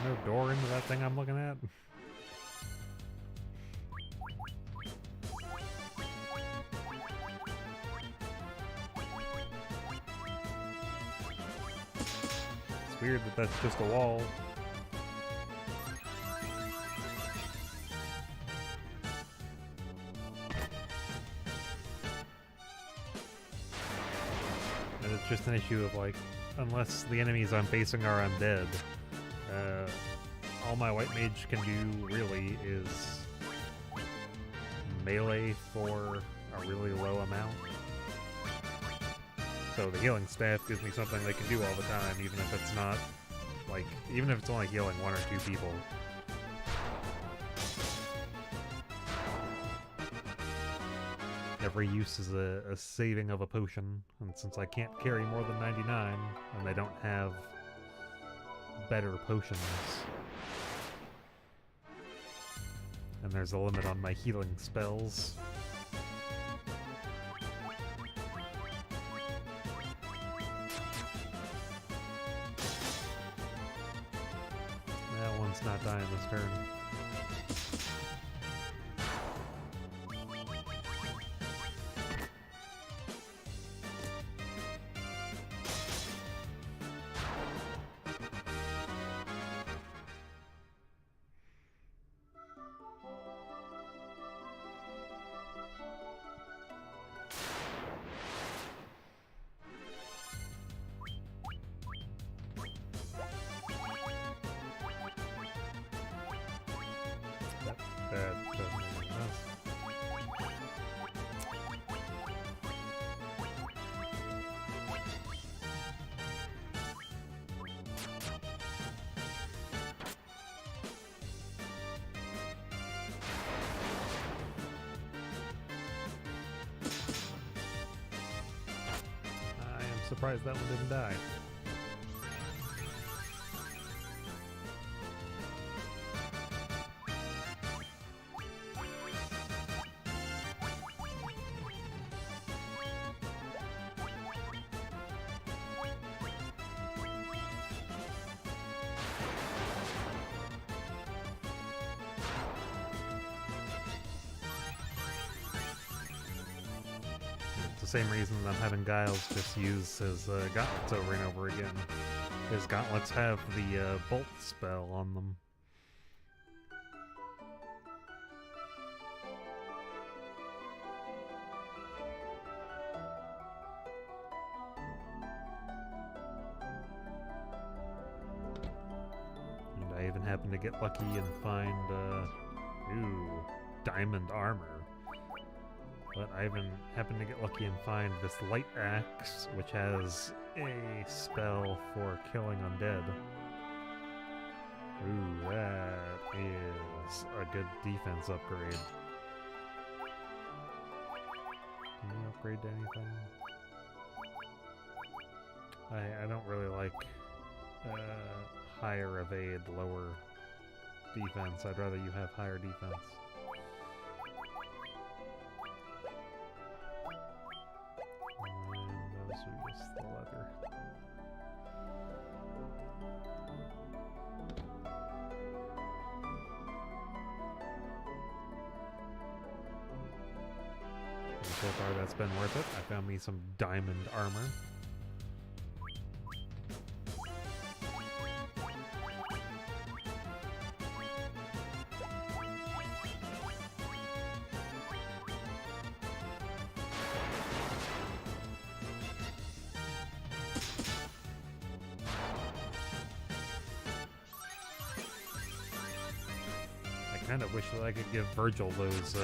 No door into that thing I'm looking at? It's weird that that's just a wall. And it's just an issue of, like, unless the enemies I'm facing are undead, all my white mage can do really is melee for a really low amount. So the healing staff gives me something they can do all the time, even if it's not, like, even if it's only healing one or two people. Every use is a saving of a potion, and since I can't carry more than 99, and they don't have better potions, And there's a limit on my healing spells. That one's not dying this turn. That doesn't make any sense. I am surprised that one didn't die. It's the same reason I'm having Giles just use his gauntlets over and over again. His gauntlets have the bolt spell on them. And I even happened to get lucky and find, ooh, diamond armor. But I even happened to get lucky and find this light axe, which has a spell for killing undead. Ooh, that is a good defense upgrade. Can you upgrade to anything? I don't really like higher evade, lower defense. I'd rather you have higher defense. And those are just the leather. And so far that's been worth it. I found me some diamond armor. I kind of wish that I could give Virgil those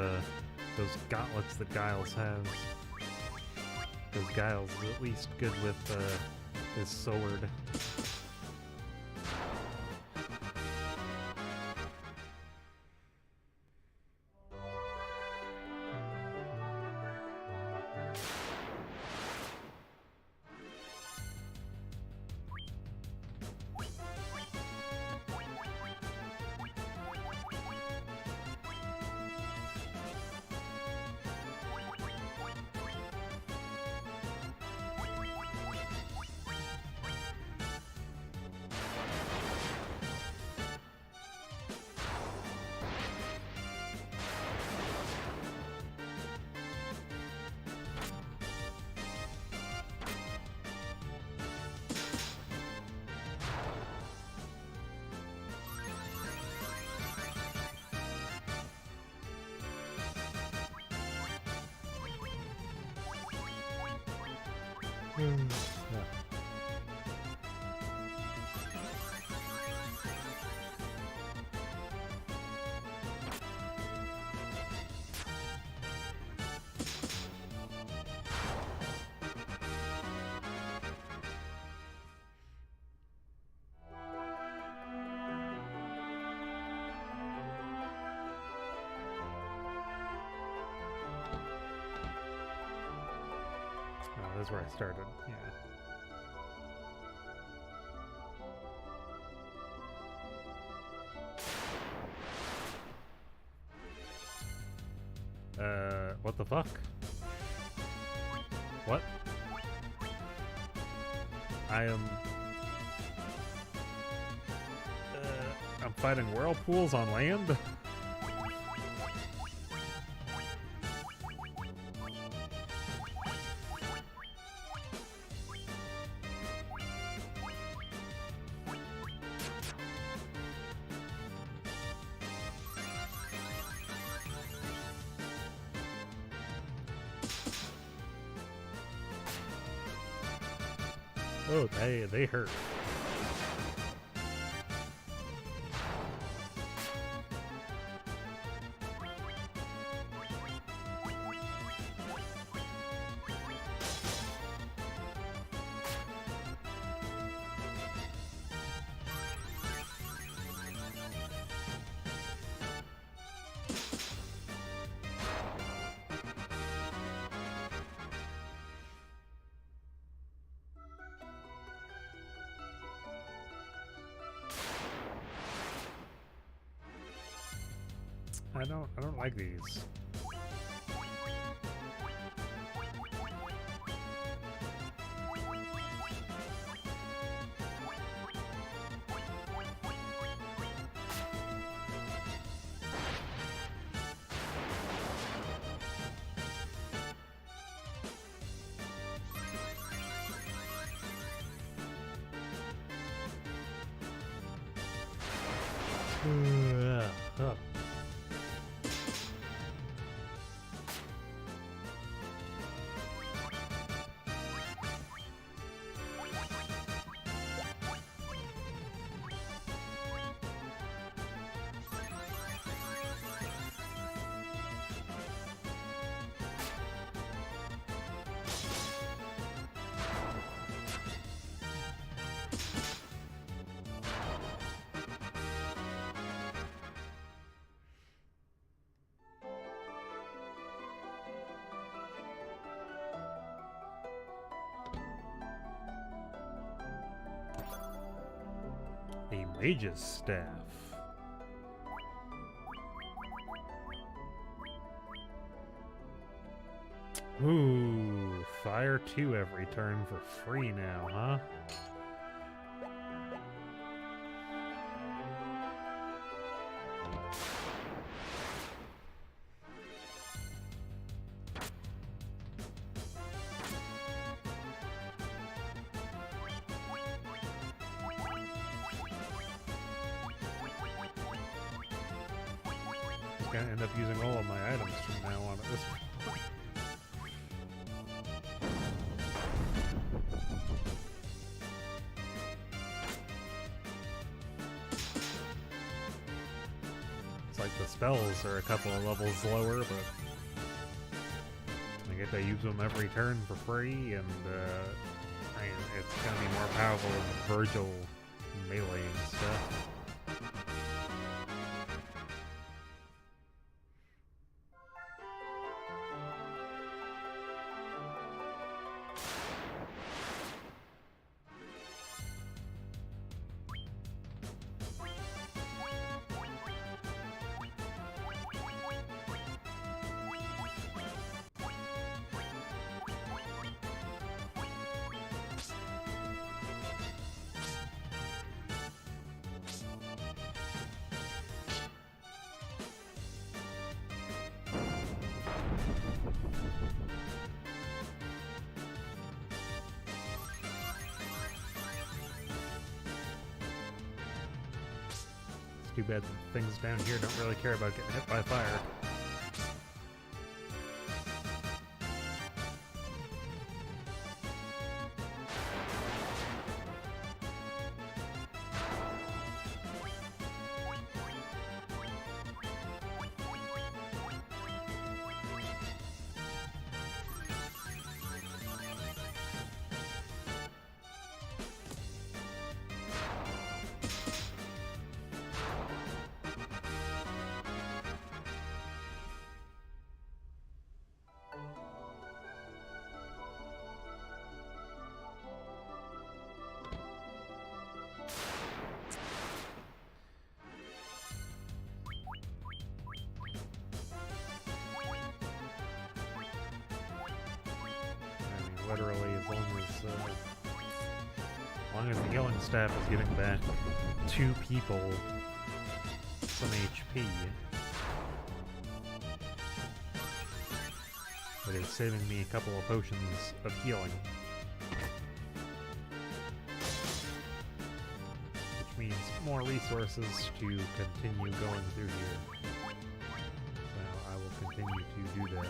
gauntlets that Giles has. Because Giles is at least good with his sword. Yeah. Oh, that's where I started, yeah. What the fuck? What? I am... I'm fighting whirlpools on land? Oh, they hurt. I don't like these. A mage's staff. Ooh, fire 2 every turn for free now, huh? Gonna end up using all of my items from now on at this point. It's like the spells are a couple of levels lower, but I get to use them every turn for free, and it's gonna be more powerful than Virgil meleeing stuff. Too bad the things down here don't really care about getting hit by fire. literally, as long as the healing staff is giving back 2 people some HP, it is saving me a couple of potions of healing. Which means more resources to continue going through here. So I will continue to do that.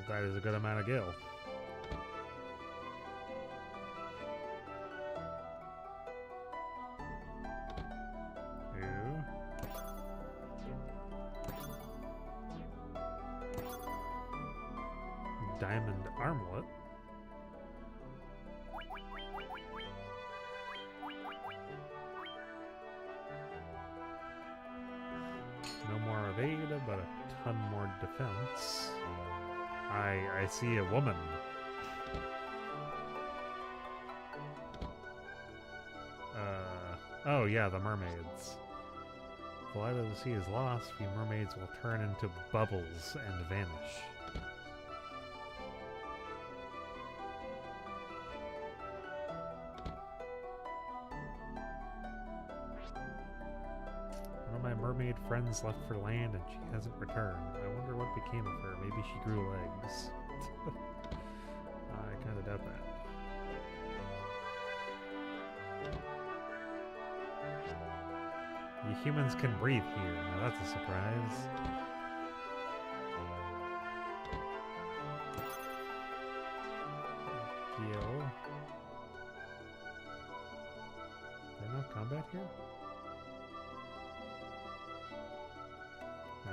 That is a good amount of gil. Ooh. Diamond armlet. No more evade, but a ton more defense. I see a woman. Oh yeah, the mermaids. The light of the sea is lost, we mermaids will turn into bubbles and vanish. One of my mermaid friends left for land and she hasn't returned. I wonder what became of her. Maybe she grew legs. I kinda doubt that. You humans can breathe here. Now that's a surprise. Gil. Is there no combat here?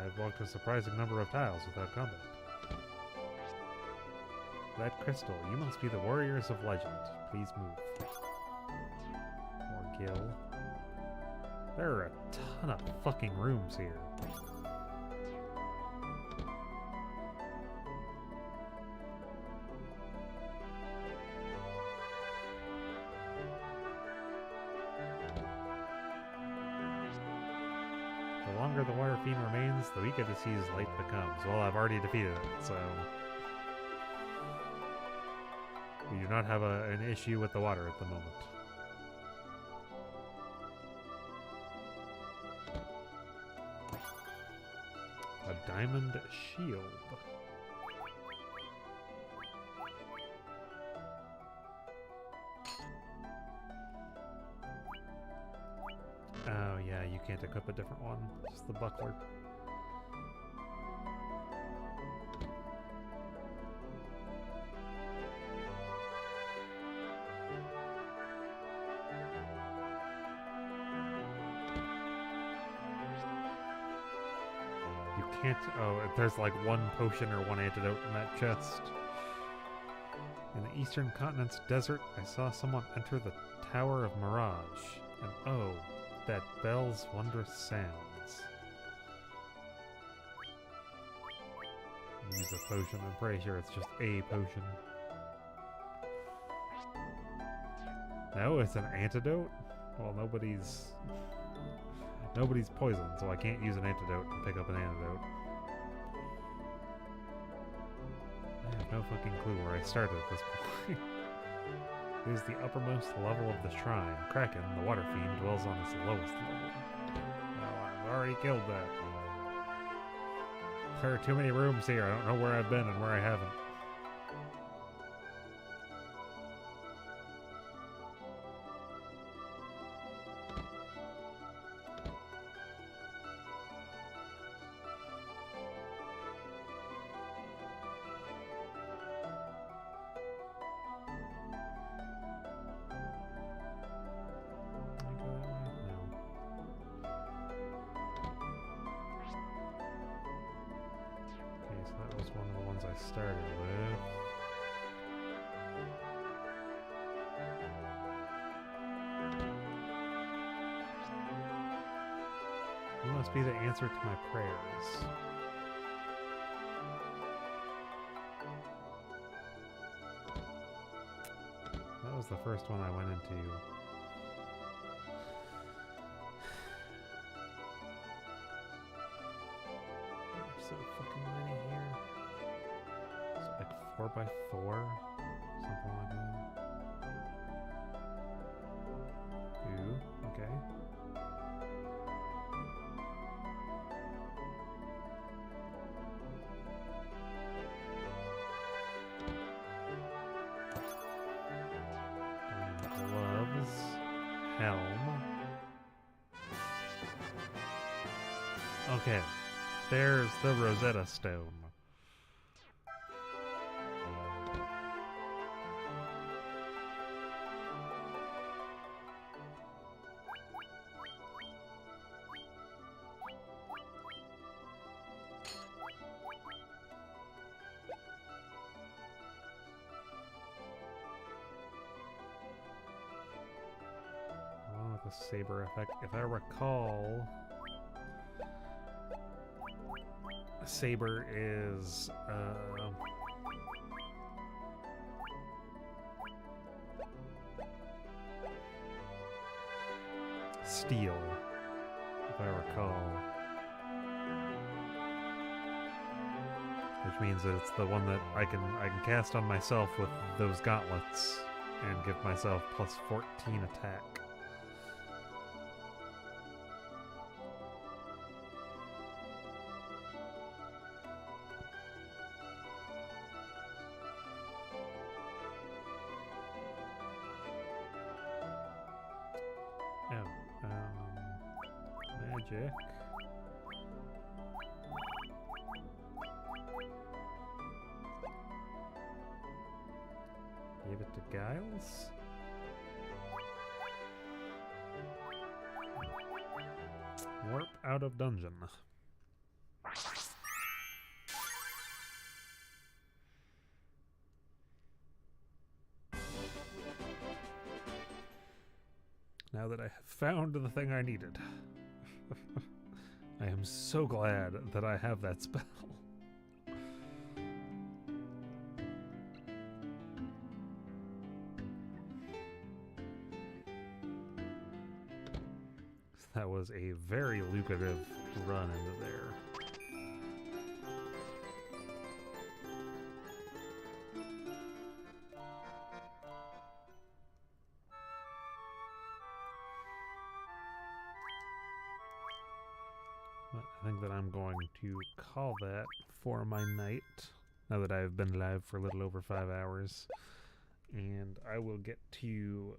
I've walked a surprising number of tiles without combat. That crystal, you must be the warriors of legend. Please move. More Gil. There are a ton of fucking rooms here. The longer the water fiend remains, the weaker the sea's light becomes. Well, I've already defeated it, so... we do not have an issue with the water at the moment. A diamond shield. Oh yeah, you can't equip a different one. Just the buckler. You can't... oh, there's like one potion or one antidote in that chest. In the eastern continent's desert, I saw someone enter the Tower of Mirage. And oh, that bell's wondrous sounds. Use a potion. I'm pretty sure it's just a potion. No, it's an antidote? Well, nobody's poisoned, so I can't use an antidote and pick up an antidote. I have no fucking clue where I started at this point. It is the uppermost level of the shrine. Kraken, the water fiend, dwells on its lowest level. Well, I've already killed that. There are too many rooms here. I don't know where I've been and where I haven't. Started with. You must be the answer to my prayers. That was the first one I went into. so fucking many here. It's like 4x4, something like that. Ooh, okay. Gloves, helm. Okay, there's the Rosetta Stone. Along with the saber effect, if I recall, saber is steel, if I recall, which means that it's the one that I can cast on myself with those gauntlets and give myself plus 14 attack. Magic. Give it to Giles. Warp out of dungeon. Now that I have found the thing I needed. I am so glad that I have that spell. That was a very lucrative run into there. But I think that I'm going to call that for my night, now that I've been live for a little over 5 hours. And I will get to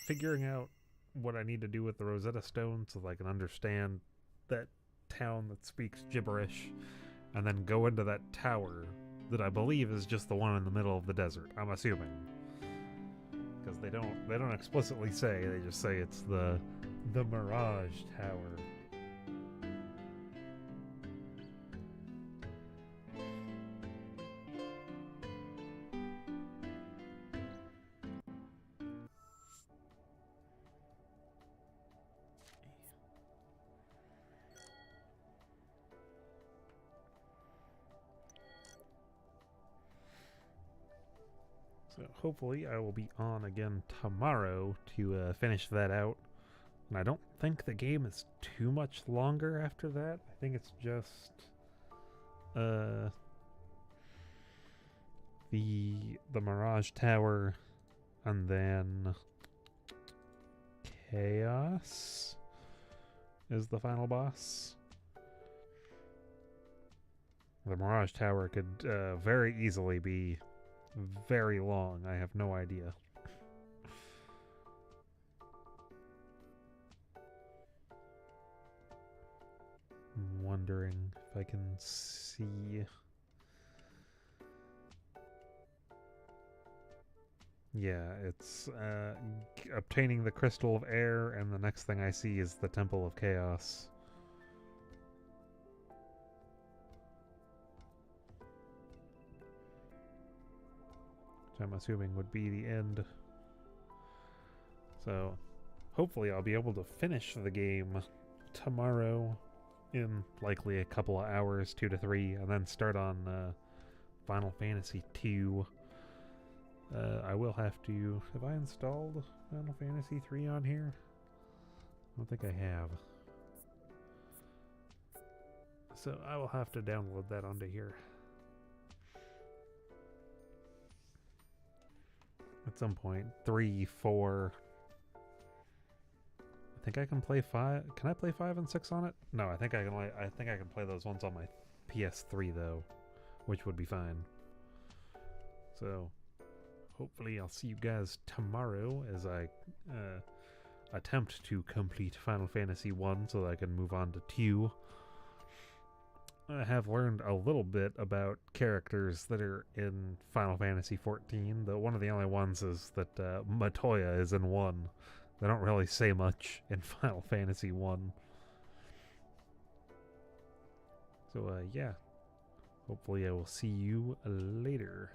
figuring out what I need to do with the Rosetta Stone so that I can understand that town that speaks gibberish, and then go into that tower that I believe is just the one in the middle of the desert, I'm assuming. Because they don't explicitly say, they just say it's the Mirage Tower. So hopefully I will be on again tomorrow to finish that out. And I don't think the game is too much longer after that. I think it's just the Mirage Tower and then Chaos is the final boss. The Mirage Tower could very easily be very long. I have no idea. I'm wondering if I can see. Yeah, it's obtaining the Crystal of Air, and the next thing I see is the Temple of Chaos. Which I'm assuming would be the end. So, hopefully I'll be able to finish the game tomorrow in likely a couple of hours, 2 to 3, and then start on Final Fantasy II. I will have to... Have I installed Final Fantasy III on here? I don't think I have. So I will have to download that onto here. At some point. 3, 4. I think I can play 5. Can I play 5 and 6 on it? No, I think I can. I think I can play those ones on my PS3 though, which would be fine. So, hopefully, I'll see you guys tomorrow as I attempt to complete Final Fantasy 1 so that I can move on to 2. I have learned a little bit about characters that are in Final Fantasy 14. One of the only ones is that Matoya is in 1. They don't really say much in Final Fantasy 1. So, yeah. Hopefully I will see you later.